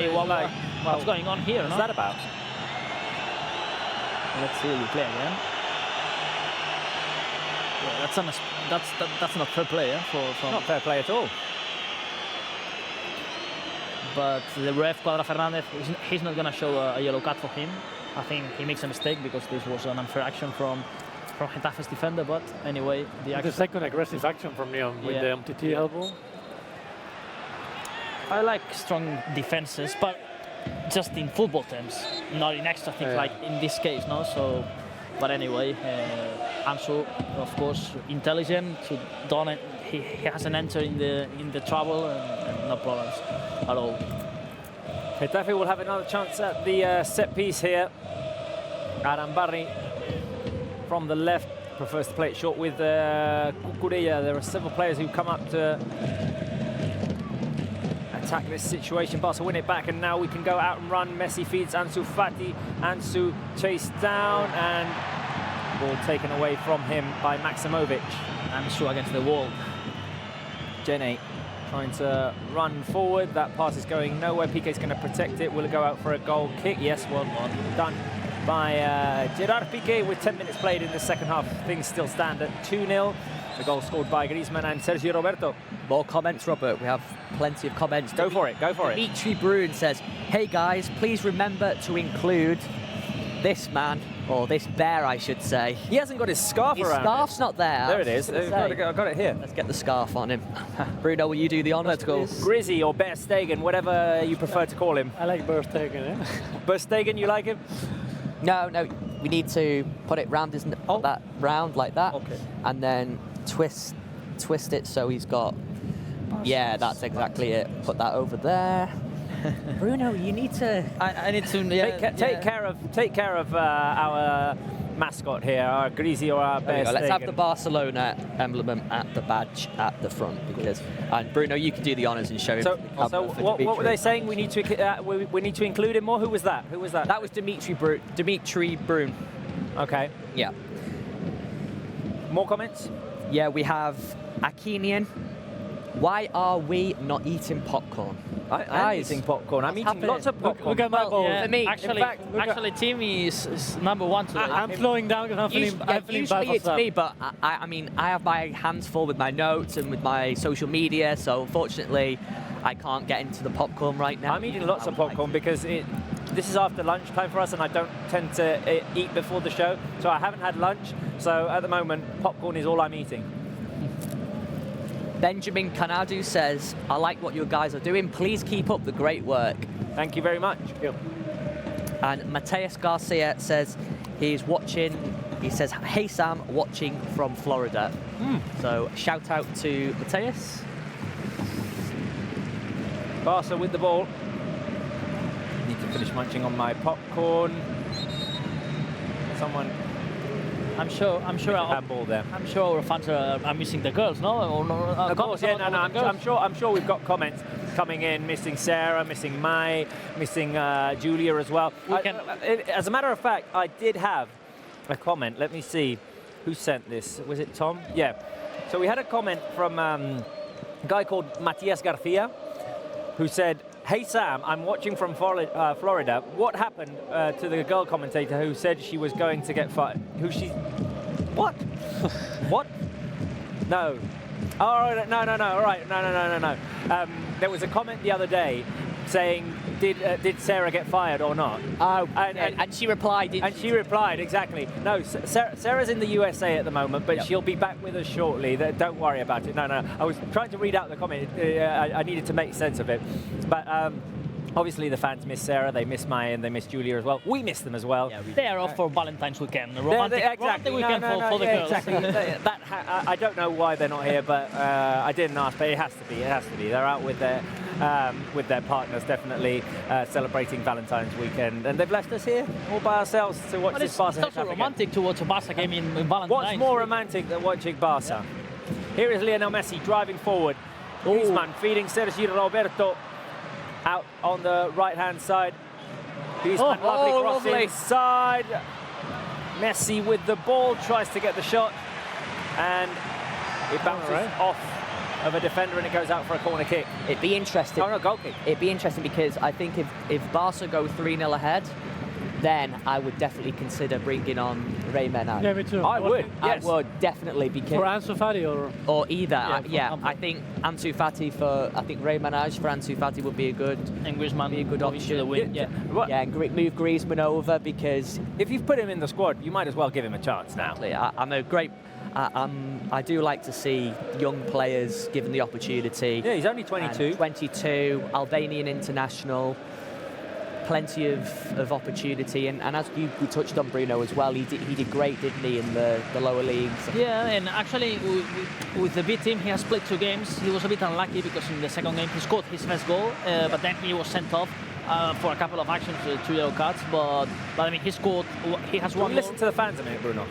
What's going on here? What's that about? Let's see you play again. Yeah, that's not fair play, Not fair play at all. But the ref, Cuadra Fernandez, he's not going to show a yellow card for him. I think he makes a mistake because this was an unfair action from Getafe's defender. But anyway, the second aggressive action from Leon with the MTT elbow. I like strong defenses, but just in football terms, not in extra things like in this case, no. So, but anyway, Ansu, of course, intelligent. So he hasn't entered in the trouble and no problems at all. Getafe will have another chance at the set piece here. Arambarri from the left prefers to play it short with Cucurella. There are several players who come up to attack this situation. Barca win it back, and now we can go out and run. Messi feeds Ansu Fati. Ansu chased down, and ball taken away from him by Maximovic. Ansu against the wall. Jenny trying to run forward. That pass is going nowhere. Piqué's going to protect it. Will it go out for a goal kick? Yes, well done by Gerard Piqué with 10 minutes played in the second half. Things still stand at 2-0. The goal scored by Griezmann and Sergio Roberto. More comments, Robert. We have plenty of comments. Go for it. Dimitri Brun says, "Hey guys, please remember to include this man, or this bear, I should say." He hasn't got his scarf around. His scarf's not there. There it is. I've got it here. Let's get the scarf on him. Bruno, will you do the honours? Let's go. Grizzy or Bear Stegen, whatever you prefer to call him. I like Bear Stegen. Bear Stegen, you like him? No, we need to put it round, isn't it? Oh. That round like that. Okay. And then twist it so he's got. Yeah, that's exactly it. Put that over there. Bruno, you need to. I need to take care of our mascot here, our Grizzy or our Bear Stegen. Let's have the Barcelona emblem at the badge at the front, because and Bruno, you can do the honours and show him. So what were they saying? We need to include him more. Who was that? That was Dimitri Brun. Okay. Yeah. More comments? Yeah, we have Akinian. Why are we not eating popcorn? I'm eating popcorn. I'm eating lots of popcorn. Look at my bowl. For me, actually, Timmy is number one today. I'm slowing down because I'm feeling bad for usually it's me, but I mean, I have my hands full with my notes and with my social media, so unfortunately, I can't get into the popcorn right now. I'm eating lots of popcorn because this is after lunchtime for us, and I don't tend to eat before the show, so I haven't had lunch. So at the moment, popcorn is all I'm eating. Benjamin Canadu says, "I like what you guys are doing. Please keep up the great work." Thank you very much. And Mateus Garcia says he's watching. He says, "Hey Sam, watching from Florida." So shout out to Mateus. Barca with the ball. Need to finish munching on my popcorn. Someone. I'm sure handball there. I'm sure our fans are missing the girls, no? Of course, yeah. I'm sure we've got comments coming in, missing Sarah, missing Mai, missing Julia as well. As a matter of fact, I did have a comment. Let me see who sent this. Was it Tom? Yeah. So we had a comment from a guy called Matias Garcia, who said, "Hey Sam, I'm watching from Florida. What happened to the girl commentator who said she was going to get fired? What? What? No. Oh, no. All right. No. There was a comment the other day saying, did Sarah get fired or not? Oh, and she replied. And she replied, exactly. No, Sarah's in the USA at the moment, but she'll be back with us shortly. Don't worry about it. No. I was trying to read out the comment. I needed to make sense of it. But obviously the fans miss Sarah, they miss Maya, and they miss Julia as well. We miss them as well. Yeah, they are off for Valentine's weekend. Romantic weekend for the girls. Exactly. I don't know why they're not here, but I didn't ask, but it has to be. It has to be. They're out with their partners, definitely celebrating Valentine's weekend, and they've left us here all by ourselves to watch this Barça. It's also romantic to watch a Barça game in Valentine's. What's more romantic than watching Barça? Here is Leonel Messi driving forward. Griezmann feeding Sergi Roberto out on the right-hand side. Griezmann, lovely cross inside. Messi with the ball, tries to get the shot, and it bounces off of a defender and it goes out for a corner kick. It'd be interesting. Oh, no, goal kick. It'd be interesting because I think if Barca go 3-0 ahead, then I would definitely consider bringing on Menaj. Yeah, me too. I would. Yes. I would definitely, because for Ansu Fati or either. I think Ansu Fati I think Menaj for Ansu Fati would be a good option. And move Griezmann over, because if you've put him in the squad, you might as well give him a chance now. I do like to see young players given the opportunity. Yeah, he's only 22. 22, Albanian international. Plenty of opportunity, and as you touched on Bruno as well, he did great, didn't he, in the lower leagues? Yeah, and actually with the B team he has played 2 games. He was a bit unlucky because in the second game he scored his first goal, but then he was sent off for a couple of actions, 2 yellow cards. But I mean, he scored. He has one. Listen to the fans a minute, Bruno.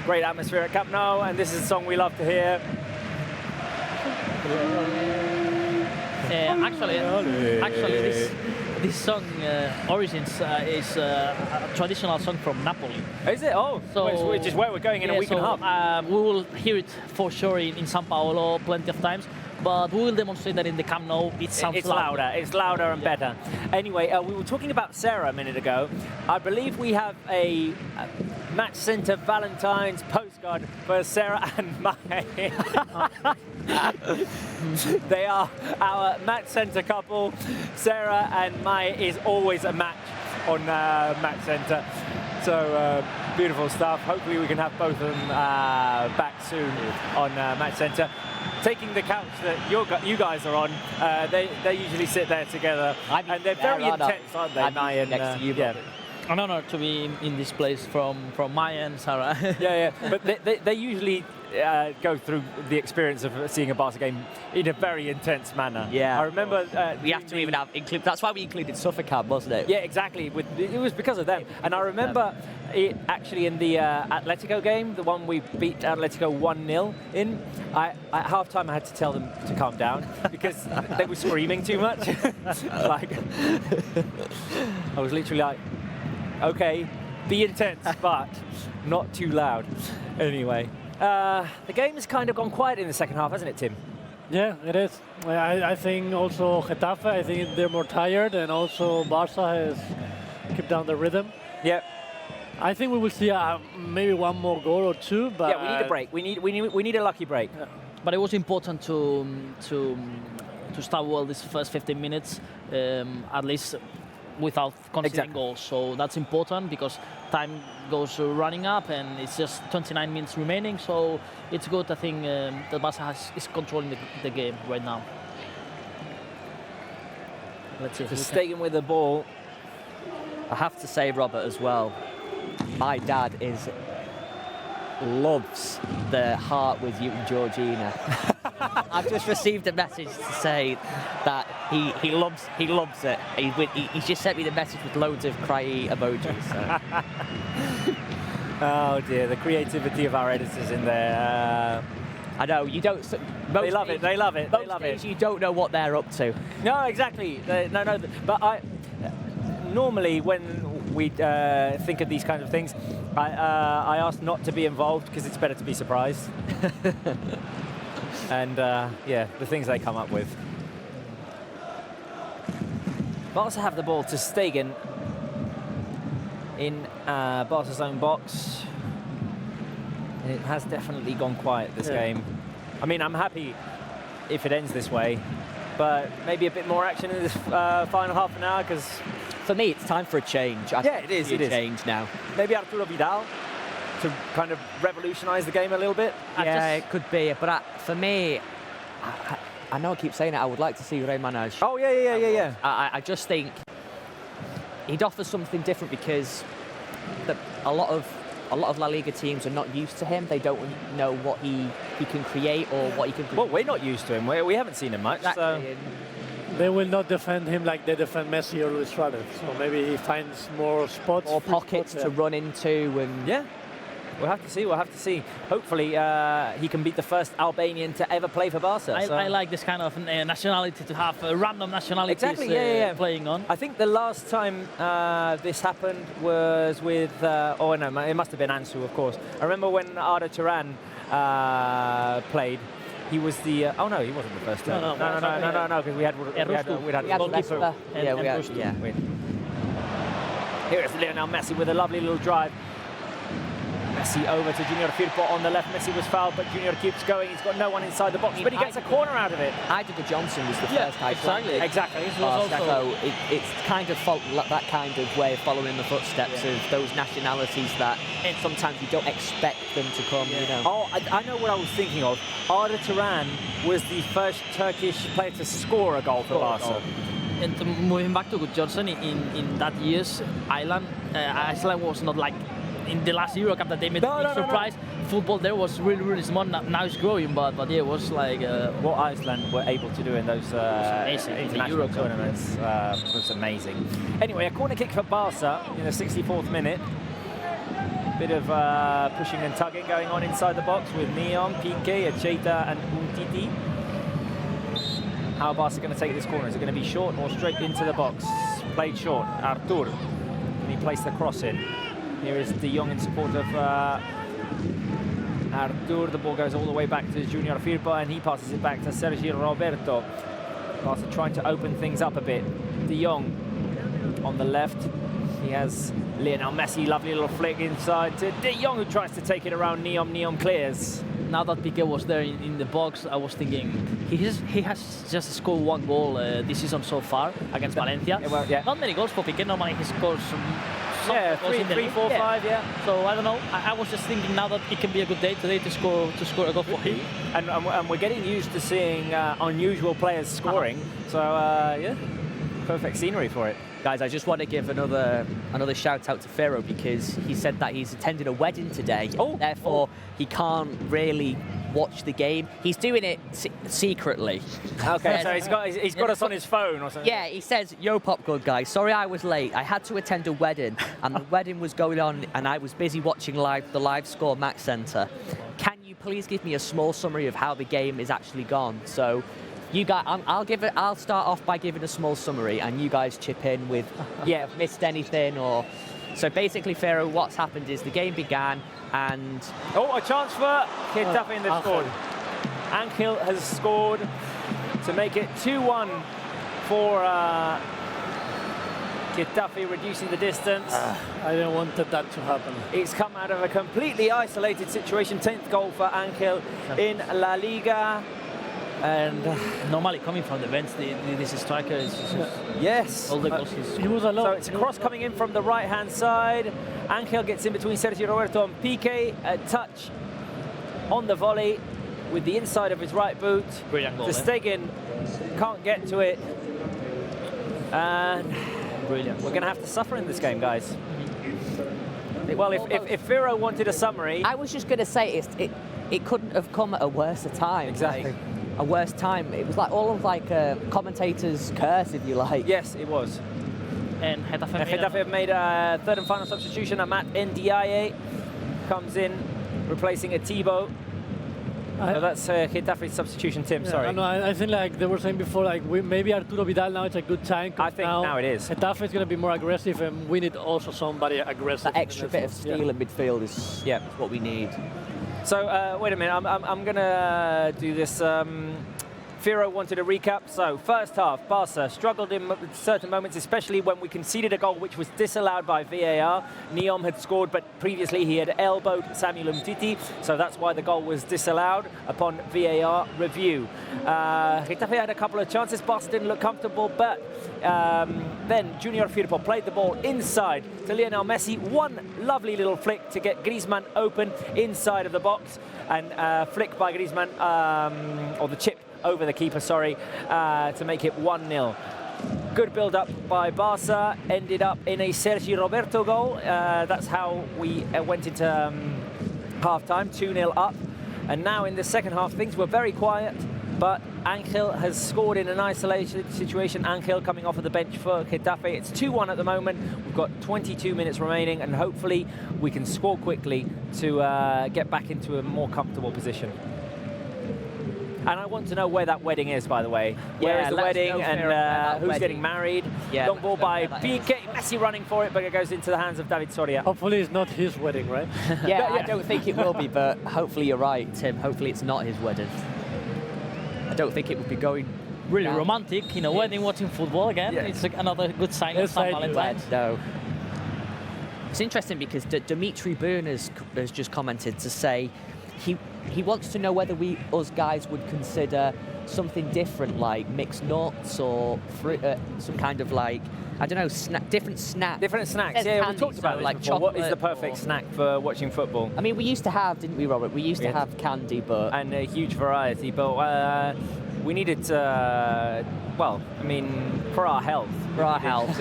Great atmosphere at Camp Nou, and this is a song we love to hear. Actually, this song Origins is a traditional song from Napoli. Is it? Oh, so which is where we're going in a week and a half. We will hear it for sure in São Paulo plenty of times, but we will demonstrate that in the Camp Nou it sounds louder. It's louder and better. Anyway, we were talking about Sarah a minute ago. I believe we have a Match Center Valentine's postcard for Sarah and Mai. They are our Match Center couple. Sarah and Mai is always a match on Match Center. So beautiful stuff. Hopefully we can have both of them back soon on Match Center. Taking the couch that you guys are on, they usually sit there together, and they're very intense, aren't they? Mai and next to you, yeah. An honor to be in this place from Maya and Sarah. yeah. But they usually go through the experience of seeing a Barca game in a very intense manner. Yeah. I remember we have to even include. That's why we included Suffolk, wasn't it? Yeah, exactly. It was because of them. And I remember it actually in the Atletico game, the one we beat Atletico 1-0 in. At half-time I had to tell them to calm down because they were screaming too much. Like, I was literally like, okay, be intense, but not too loud. Anyway, the game has kind of gone quiet in the second half, hasn't it, Tim? Yeah, it is. I think also Getafe, I think they're more tired, and also Barca has kept down the rhythm. Yeah. I think we will see maybe one more goal or 2, but yeah, we need a break. We need a lucky break. Yeah. But it was important to start well this first 15 minutes, at least without conceding goals. So that's important because time goes running up and it's just 29 minutes remaining. So it's good. I think that Barca is controlling the game right now. Let's see. Just staying with the ball. I have to say, Robert, as well, my dad loves the Heart With You and Georgina. I've just received a message to say that he loves it. He just sent me the message with loads of cryy emojis. So. Oh dear, the creativity of our editors in there. I know, you don't... They love it, they love it, they love it. You don't know what they're up to. No, exactly. No, but normally when we think of these kinds of things, I ask not to be involved because it's better to be surprised. And yeah, the things they come up with. Barca have the ball to Stegen in Barca's own box. It has definitely gone quiet this game. I mean, I'm happy if it ends this way. But maybe a bit more action in this final half an hour, because for me, it's time for a change. I think it is. It is. Change now. Maybe Arturo Vidal to kind of revolutionise the game a little bit. Yeah, it could be. But for me, I know I keep saying it. I would like to see Remanaj. Oh yeah. I just think he'd offer something different, because a lot of La Liga teams are not used to him. They don't know what he can create or what he can. Well, we're not used to him. We haven't seen him much. Exactly. So. They will not defend him like they defend Messi or Luis Suarez. So maybe he finds more spots. Or pockets to run into. And yeah. We'll have to see. Hopefully, he can beat the first Albanian to ever play for Barca. I like this kind of nationality, to have random nationalities playing on. I think the last time this happened was with, it must have been Ansu, of course. I remember when Arda Turan played. He was the, he wasn't the first time. No, because we had goalkeeper. Here is Leonel Messi with a lovely little drive. Messi over to Junior Firpo on the left. Messi was fouled, but Junior keeps going. He's got no one inside the box, but he gets a corner out of it. Heidegger Johnson was the first high player. Exactly. It's kind of that kind of way of following the footsteps of those nationalities that sometimes you don't expect them to come. You know. Oh, I know what I was thinking of. Arda Turan was the first Turkish player to score a goal for Barca. And moving back to Good Johnson, in that year's Iceland was not like in the last Euro Cup that they made a big surprise. Football there was really small. Now it's growing, but yeah, it was like what Iceland were able to do in those international tournaments was amazing. Anyway, a corner kick for Barca in the 64th minute. Bit of pushing and tugging going on inside the box with Neon, Piqué, Acheta and Umtiti. How are Barca going to take this corner? Is it going to be short or straight into the box? Played short. Artur. And he placed the cross in. Here is De Jong in support of Artur. The ball goes all the way back to Junior Firpo, and he passes it back to Sergio Roberto. Barca trying to open things up a bit. De Jong on the left. He has Leonel Messi, lovely little flick inside to De Jong, who tries to take it around Neon. Neon clears. Now that Piqué was there in the box, I was thinking he has just scored one goal this season so far against Valencia. Not many goals for Piqué. Normally he scores three, four, five. So I don't know. I was just thinking now that it can be a good day today to score a goal for him. And we're getting used to seeing unusual players scoring. So perfect scenery for it. Guys, I just want to give another shout out to Ferro, because he said that he's attended a wedding today. Therefore, he can't really watch the game. He's doing it secretly. Okay, so he's got us on his phone or something. Yeah, he says, "Yo, Pop Good guys, sorry I was late. I had to attend a wedding, and the wedding was going on, and I was busy watching the live score Max Center. Can you please give me a small summary of how the game is actually gone?" So. You guys, I'll start off by giving a small summary, and you guys chip in with, missed anything or. So basically, Ferro, what's happened is the game began, and a chance for Getafe, and they've scored. Angel has scored to make it 2-1 for Getafe, reducing the distance. I didn't want that to happen. It's come out of a completely isolated situation. 10th goal for Angel in La Liga. And normally coming from the bench, this striker is yes. All the goals he was alone. So it's a cross coming in from the right-hand side. Angel gets in between Sergio Roberto and Piqué. A touch on the volley with the inside of his right boot. Brilliant goal. The Stegen can't get to it. And brilliant. We're going to have to suffer in this game, guys. Well, if Firo wanted a summary, I was just going to say it couldn't have come at a worse time. Exactly. A worse time. It was like all of a commentator's curse, if you like. Yes, it was. And Getafe have made a third and final substitution. Amat Ndiaye comes in, replacing Atibo. So that's Getafe's substitution, Tim. Sorry. No, I think like they were saying before, maybe Arturo Vidal now it's a good time. I think now it is. Getafe is going to be more aggressive, and we need also somebody aggressive. That extra bit of steel in midfield is what we need. So wait a minute, I'm going to do this Firo wanted a recap. So first half, Barca struggled in certain moments, especially when we conceded a goal which was disallowed by VAR. Neom had scored, but previously he had elbowed Samuel Umtiti, so that's why the goal was disallowed upon VAR review. Getafe had a couple of chances. Barca didn't look comfortable, but then Junior Firpo played the ball inside to Leonel Messi. One lovely little flick to get Griezmann open inside of the box, and flick by Griezmann, or the chip over the keeper, sorry, to make it 1-0. Good build-up by Barca, ended up in a Sergi Roberto goal. That's how we went into half-time, 2-0 up. And now in the second half, things were very quiet, but Angel has scored in an isolated situation. Angel coming off of the bench for Getafe. It's 2-1 at the moment. We've got 22 minutes remaining, and hopefully we can score quickly to get back into a more comfortable position. And I want to know where that wedding is, by the way. Where is the wedding, and who's getting married? Yeah, long ball by Piqué. Messi running for it, but it goes into the hands of David Soria. Hopefully it's not his wedding, right? Yeah, I don't think it will be, but hopefully you're right, Tim. Hopefully it's not his wedding. I don't think it would be going really romantic in a wedding watching football again. Yeah. It's another good sign of St. Valentine's. No. It's interesting because Dimitri Boone has just commented to say he wants to know whether us guys would consider something different, like mixed nuts or some kind of like, I don't know, different snacks. Different snacks, yeah, we talked about this like before. chocolate. What is the perfect snack for watching football? I mean, we used to have, didn't we, Robert? We used to have candy, but... And a huge variety, but we needed to, well, I mean, for our health. For our health.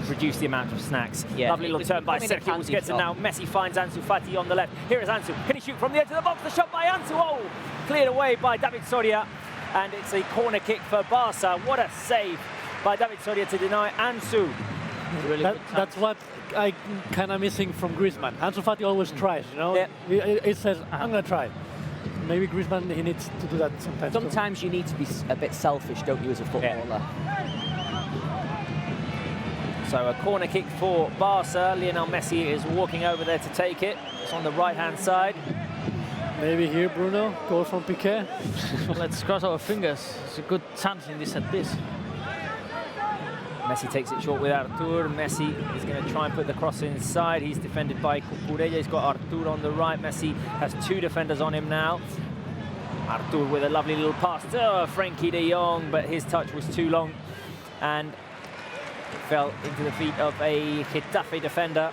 Reduce the amount of snacks. Yeah. Lovely little turn by Sergio Busquets, and now Messi finds Ansu Fati on the left. Here is Ansu. Can he shoot from the edge of the box? The shot by Ansu. Oh, cleared away by David Soria. And it's a corner kick for Barca. What a save by David Soria to deny Ansu. Really that's what I kind of missing from Griezmann. Ansu Fati always tries, you know. Yeah. He says, I'm going to try. Maybe Griezmann, he needs to do that sometimes. Sometimes you need to be a bit selfish, don't you, as a footballer? Yeah. So a corner kick for Barca. Lionel Messi is walking over there to take it. It's on the right-hand side. Maybe here, Bruno, goal from Piqué. Let's cross our fingers. It's a good chance in this set piece. Messi takes it short with Artur. Messi is going to try and put the cross inside. He's defended by Cucurella. He's got Artur on the right. Messi has two defenders on him now. Artur with a lovely little pass to Frankie de Jong, but his touch was too long and fell into the feet of a Getafe defender.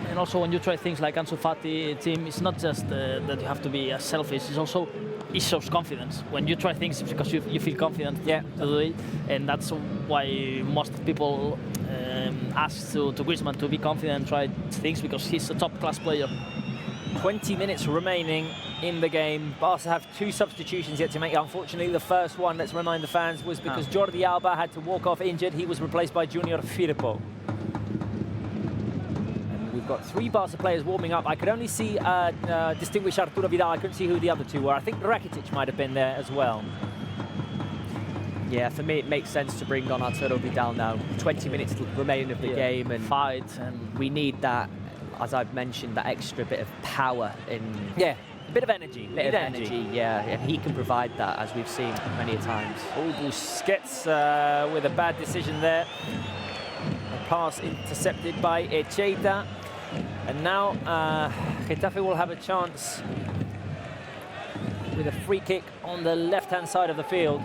And also when you try things like Ansu Fati, Tim, it's not just that you have to be selfish, it's also, it shows confidence. When you try things, it's because you feel confident to do it. And that's why most people ask to Griezmann to be confident and try things, because he's a top-class player. 20 minutes remaining in the game. Barca have two substitutions yet to make. Unfortunately, the first one, let's remind the fans, was because Jordi Alba had to walk off injured. He was replaced by Junior Firpo. And we've got three Barca players warming up. I could only see distinguished Arturo Vidal. I couldn't see who the other two were. I think Rakitic might have been there as well. Yeah, for me it makes sense to bring on Arturo Vidal now. 20 minutes remaining of the game, and fight, and we need that, as I've mentioned, that extra bit of power in... Yeah, a bit of energy. Bit of energy, yeah, and he can provide that, as we've seen many times. Busquets with a bad decision there. A pass intercepted by Echeta. And now Getafe will have a chance with a free kick on the left-hand side of the field.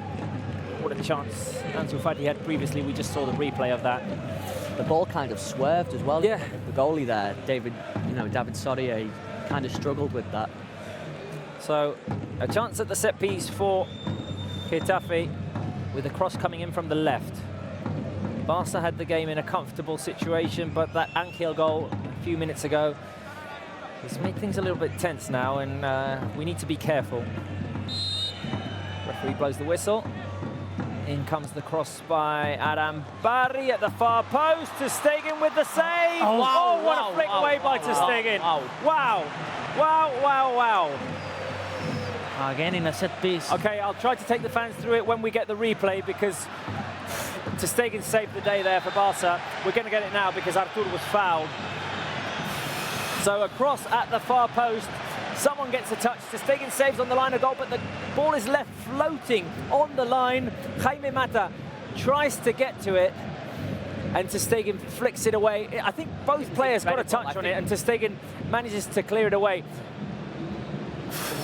What a chance Ansu Fati had previously. We just saw the replay of that. The ball kind of swerved as well. Yeah. The goalie there, David Soria, he kind of struggled with that. So a chance at the set piece for Getafe with a cross coming in from the left. Barca had the game in a comfortable situation, but that Angel goal a few minutes ago has made things a little bit tense now, and we need to be careful. Referee blows the whistle. In comes the cross by Adam Barry at the far post. Ter Stegen with the save. Oh, what a flick away by Ter Stegen. Wow. Again in a set piece. Okay, I'll try to take the fans through it when we get the replay, because Ter Stegen saved the day there for Barca. We're going to get it now because Artur was fouled. So a cross at the far post. Someone gets a touch. Ter Stegen saves on the line of goal, but the ball is left floating on the line. Jaime Mata tries to get to it, and Ter Stegen flicks it away. I think both players got a touch on it, and Ter Stegen manages to clear it away.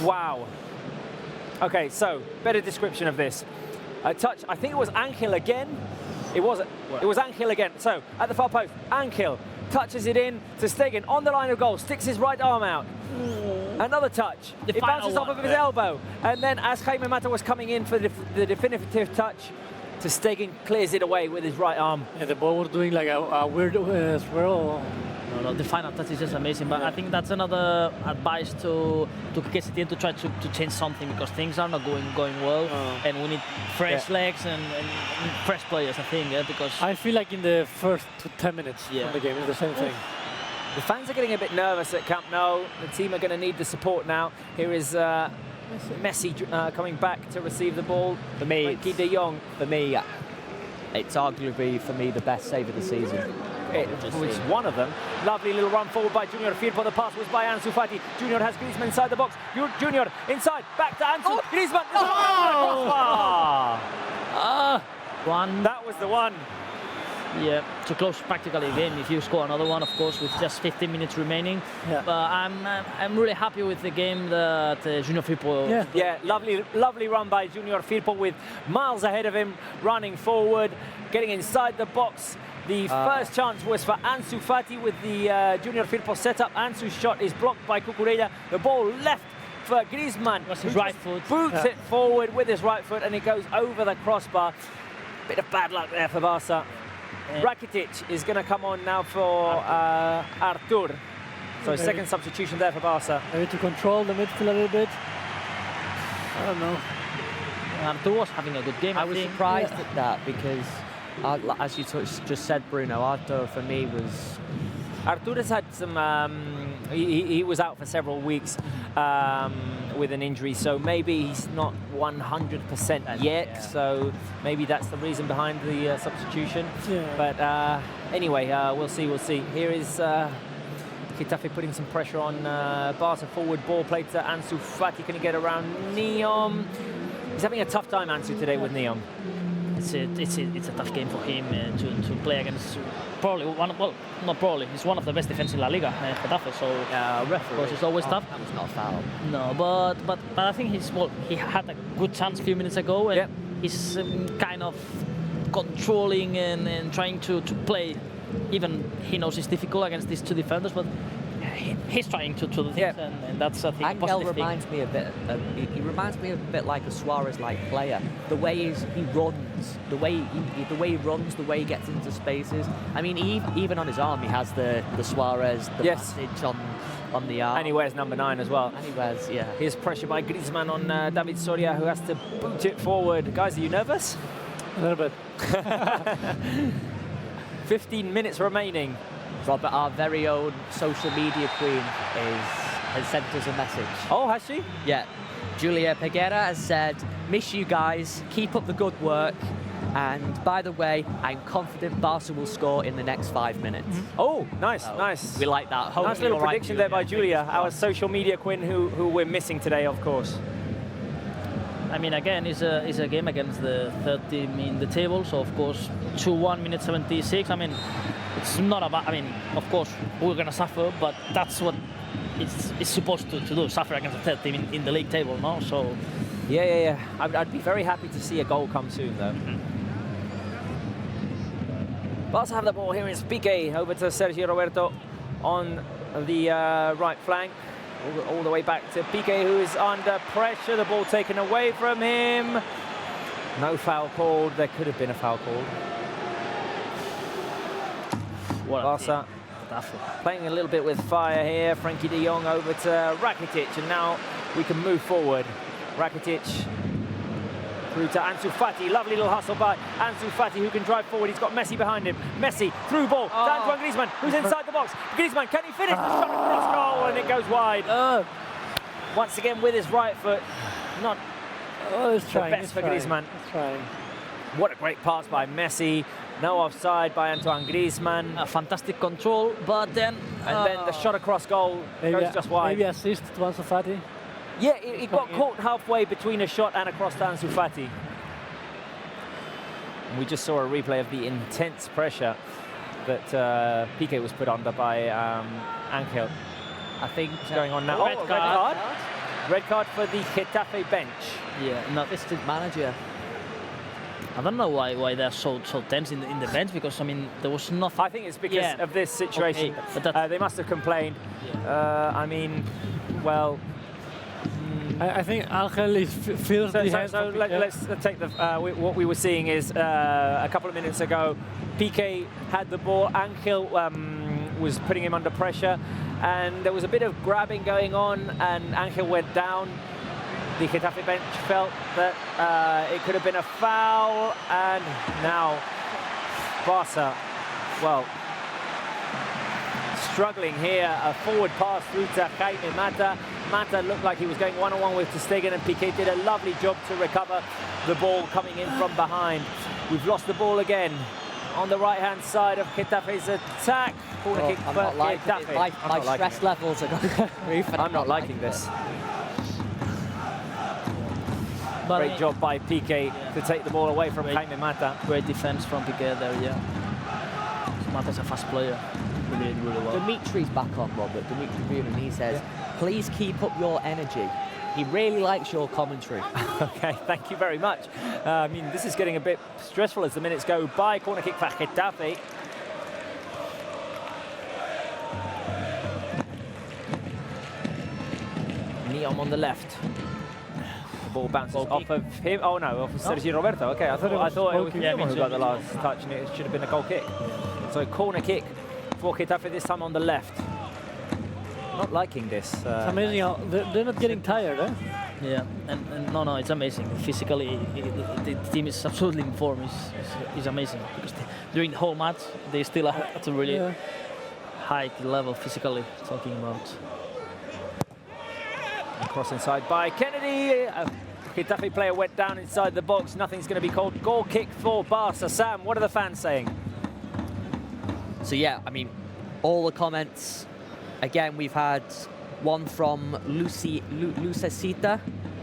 Wow. Okay, so better description of this. A touch, I think it was Angel again. It was Angel again. So at the far post, Angel touches it in. Ter Stegen on the line of goal, sticks his right arm out. Another touch. It bounces off of his elbow. And then as Jaime Mata was coming in for the definitive touch, Ter Stegen clears it away with his right arm. Yeah, the ball was doing like a weird swirl. No, the final touch is just amazing, but I think that's another advice to Quique Setién to try to change something, because things are not going well, and we need fresh legs and fresh players, I think, because... I feel like in the first 10 minutes of the game, it's the same thing. The fans are getting a bit nervous at Camp Nou. The team are going to need the support now. Here is Messi coming back to receive the ball. For me, Frenkie de Jong. For me, it's arguably, for me, the best save of the season. It was one of them. Lovely little run forward by Junior Firpo. The pass was by Ansu Fati. Junior has Griezmann inside the box. Junior inside, back to Ansu. Griezmann. That was the one. Yeah, to close practically a game. If you score another one, of course, with just 15 minutes remaining. Yeah. But I'm really happy with the game that Junior Firpo. Yeah, lovely run by Junior Firpo with miles ahead of him, running forward, getting inside the box. The first chance was for Ansu Fati with the Junior Firpo setup. Ansu's shot is blocked by Cucurella. The ball left for Griezmann. That's his right foot. Boots it forward with his right foot, and it goes over the crossbar. Bit of bad luck there for Barca. Rakitic is going to come on now for Artur. So second substitution there for Barca. Maybe to control the midfield a little bit. I don't know. Artur was having a good game. I was surprised at that because, as you just said, Bruno, Artur for me was... Artur has had some... he was out for several weeks with an injury, so maybe he's not 100% yet, so maybe that's the reason behind the substitution. Yeah. But anyway, we'll see. Here is Getafe putting some pressure on Barca. Forward ball played to Ansu Fati. Can he get around Neom? He's having a tough time, Ansu, today with Neom. It's a tough game for him to play against probably not probably, he's one of the best defenses in La Liga, Getafe, so of course it's always tough. That was not a foul. No, but I think he had a good chance a few minutes ago, and he's kind of controlling and trying to play. Even he knows it's difficult against these two defenders, but he's trying to do things, and that's, I think, Angel positive reminds me a bit. He reminds me a bit like a Suarez-like player. The way he runs, the way he runs, the way he gets into spaces. I mean, even on his arm, he has the Suarez, the passage on the arm. And he wears number 9 as well. And he wears, Here's pressure by Griezmann on David Soria, who has to boot it forward. Guys, are you nervous? A little bit. 15 minutes remaining. Robert, our very own social media queen, has sent us a message. Oh, has she? Yeah. Julia Peguera has said, "Miss you guys, keep up the good work. And by the way, I'm confident Barca will score in the next 5 minutes." Mm-hmm. Oh, nice, nice. We like that. Nice little prediction there by Julia, our social media queen, who we're missing today, of course. I mean, again, it's a game against the third team in the table, so of course, 2-1, minute 76. I mean, it's not about. I mean, of course, we're gonna suffer, but that's what it's supposed to do: suffer against the third team in the league table, no? So, yeah. I'd be very happy to see a goal come soon, though. Barca have the ball. Here is Piqué over to Sergio Roberto on the right flank. All the way back to Piqué, who is under pressure. The ball taken away from him. No foul called. There could have been a foul called. Barca playing a little bit with fire here. Frenkie de Jong over to Rakitic, and now we can move forward. Rakitic through to Ansu Fati. Lovely little hustle by Ansu Fati, who can drive forward. He's got Messi behind him. Messi through ball to Antoine Griezmann, who's inside the box. Griezmann, can he finish the shot across goal? And it goes wide. Once again with his right foot. Not the best for Griezmann. What a great pass by Messi. No offside by Antoine Griezmann. A fantastic control, but then And then the shot across goal goes just wide. Maybe assist to Ansu Fati. Yeah, he got caught halfway between a shot and a cross to Ansu Fati. And we just saw a replay of the intense pressure that Piqué was put under by Angel. I think what's going on now. Red card. Red card for the Getafe bench. Yeah, no, Assistant manager. I don't know why they're so tense in the bench, because I mean there was nothing. I think it's because of this situation. Okay, but they must have complained. I mean, well. I think Angel feels the hand. So let's take the. What we were seeing is a couple of minutes ago, Piqué had the ball. Angel was putting him under pressure, and there was a bit of grabbing going on, and Angel went down. The Getafe bench felt that it could have been a foul, and now Barca, well, struggling here. A forward pass through to Jaime Mata. Mata looked like he was going one-on-one with ter Stegen, and Piqué did a lovely job to recover the ball coming in from behind. We've lost the ball again on the right-hand side of Getafe's attack. Corner kick for Getafe. My stress levels are going through. I'm not liking this. Great job by Piqué to take the ball away from Jaime Mata. Great defense from Piqué there, yeah. Mata's a fast player. Really did really well. Dimitri's back on, Robert. Dimitri Bunin, and he says, please keep up your energy. He really likes your commentary. Okay, thank you very much. I mean, this is getting a bit stressful as the minutes go by. Corner kick for Getafe. Neom on the left. Ball bounces off of him. Oh no, off of Sergio Roberto. Okay, I thought it was him who got the last touch, and it should have been a goal kick. So corner kick for Getafe, this time on the left. Not liking this. It's amazing how they're not getting tired, eh? Yeah, and no, it's amazing. Physically, the team is absolutely in form. It's amazing, because during the whole match they still are at a really high level physically. Talking about. Cross inside by Kennedy. Getafe player went down inside the box. Nothing's going to be called. Goal kick for Barca. Sam, what are the fans saying? So yeah, I mean, all the comments. Again, we've had one from Lucecita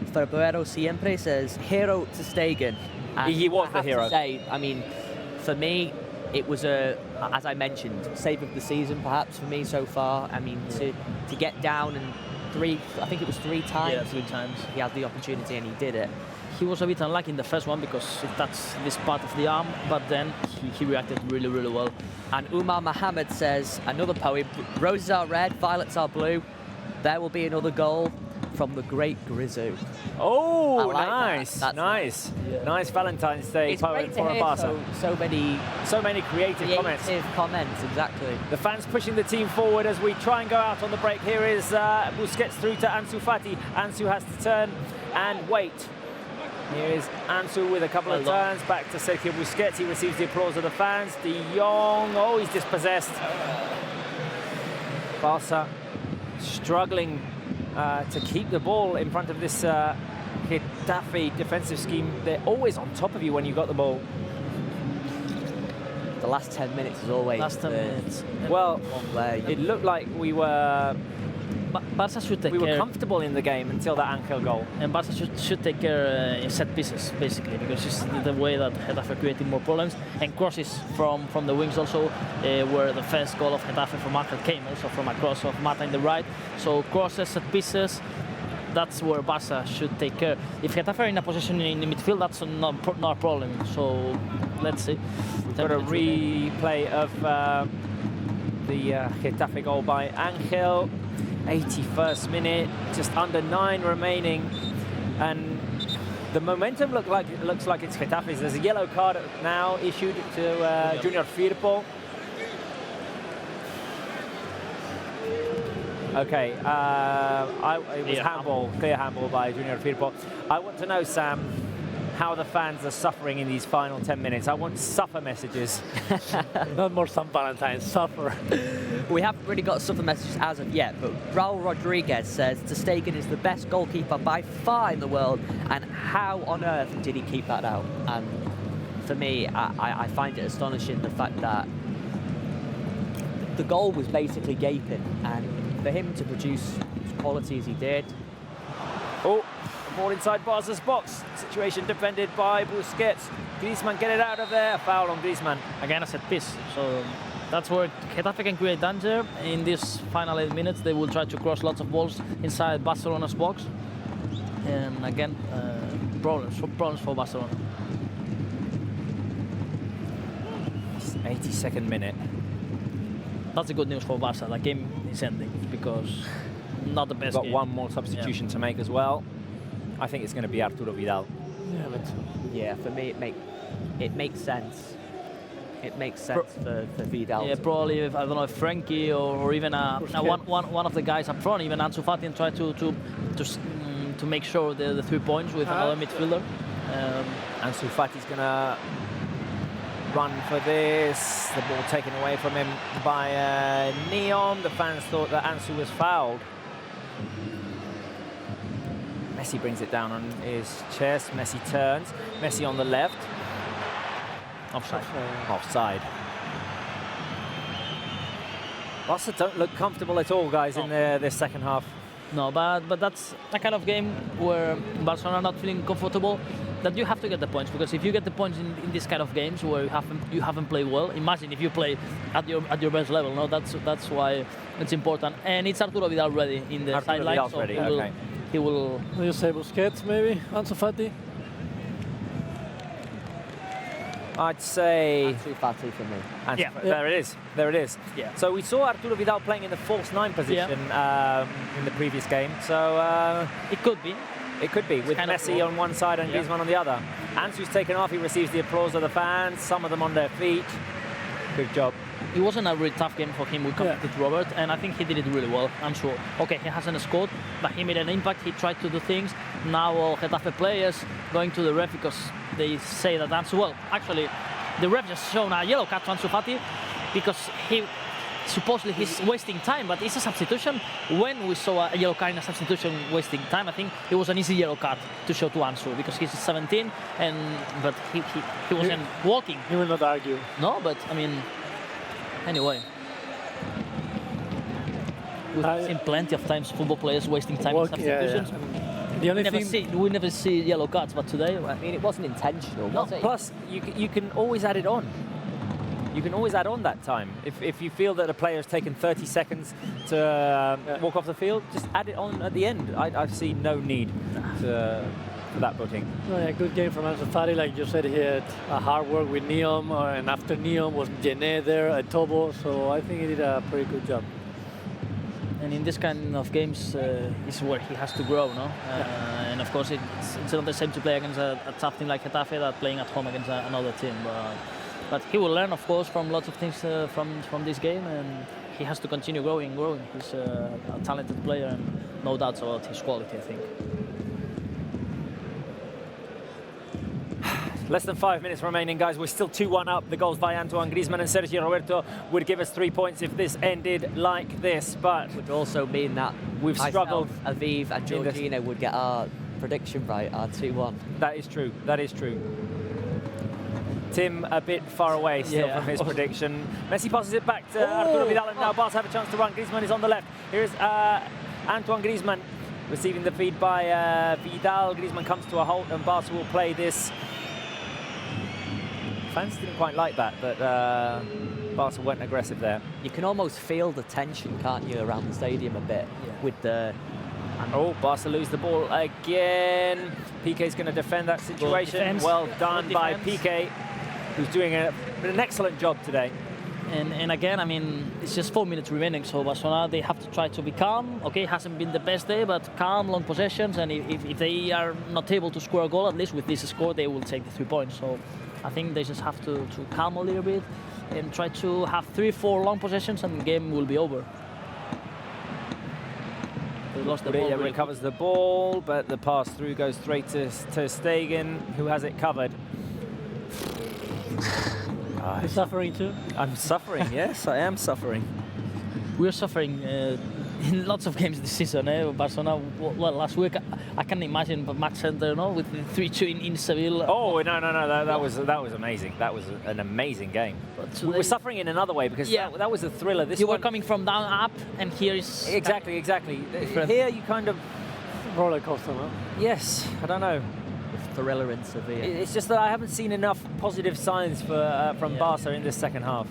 Febrero Siempre says, hero to Stegen. And he was the hero. To say, I mean, for me, it was as I mentioned, save of the season perhaps for me so far. I mean, to get down and I think it was three times. Yeah, 3 times. He had the opportunity and he did it. He was a bit unlucky in the first one because it touched this part of the arm, but then he reacted really, really well. And Umar Mohammed says, another poem, roses are red, violets are blue. There will be another goal from the great Grizzu. Oh, like nice, nice. Yeah. Nice Valentine's Day it's poem great for to hear Barca. So many creative comments. Exactly. The fans pushing the team forward as we try and go out on the break. Here is Busquets through to Ansu Fati. Ansu has to turn and wait. Here is Ansu with a couple of turns back to Sergio Busquets. He receives the applause of the fans. De Jong, oh, he's dispossessed. Barca struggling to keep the ball in front of this Getafe defensive scheme. They're always on top of you when you got the ball. The last 10 minutes is always last 10 minutes. Well, it looked like we were Barca should take we care. were comfortable in the game until that Angel goal. And Barca should take care in set pieces, basically, because it's the way that Getafe created more problems. And crosses from the wings also, where the first goal of Getafe from Angel came also from a cross of Mata in the right. So crosses, set pieces, that's where Barca should take care. If Getafe are in a position in the midfield, that's not a problem. So let's see. We've got a replay of the Getafe goal by Angel. 81st minute, just under 9 remaining, and the momentum looks like it's Getafe's. There's a yellow card now issued to Junior Firpo. Okay, it was handball, clear handball by Junior Firpo. I want to know, Sam, how the fans are suffering in these final 10 minutes. I want suffer messages. Not more St. Valentine's, suffer. We haven't really got suffer messages as of yet, but Raul Rodriguez says ter Stegen is the best goalkeeper by far in the world, and how on earth did he keep that out? And for me, I find it astonishing, the fact that the goal was basically gaping, and for him to produce as quality as he did. Oh, ball inside Barca's box. Situation defended by Busquets. Griezmann get it out of there. Foul on Griezmann. Again, a set piece. So that's where Getafe can create danger. In these final 8 minutes, they will try to cross lots of balls inside Barcelona's box. And again, problems for Barcelona. 82nd minute. That's the good news for Barca. The game is ending because not the best Got game. one more substitution to make as well. I think it's going to be Arturo Vidal. Yeah, for me it makes sense. It makes sense for Vidal. Yeah, probably I don't know if Frankie or even one of the guys up front, even Ansu Fati, and try to make sure the 3 points with another midfielder. Ansu Fati's going to run for this. The ball taken away from him by Neon. The fans thought that Ansu was fouled. Messi brings it down on his chest. Messi turns. Messi on the left. Offside. Offside. Barca don't look comfortable at all, guys, in this second half. No, but that's a kind of game where Barcelona are not feeling comfortable, that you have to get the points, because if you get the points in this kind of games where you haven't played well, imagine if you play at your best level. No, that's why it's important. And it's Arturo Vidal ready in the sideline. So he will. Will you say Busquets maybe? Ansu Fati? I'd say Ansu Fati for me. Yeah, there it is. There it is. Yeah. So we saw Arturo Vidal playing in the false 9 position in the previous game. So it could be. It could be, with Messi on one side and Griezmann on the other. Ansu's taken off. He receives the applause of the fans. Some of them on their feet. Good job. It wasn't a really tough game for him with Robert, and I think he did it really well. Ansu, okay, he hasn't scored, but he made an impact. He tried to do things. Now all Getafe players going to the ref because they say that Ansu, well, actually, the ref just shown a yellow card to Ansu Fati because supposedly he's wasting time, but it's a substitution. When we saw a yellow card in a substitution wasting time, I think it was an easy yellow card to show to Ansu because he's 17, but he wasn't walking. He will not argue. No, but I mean, anyway. We've seen plenty of times football players wasting time in substitutions. The only we never see yellow cards, but today, I mean, it wasn't intentional, was it? Plus, you can always add it on. You can always add on that time. If you feel that a player has taken 30 seconds to walk off the field, just add it on at the end. I see no need for that booking. Oh, yeah, good game from Ansu Fati. Like you said, he had a hard work with Neon, and after Neon was Gené there at Tobo, so I think he did a pretty good job. And in this kind of games, is where he has to grow, no? And of course, it's not the same to play against a tough team like Getafe that playing at home against another team. But he will learn, of course, from lots of things from this game, and he has to continue growing. He's a talented player, and no doubts about his quality, I think. Less than 5 minutes remaining, guys. We're still 2-1 up. The goals by Antoine Griezmann and Sergio Roberto would give us 3 points if this ended like this, but would also mean that we've struggled. Aviv and Georgina would get our prediction right, our 2-1. That is true. That is true. Tim a bit far away still from his prediction. Messi passes it back to Arturo Vidal, and now Barca have a chance to run. Griezmann is on the left. Here is Antoine Griezmann receiving the feed by Vidal. Griezmann comes to a halt, and Barca will play this. Fans didn't quite like that, but Barca weren't aggressive there. You can almost feel the tension, can't you, around the stadium a bit with the... Oh, Barca lose the ball again. Piqué's going to defend that situation. Well done by Piqué, who's doing an excellent job today. And again, I mean, it's just 4 minutes remaining, so Barcelona, they have to try to be calm. Okay, it hasn't been the best day, but calm, long possessions, and if they are not able to score a goal, at least with this score, they will take the 3 points. So I think they just have to calm a little bit and try to have 3-4 long possessions, and the game will be over. They lost the ball. Recovers the ball, but the pass through goes straight to Stegen, who has it covered. You're suffering too? I'm suffering, yes, I am suffering. We're suffering in lots of games this season. Barcelona, well, last week I can imagine the match center, with the 3-2 in Seville. Oh no! That was amazing. That was an amazing game. But we were suffering in another way because that was a thriller. You were coming from down up, and here is exactly. Here you kind of roller coaster, no? Yes, I don't know. Thriller in Sevilla. It's just that I haven't seen enough positive signs from Barca in this second half.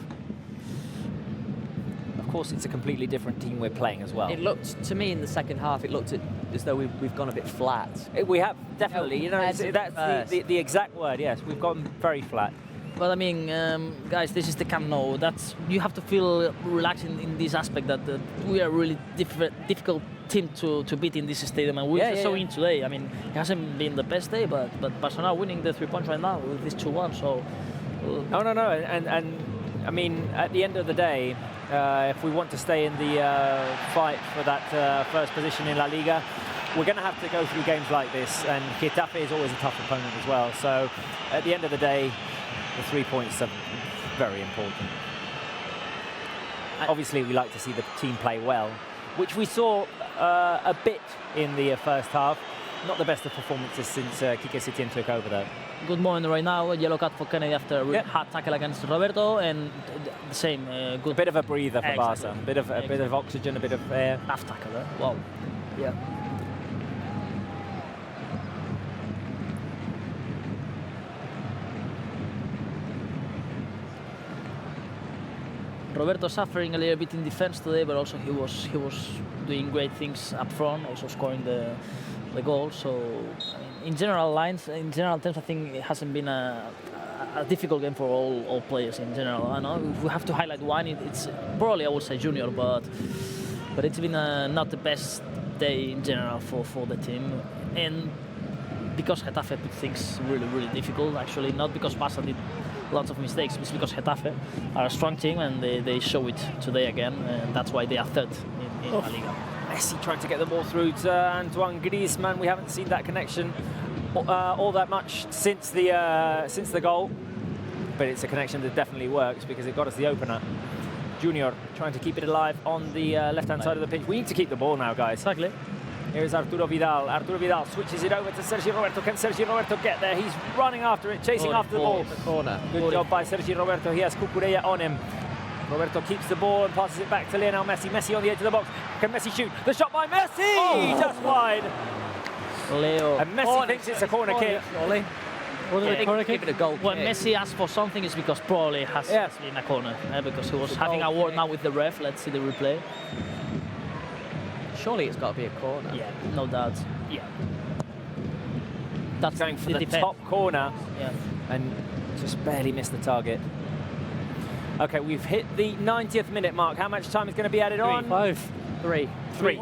Of course, it's a completely different team we're playing as well. It looked, to me, in the second half, it looked as though we've gone a bit flat. We have, definitely. That's the exact word, yes. We've gone very flat. Well, I mean, guys, this is the Camp Nou. You have to feel relaxed in this aspect that we are a really difficult team to beat in this stadium, and we're showing today. I mean, it hasn't been the best day, but Barcelona winning the 3 points right now with this 2-1. So. No, and I mean, at the end of the day, if we want to stay in the fight for that first position in La Liga, we're going to have to go through games like this, and Getafe is always a tough opponent as well. So, at the end of the day, the 3 points are very important. Obviously, we like to see the team play well, which we saw a bit in the first half. Not the best of performances since Quique Setién took over, though. Good morning right now. Yellow card for Kennedy after a hard tackle against Roberto, and the same. Good. A bit of a breather for Barca. A bit of oxygen, a bit of air. Tough tackle. Wow. Yeah. Roberto suffering a little bit in defense today, but also he was doing great things up front, also scoring the goal. So in general terms, I think it hasn't been a difficult game for all players in general. I know if we have to highlight one, it's probably, I would say, Junior, but it's been not the best day in general for the team, and because Getafe put things really difficult. Actually, not because Barca did lots of mistakes, it's because Getafe are a strong team, and they show it today again, and that's why they are third in La Liga. Messi trying to get the ball through to Antoine Griezmann. We haven't seen that connection all that much since the goal, but it's a connection that definitely works because it got us the opener. Junior trying to keep it alive on the left-hand side of the pitch. We need to keep the ball now, guys. Exactly. Here's Arturo Vidal. Arturo Vidal switches it over to Sergi Roberto. Can Sergi Roberto get there? He's running after it, chasing after the ball. Corner. Good job by Sergi Roberto. He has Cucurella on him. Roberto keeps the ball and passes it back to Lionel Messi. Messi on the edge of the box. Can Messi shoot? The shot by Messi! Just wide. Leo. And Messi thinks it's a corner kick. Give it a goal. When Messi asks for something, it's because probably has been a corner. Because he was having a word now with the ref. Let's see the replay. Surely it's got to be a corner. Yeah, no doubt. Yeah. That's going for the top corner and just barely missed the target. Okay, we've hit the 90th minute mark. How much time is going to be added on? 3. Three.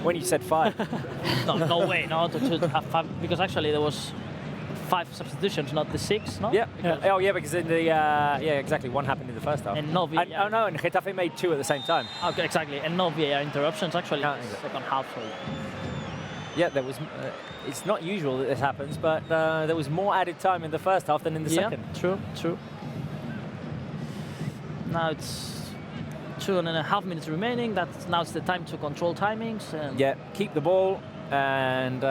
When you said 5. No way, no, to have 5, because actually there was 5 substitutions, not the 6, no? Yeah. Oh yeah, because in the exactly, one happened in the first half. And no VAR. And Getafe made 2 at the same time. Okay, exactly, and no VAR interruptions actually in the second half. So. Yeah, there was. It's not usual that this happens, but there was more added time in the first half than in the second. True. Now it's 2.5 minutes remaining. Now it's the time to control timings. And keep the ball and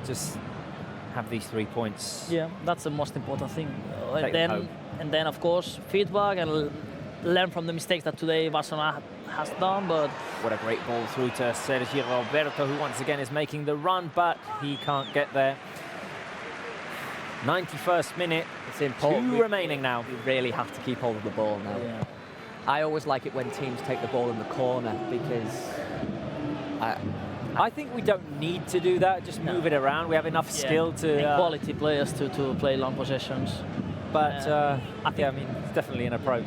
just have these 3 points. Yeah, that's the most important thing. And then of course feedback and learn from the mistakes that today Barcelona has done. But what a great ball through to Sergi Roberto, who once again is making the run, but he can't get there. 91st minute. It's important. 2 remaining now. We really have to keep hold of the ball now. Yeah. I always like it when teams take the ball in the corner because I think we don't need to do that. Just move it around. We have enough skill to and quality players to play long possessions. But I mean, it's definitely an approach.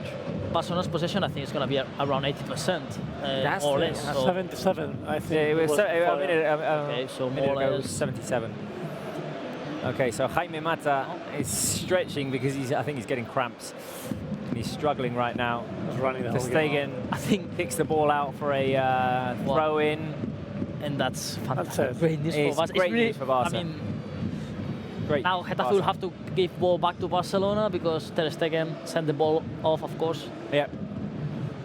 Barcelona's possession, I think, is going to be around 80%, or less. 77, I think. Yeah, it was okay, so a minute more or ago less. 77. Okay, so Jaime Mata is stretching because I think he's getting cramps. And he's struggling right now. He's running the whole Stegen, game. I think, picks the ball out for a throw in. And that's fantastic. Great news for Barca. Great news for Barca. I mean, now Getafe will have to give ball back to Barcelona because Ter Stegen sent the ball off, of course. Yeah.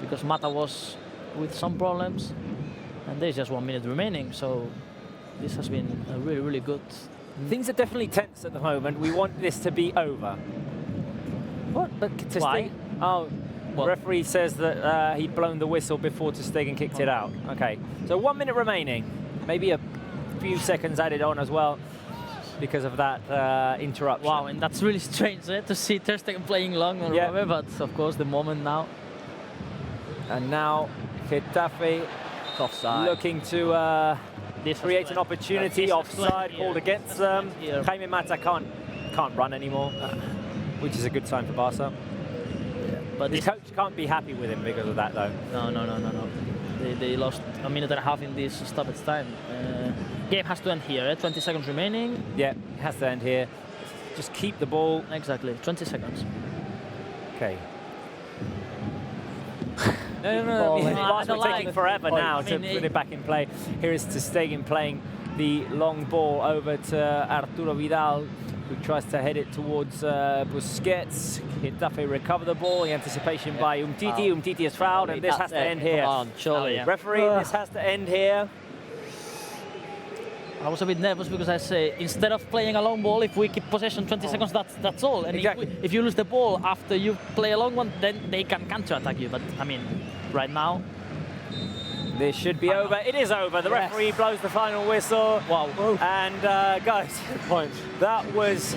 because Mata was with some problems, and there's just 1 minute remaining. So this has been a really, really good. Things are definitely tense at the moment. We want this to be over. What? But to Why? Oh, the referee says that he'd blown the whistle before Ter Stegen kicked it out. Okay, so 1 minute remaining. Maybe a few seconds added on as well because of that interruption. Wow, and that's really strange to see Ter Stegen playing long or whatever, but of course the moment now. And now Getafe offside. looking to create an opportunity. Offside called against them. Jaime Mata can't run anymore, which is a good sign for Barca. But his coach can't be happy with him because of that, though. No. They lost a minute and a half in this stoppage time. Game has to end here, 20 seconds remaining. Yeah, it has to end here. Just keep the ball. Exactly, 20 seconds. Okay. No. Barca taking forever now to put it back in play. Here is Ter Stegen playing the long ball over to Arturo Vidal, who tries to head it towards Busquets. Getafe recover the ball. The anticipation by Umtiti. Umtiti is fouled, and this has to end here. Come on, surely. Referee, this has to end here. I was a bit nervous because I say, instead of playing a long ball, if we keep possession 20 seconds, that's all. And exactly. If you lose the ball after you play a long one, then they can counter-attack you. But, I mean, right now... This should be over. It is over. The referee blows the final whistle. Wow. And, guys, that was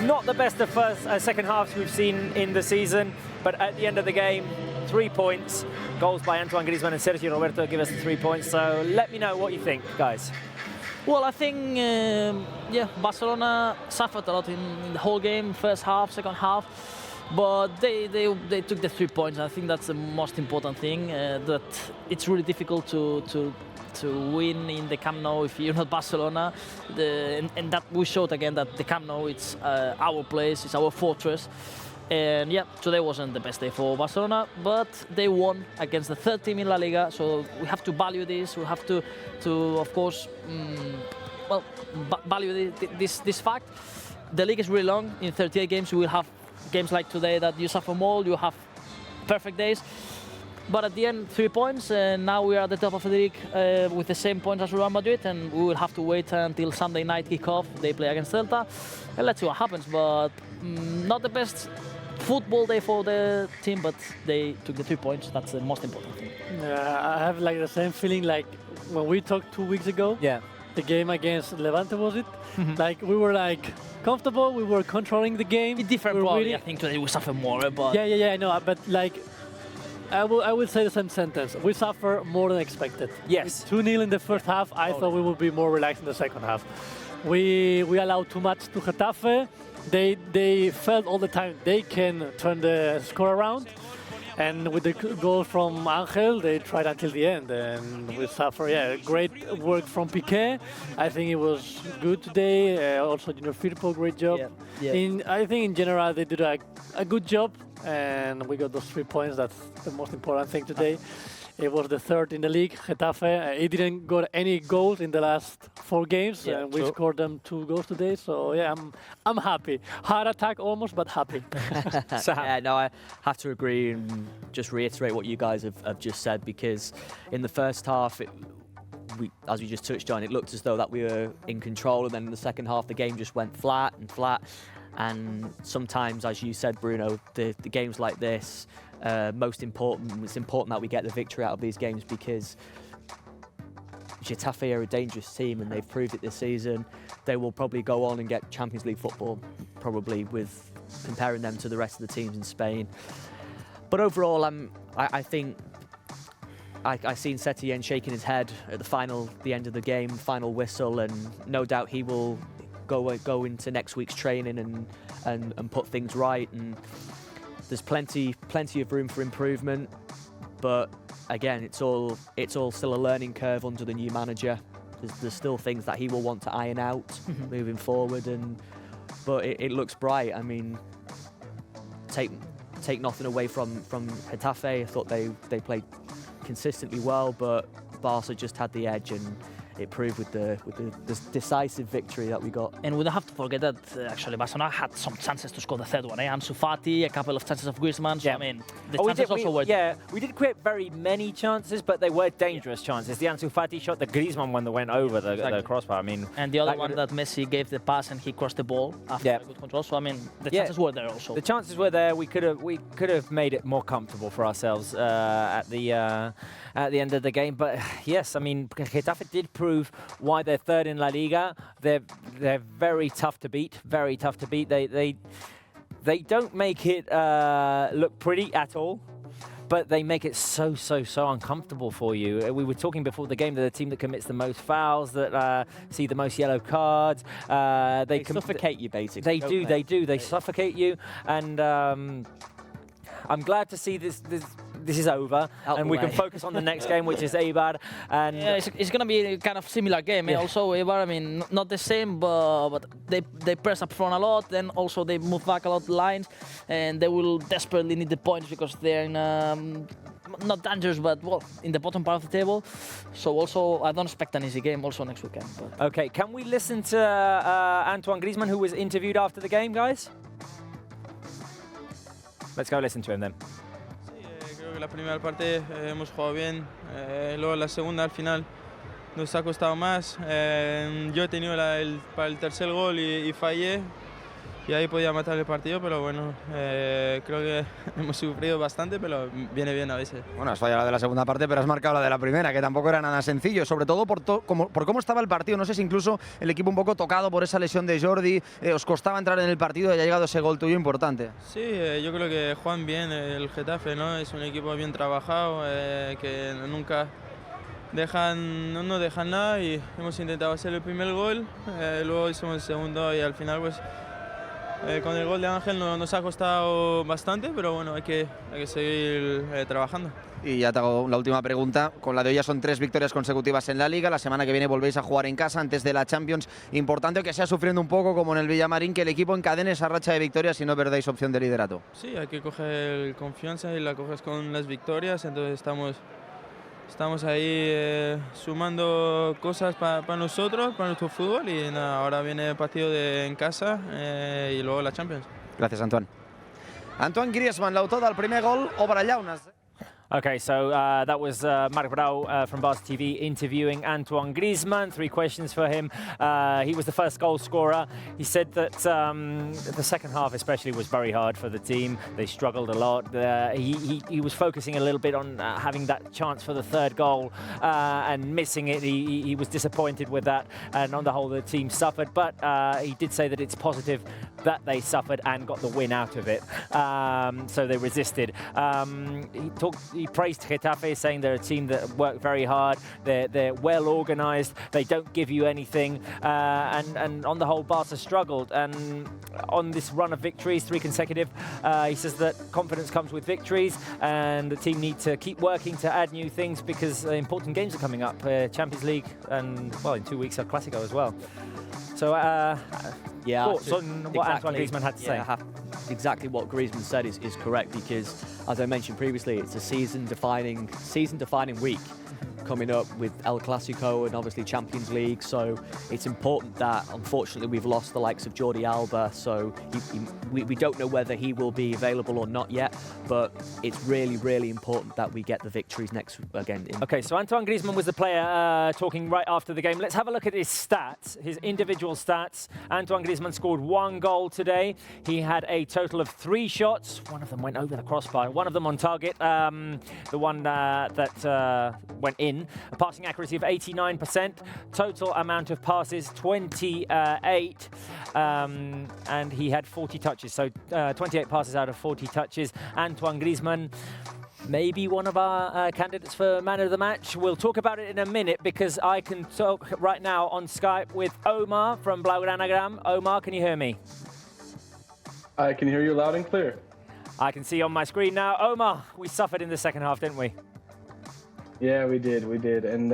not the best of second halves we've seen in the season. But at the end of the game, 3 points. Goals by Antoine Griezmann and Sergio Roberto give us the 3 points. So let me know what you think, guys. Well, I think, Barcelona suffered a lot in the whole game, first half, second half. But they took the 3 points. I think that's the most important thing. That it's really difficult to win in the Camp Nou if you're not Barcelona. And that we showed again that the Camp Nou, it's our place, it's our fortress. And yeah, today wasn't the best day for Barcelona, but they won against the third team in La Liga. So we have to value this. We have to of course, value this fact. The league is really long. In 38 games, we will have games like today that you suffer more, you have perfect days. But at the end, 3 points, and now we are at the top of the league with the same points as Real Madrid, and we will have to wait until Sunday night kickoff. They play against Celta, and let's see what happens. But not the best football day for the team, but they took the 3 points. That's the most important thing. I have like the same feeling like when we talked 2 weeks ago. Yeah. The game against Levante, was it? Like we were like comfortable, we were controlling the game. Different probably. I think today we suffer more, but yeah, I know. But like, I will say the same sentence. We suffer more than expected. Yes. 2-0 in the first half. I thought we would be more relaxed in the second half. We allowed too much to Getafe. They felt all the time they can turn the score around. And with the goal from Ángel, they tried until the end, and we suffer. Yeah, great work from Piqué. I think it was good today. Also, Junior Firpo, great job. Yeah. I think in general they did a good job, and we got those 3 points. That's the most important thing today. It was the third in the league, Getafe. He didn't got any goals in the last 4 games, and we scored them 2 goals today. So yeah, I'm happy. Heart attack almost, but happy. Yeah, no, I have to agree and just reiterate what you guys have just said, because in the first half, as we just touched on, it looked as though that we were in control, and then in the second half, the game just went flat and flat. And sometimes, as you said, Bruno, the games like this, it's important that we get the victory out of these games, because Getafe are a dangerous team and they've proved it this season. They will probably go on and get Champions League football, probably, with comparing them to the rest of the teams in Spain. But overall, I think I seen Setien shaking his head at the end of the game, final whistle, and no doubt he will go into next week's training and put things right. And there's plenty of room for improvement, but again, it's all still a learning curve under the new manager. There's still things that he will want to iron out moving forward, but it looks bright. I mean, take nothing away from Getafe. I thought they played consistently well, but Barca just had the edge, and it proved with the decisive victory that we got. And we don't have to forget that actually Barcelona had some chances to score the third one. Ansu Fati, a couple of chances of Griezmann. So, I mean, the chances also were. Yeah, we didn't create very many chances, but they were dangerous chances. The Ansu Fati shot, the Griezmann one that went over the crossbar. I mean, and the other one that Messi gave the pass and he crossed the ball after a good control. So I mean, the chances were there also. The chances were there. We could have made it more comfortable for ourselves at the end of the game. But yes, I mean, Getafe did prove why they're third in La Liga. They're very tough to beat. Very tough to beat. They don't make it look pretty at all, but they make it so uncomfortable for you. We were talking before the game, they're the team that commits the most fouls, that see the most yellow cards. They suffocate you, basically. They do. They suffocate you, and I'm glad to see this is over, and we can focus on the next game, which is Eibar. And yeah, it's going to be a kind of similar game. Yeah. Also, Eibar, I mean, not the same, but they press up front a lot. Then also they move back a lot of lines, and they will desperately need the points because they're in not dangerous, but well, in the bottom part of the table. So also, I don't expect an easy game also next weekend. But. Okay, can we listen to Antoine Griezmann, who was interviewed after the game, guys? Let's go listen to him then. Creo que la primera parte hemos jugado bien, luego la segunda al final nos ha costado más. Yo he tenido para el tercer gol y fallé y ahí podía matar el partido, pero bueno, creo que hemos sufrido bastante, pero viene bien a veces. Bueno, has fallado la de la segunda parte, pero has marcado la de la primera, que tampoco era nada sencillo, sobre todo por cómo estaba el partido. No sé si incluso el equipo un poco tocado por esa lesión de Jordi, os costaba entrar en el partido y ha llegado ese gol tuyo importante. Sí, yo creo que juegan bien el Getafe, ¿no? Es un equipo bien trabajado, que nunca no dejan nada, y hemos intentado hacer el primer gol, luego hicimos el segundo y al final pues con el gol de Ángel nos ha costado bastante, pero bueno, hay que seguir trabajando. Y ya te hago la última pregunta. Con la de hoy ya son 3 victorias consecutivas en la Liga. La semana que viene volvéis a jugar en casa antes de la Champions. Importante que sea sufriendo un poco como en el Villamarín, que el equipo encadene esa racha de victorias y no perdáis opción de liderato. Sí, hay que coger confianza y la coges con las victorias. Entonces estamos ahí sumando cosas para nosotros, para nuestro fútbol, y nada, ahora viene el partido en casa y luego la Champions. Gracias, Antoine. Antoine Griezmann, l'autor del primer gol, obre llaunes. Okay, so that was Marc Brau from Barça TV interviewing Antoine Griezmann. 3 questions for him. He was the first goal scorer. He said that the second half especially was very hard for the team. They struggled a lot. He was focusing a little bit on having that chance for the third goal and missing it. He was disappointed with that, and on the whole the team suffered. But he did say that it's positive that they suffered and got the win out of it. So they resisted. He praised Getafe, saying they're a team that work very hard. They're well organised. They don't give you anything. And on the whole, Barca struggled. And on this run of victories, 3 consecutive, he says that confidence comes with victories, and the team need to keep working to add new things because important games are coming up. Champions League and, well, in 2 weeks, El Clásico as well. So, thoughts on what Antoine Griezmann had to say? Exactly what Griezmann said is correct, because, as I mentioned previously, it's a season-defining week coming up with El Clásico and obviously Champions League. So it's important that, unfortunately, we've lost the likes of Jordi Alba. So we don't know whether he will be available or not yet. But it's really, really important that we get the victories next again. Okay, so Antoine Griezmann was the player talking right after the game. Let's have a look at his stats, his individual stats. Antoine Griezmann scored 1 goal today. He had a total of 3 shots. One of them went over the crossbar, one of them on target. The one that went in. A passing accuracy of 89%. Total amount of passes, 28. And he had 40 touches. So 28 passes out of 40 touches. Antoine Griezmann, maybe one of our candidates for man of the match. We'll talk about it in a minute, because I can talk right now on Skype with Omar from Blaugranagram. Omar, can you hear me? I can hear you loud and clear. I can see on my screen now. Omar, we suffered in the second half, didn't we? Yeah, we did. And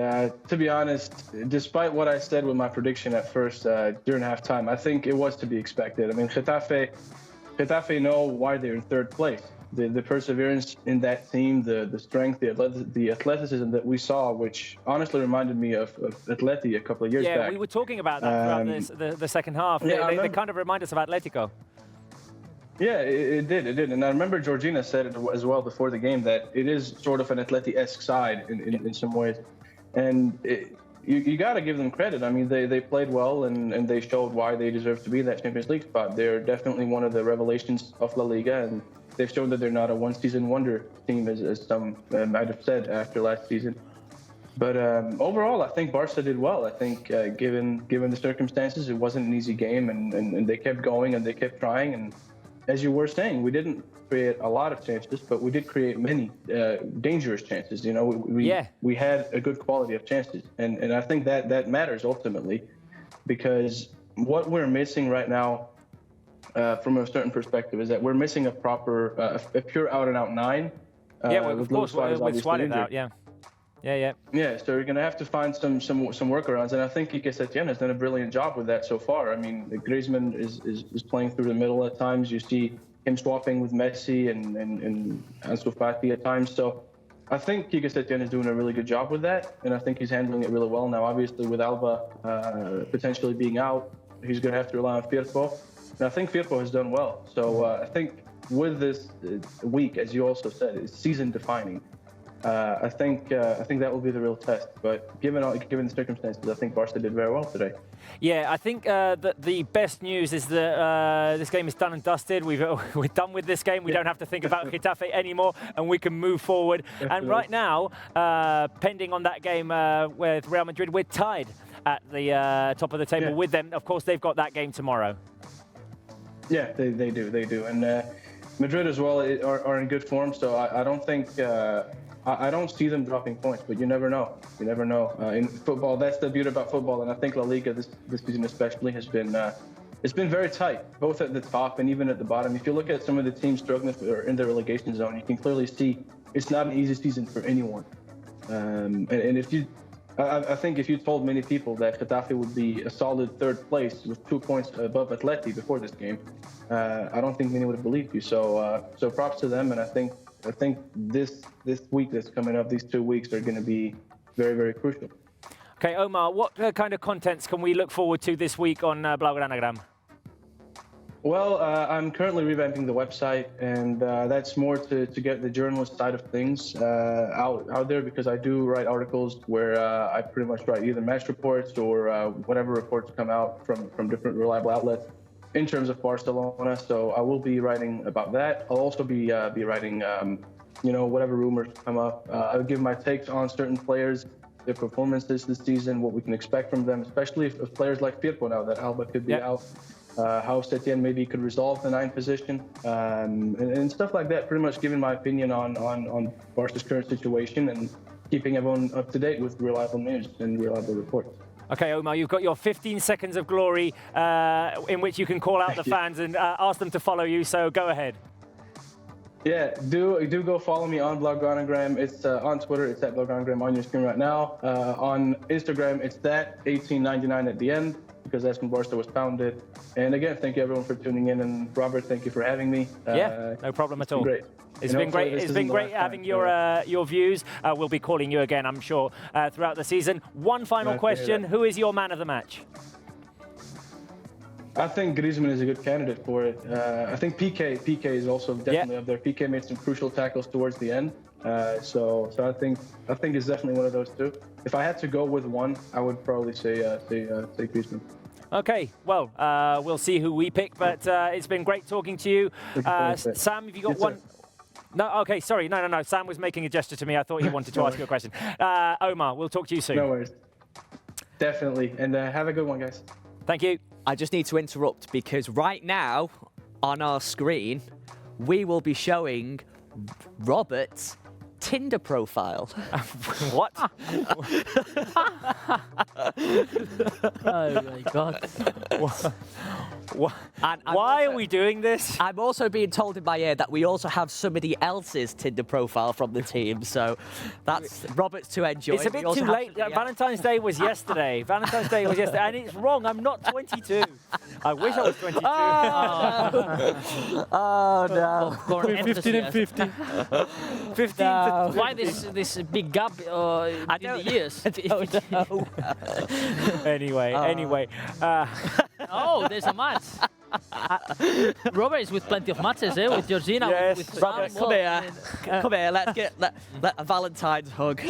to be honest, despite what I said with my prediction at first during halftime, I think it was to be expected. I mean, Getafe know why they're in 3rd place. the perseverance in that team, the strength, the athleticism that we saw, which honestly reminded me of Atleti a couple of years back. Yeah, we were talking about that throughout the second half. Yeah, they kind of remind us of Atletico. Yeah, it did. And I remember Georgina said it as well before the game that it is sort of an Atleti-esque side in some ways. And you got to give them credit. I mean, they played well and they showed why they deserve to be in that Champions League spot. They're definitely one of the revelations of La Liga, and they've shown that they're not a one-season wonder team, as some might have said after last season. But overall, I think Barca did well. I think given the circumstances, it wasn't an easy game, and they kept going and they kept trying. And as you were saying, we didn't create a lot of chances, but we did create many dangerous chances. You know, we had a good quality of chances, and I think that matters ultimately, because what we're missing right now, from a certain perspective, is that we're missing a proper, a pure out-and-out 9. Of course, with Suarez out, yeah. Yeah, so you're going to have to find some workarounds, and I think Quique Setién has done a brilliant job with that so far. I mean, Griezmann is playing through the middle at times. You see him swapping with Messi and Ansu Fati at times. So I think Quique Setién is doing a really good job with that, and I think he's handling it really well. Now, obviously, with Alba potentially being out, he's going to have to rely on Firpo, and I think Firpo has done well. So I think with this week, as you also said, it's season-defining. I think that will be the real test. But given the circumstances, I think Barca did very well today. Yeah, I think that the best news is that this game is done and dusted. We're done with this game. We don't have to think about Getafe anymore, and we can move forward. Definitely. And right now, pending on that game with Real Madrid, we're tied at the top of the table with them. Of course, they've got that game tomorrow. Yeah, they do. And Madrid as well are in good form, so I don't think... I don't see them dropping points, but you never know. You never know. In football, that's the beauty about football, and I think La Liga this season especially has been it's been very tight, both at the top and even at the bottom. If you look at some of the teams struggling or in the relegation zone, you can clearly see it's not an easy season for anyone. And I think if you told many people that Getafe would be a solid third place with 2 points above Atleti before this game, I don't think many would have believed you. So props to them, and I think this week that's coming up, these 2 weeks are going to be very, very crucial. Okay, Omar, what kind of contents can we look forward to this week on Blaugranagram? Well, I'm currently revamping the website, and that's more to get the journalist side of things out there, because I do write articles where I pretty much write either match reports or whatever reports come out from different reliable outlets in terms of Barcelona. So I will be writing about that. I'll also be writing, whatever rumors come up. I'll give my takes on certain players, their performances this season, what we can expect from them, especially if players like Firpo now that Alba could be out, how Setién maybe could resolve the 9th position, and stuff like that. Pretty much giving my opinion on Barca's current situation and keeping everyone up to date with reliable news and reliable reports. Okay, Omar, you've got your 15 seconds of glory in which you can call out the fans and ask them to follow you, so go ahead. Yeah, do go follow me on Blaugranagram. It's on Twitter, it's at Blaugranagram on your screen right now. On Instagram, it's that 1899 at the end, because that's when Barca was founded. And again, thank you everyone for tuning in, and Robert, thank you for having me. No problem at all. Great. It's been great. It's been great having your views. We'll be calling you again, I'm sure, throughout the season. One final question: who is your man of the match? I think Griezmann is a good candidate for it. I think PK is also definitely up there. PK made some crucial tackles towards the end, so I think it's definitely one of those two. If I had to go with one, I would probably say Griezmann. Okay, well, we'll see who we pick, but it's been great talking to you. Sam, have you got one? No, okay, sorry, no. Sam was making a gesture to me. I thought he wanted to ask you a question. Omar, we'll talk to you soon. No worries. Definitely, and have a good one, guys. Thank you. I just need to interrupt because right now on our screen, we will be showing Robert's Tinder profile. What? Oh my God. Why are we doing this? I'm also being told in my ear that we also have somebody else's Tinder profile from the team, so that's Robert's to enjoy. It's a bit too late. Valentine's Day was yesterday. Valentine's Day was yesterday, and it's wrong. I'm not 22. I wish I was 22. Oh no. 15 and 50. 15 no. Why this big gap in the years? Anyway. Oh, there's a match. Robert is with plenty of matches, with Georgina. Yes, with Robert, Sam. come here. Come here. Let's get let a Valentine's hug.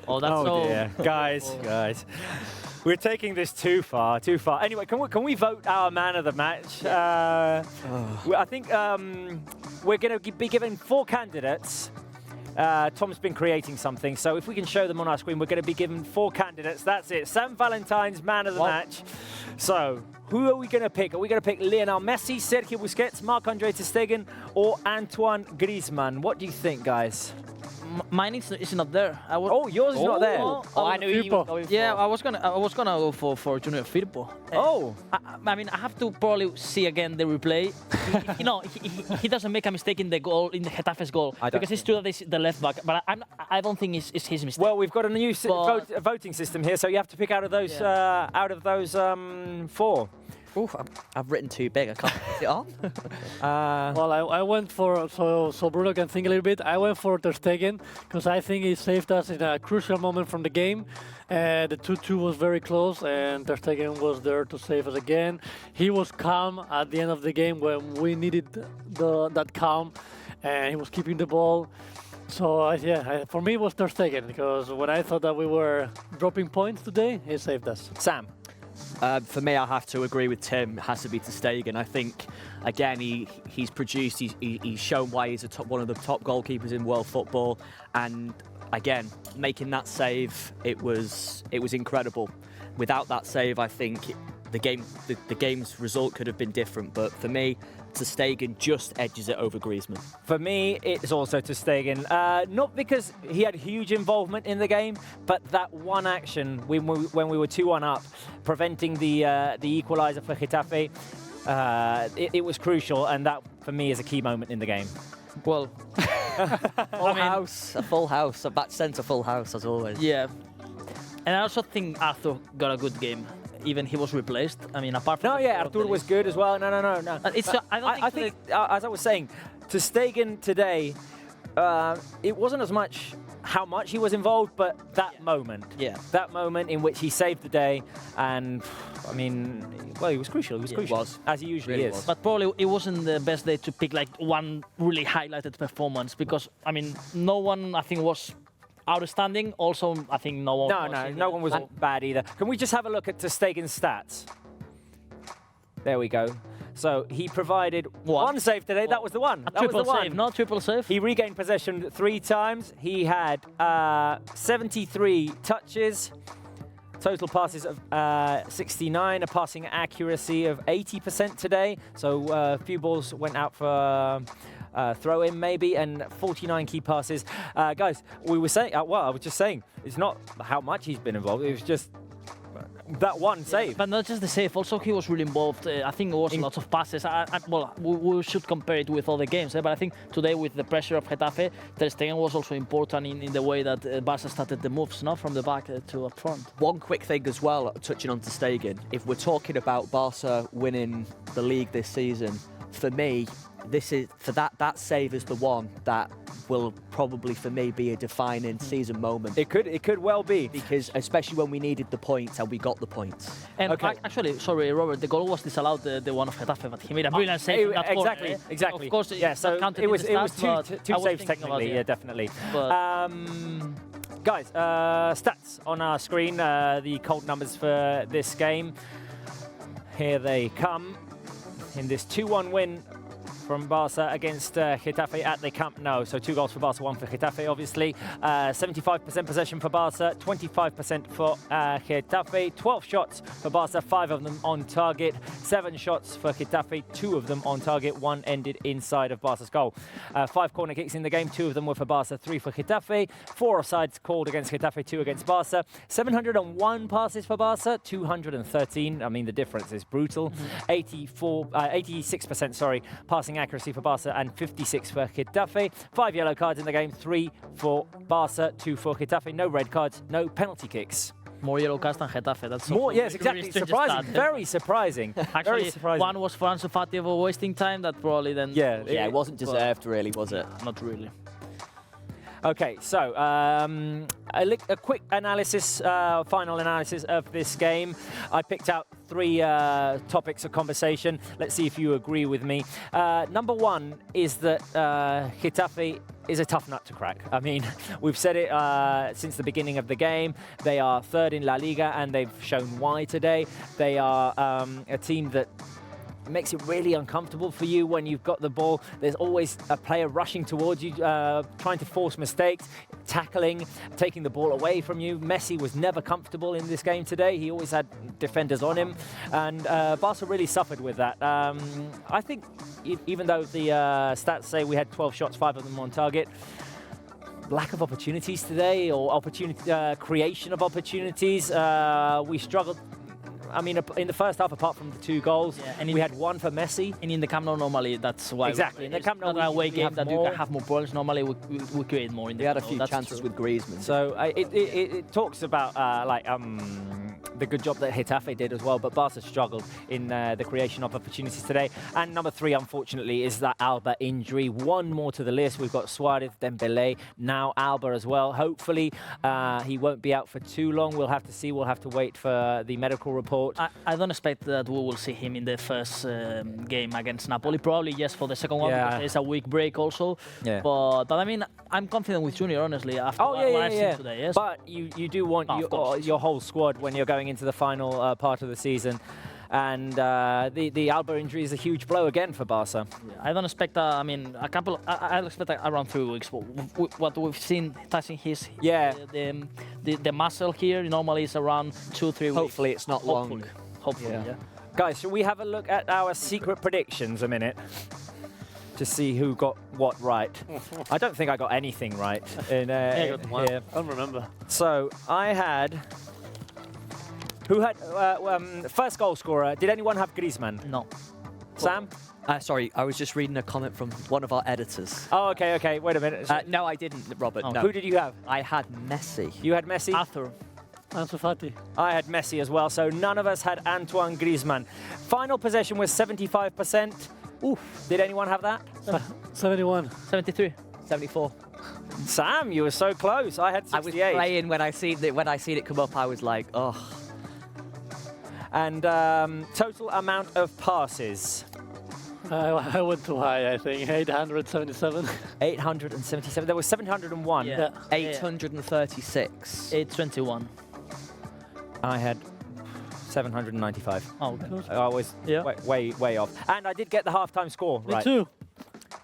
Dear. Guys. We're taking this too far. Anyway, can we vote our man of the match? I think we're going to be given 4 candidates. Tom's been creating something, so if we can show them on our screen, we're going to be given 4 candidates. That's it. Sam Valentine's man of the match. So, who are we going to pick? Are we going to pick Leonel Messi, Sergio Busquets, Marc-Andre ter Stegen, or Antoine Griezmann? What do you think, guys? Mine is not there. Yours is not there. I knew you were going for. Yeah, I was gonna go for Junior Firpo. I mean, I have to probably see again the replay. He doesn't make a mistake in the goal, in the Getafe's goal, because it's true that it's the left back. But I don't think it's his mistake. Well, we've got a new voting system here, so you have to pick out of those 4. Oof, I've written too big. I can't put it on. Well, I went for, so Bruno can think a little bit, I went for ter Stegen because I think he saved us in a crucial moment from the game. The 2-2 was very close, and ter Stegen was there to save us again. He was calm at the end of the game when we needed that calm, and he was keeping the ball. So, for me it was ter Stegen, because when I thought that we were dropping points today, he saved us. Sam? For me, I have to agree with Tim. It has to be ter Stegen. I think, again, he's produced. He's shown why he's one of the top goalkeepers in world football. And again, making that save, it was incredible. Without that save, I think the game's result could have been different. But for me, ter Stegen just edges it over Griezmann. For me, it's also ter Stegen. Not because he had huge involvement in the game, but that one action when we were 2-1 up, preventing the equaliser for Getafe, it was crucial, and that for me is a key moment in the game. Well, a full house, a back centre full house as always. Yeah, and I also think Arthur got a good game. Even he was replaced. I mean, apart from... Artur was good as well. No. I think, as I was saying, ter Stegen today, it wasn't as much how much he was involved, but that moment. Yeah. That moment in which he saved the day, and, I mean, well, he was crucial. He was crucial, as he usually is. But probably it wasn't the best day to pick, like, one really highlighted performance, because, I mean, no one, I think, was... outstanding. Also, I think no one was bad either. Can we just have a look at ter Stegen's stats? There we go. So he provided one save today. That was the one. That was the one. Save, not triple save. He regained possession 3 times. He had 73 touches. Total passes of 69, a passing accuracy of 80% today. So a few balls went out for throw in maybe, and 49 key passes. Guys, we were saying, I was just saying, it's not how much he's been involved, it was just that one save. But not just the save, also he was really involved. I think it was lots of passes. Well, we should compare it with other games, but I think today with the pressure of Getafe, ter Stegen was also important in the way that Barca started the moves, not from the back to up front. One quick thing as well, touching on ter Stegen, if we're talking about Barca winning the league this season, for me, that save is the one that will probably, for me, be a defining season moment. It could well be, because especially when we needed the points and we got the points. And actually, sorry, Robert, the goal was disallowed, the one of Getafe, but he made a brilliant save in that corner. Exactly. Of course, yeah. So it was two saves technically. Yeah, definitely. Guys, stats on our screen. The cold numbers for this game. Here they come. In this 2-1 win from Barça against Getafe at the Camp Nou. So 2 goals for Barça, 1 for Getafe, obviously. 75% possession for Barça, 25% for Getafe. 12 shots for Barça, 5 of them on target. 7 shots for Getafe, 2 of them on target. 1 ended inside of Barça's goal. 5 corner kicks in the game, 2 of them were for Barça, 3 for Getafe. 4 offsides called against Getafe, 2 against Barça. 701 passes for Barça, 213. I mean, the difference is brutal. 86%, sorry, passing accuracy for Barça and 56 for Getafe. 5 yellow cards in the game, 3 for Barça, 2 for Getafe. No red cards, no penalty kicks. More yellow cards than Getafe. That's more, yes, exactly. Surprising, very surprising. Actually, very surprising. One was for Ansu Fati for wasting time. That probably then. Yeah, it wasn't deserved, really, was it? Not really. Okay, so a quick analysis, final analysis of this game. I picked out 3 topics of conversation. Let's see if you agree with me. Number 1 is that Getafe is a tough nut to crack. I mean, we've said it since the beginning of the game. They are 3rd in La Liga, and they've shown why today. They are a team that makes it really uncomfortable for you when you've got the ball. There's always a player rushing towards you, trying to force mistakes, tackling, taking the ball away from you. Messi was never comfortable in this game today. He always had defenders on him, and Barca really suffered with that. I think even though the stats say we had 12 shots, 5 of them on target, lack of opportunities today, or creation of opportunities, we struggled. I mean, in the first half, apart from the 2 goals, and we had 1 for Messi. And in the Camp Nou, normally, that's why. Exactly. In the Camp Nou, we away game that you can have more balls. Normally, we create more in the We had a Camp Nou. few chances true. with Griezmann. So it talks about the good job that Getafe did as well, but Barca struggled in the creation of opportunities today. And number 3, unfortunately, is that Alba injury. 1 more to the list. We've got Suarez, Dembele, now Alba as well. Hopefully, he won't be out for too long. We'll have to see. We'll have to wait for the medical report. I don't expect that we will see him in the first game against Napoli. Probably yes for the second one, because there's a week break also. Yeah. But I mean, I'm confident with Junior, honestly, after what I've seen today. Yes. But you do want your whole squad when you're going into the final part of the season. And the Alba injury is a huge blow again for Barca. Yeah, I don't expect. I mean, a couple. I'll expect around 3 weeks. What we've seen touching his the muscle here normally is around 2-3 weeks. Hopefully, it's not long. Hopefully, yeah. Guys, shall we have a look at our secret predictions a minute? To see who got what right. I don't think I got anything right. I don't remember. So I had. Who had first goal scorer? Did anyone have Griezmann? No. Sam? Sorry, I was just reading a comment from one of our editors. Oh, okay. Wait a minute. No, I didn't, Robert. Oh. No. Who did you have? I had Messi. You had Messi? Arthur. Ansu Fati. I had Messi as well, so none of us had Antoine Griezmann. Final possession was 75%. Oof. Did anyone have that? 71. 73. 74. Sam, you were so close. I had 68. I was playing when I seen it come up. I was like, oh. And total amount of passes. I went too high, I think. 877. 877. There was 701. Yeah. 836. 821. I had 795. Oh, okay. I was way off. And I did get the halftime score right. Me too.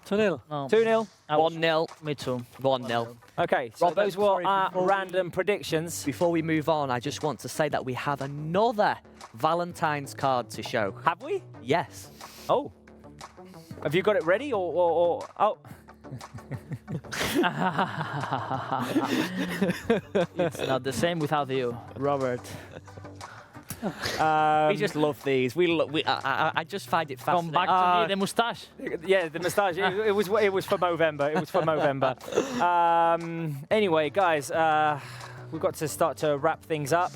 2-0. No. 2-0. 1-0. Me too. 1-0. Okay, so Robert, those were our random predictions. Before we move on, I just want to say that we have another Valentine's card to show. Have we? Yes. Oh. Have you got it ready or oh. It's not the same without you, Robert. We just love these. I just find it fascinating. Come back to me, the moustache. Yeah, the moustache. It was for Movember. It was for Movember. Anyway, guys, we've got to start to wrap things up.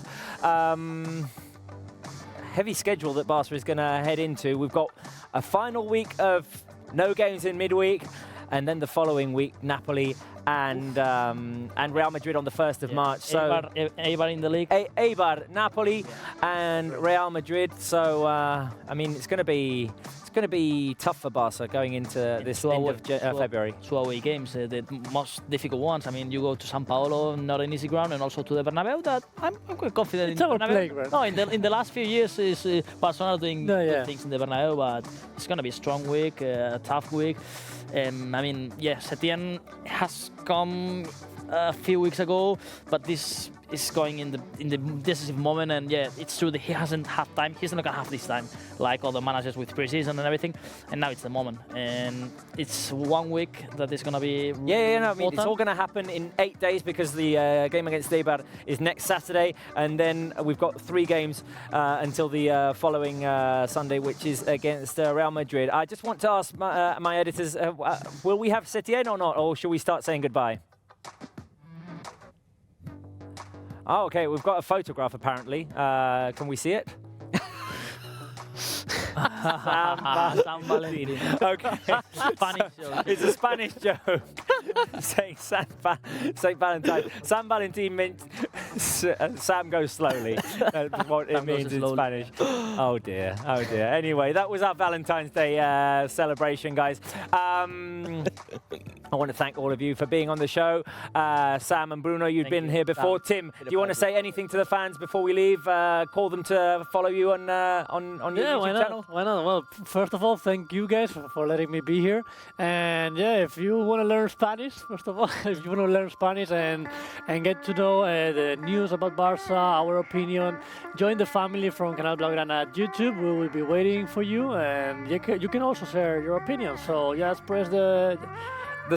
Heavy schedule that Barca is going to head into. We've got a final week of no games in midweek. and then the following week, Napoli and Real Madrid on the 1st of March. So Eibar in the league. Eibar, Napoli, and Real Madrid. So I mean, it's going to be tough for Barca going into this end of February. 2 away games, the most difficult ones. I mean, you go to San Paolo, not an easy ground, and also to the Bernabeu. That I'm quite confident it's in the our Bernabeu. playground. No, in the last few years, is Barcelona doing good things in the Bernabeu, but it's going to be a strong week, a tough week. I mean, yeah, Setien has come a few weeks ago, but this is going in the decisive moment, and yeah, it's true that he hasn't had time. He's not gonna have this time, like other managers with preseason and everything. And now it's the moment, and it's 1 week that is gonna be. I mean, it's all gonna happen in 8 days because the game against Eibar is next Saturday, and then we've got 3 games until the following Sunday, which is against Real Madrid. I just want to ask my editors, will we have Setien or not, or should we start saying goodbye? Oh, okay, we've got a photograph apparently. Can we see it? San Valentin. Okay. Spanish joke. It's a Spanish joke. Saying Saint Valentine. San Valentin means Sam goes slowly. That's what it means in Spanish. Oh dear, oh dear. Anyway, that was our Valentine's Day celebration, guys. I want to thank all of you for being on the show. Sam and Bruno, you've been here before. Tim, do you want to say anything to the fans before we leave? Call them to follow you on your YouTube channel? Why not? Well, first of all, thank you guys for letting me be here. And yeah, if you want to learn Spanish, first of all, if you want to learn Spanish and get to know the news about Barça, our opinion, join the family from Canal Blaugrana at YouTube. We will be waiting for you, and you can also share your opinion. So just press the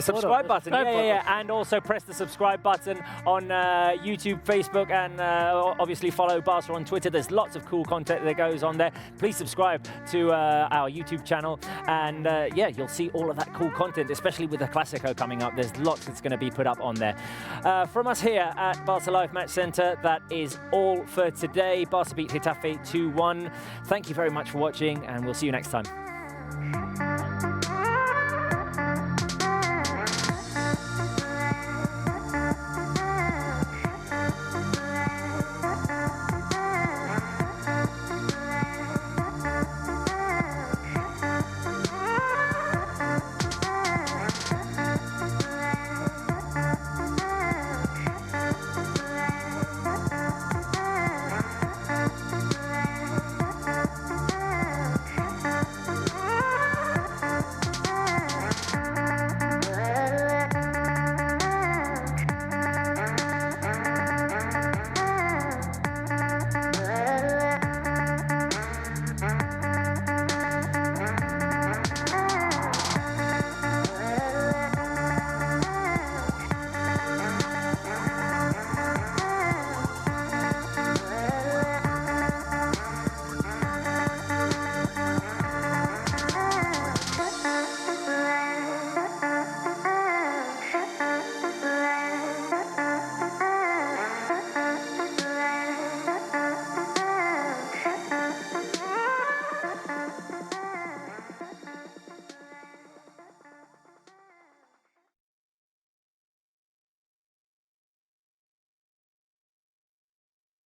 subscribe button, and also press the subscribe button on YouTube, Facebook, and obviously follow Barca on Twitter. There's lots of cool content that goes on there. Please subscribe to our YouTube channel, and you'll see all of that cool content, especially with the Clásico coming up. There's lots that's going to be put up on there. From us here at Barca Live Match Centre, that is all for today. Barca beat Getafe 2-1. Thank you very much for watching, and we'll see you next time.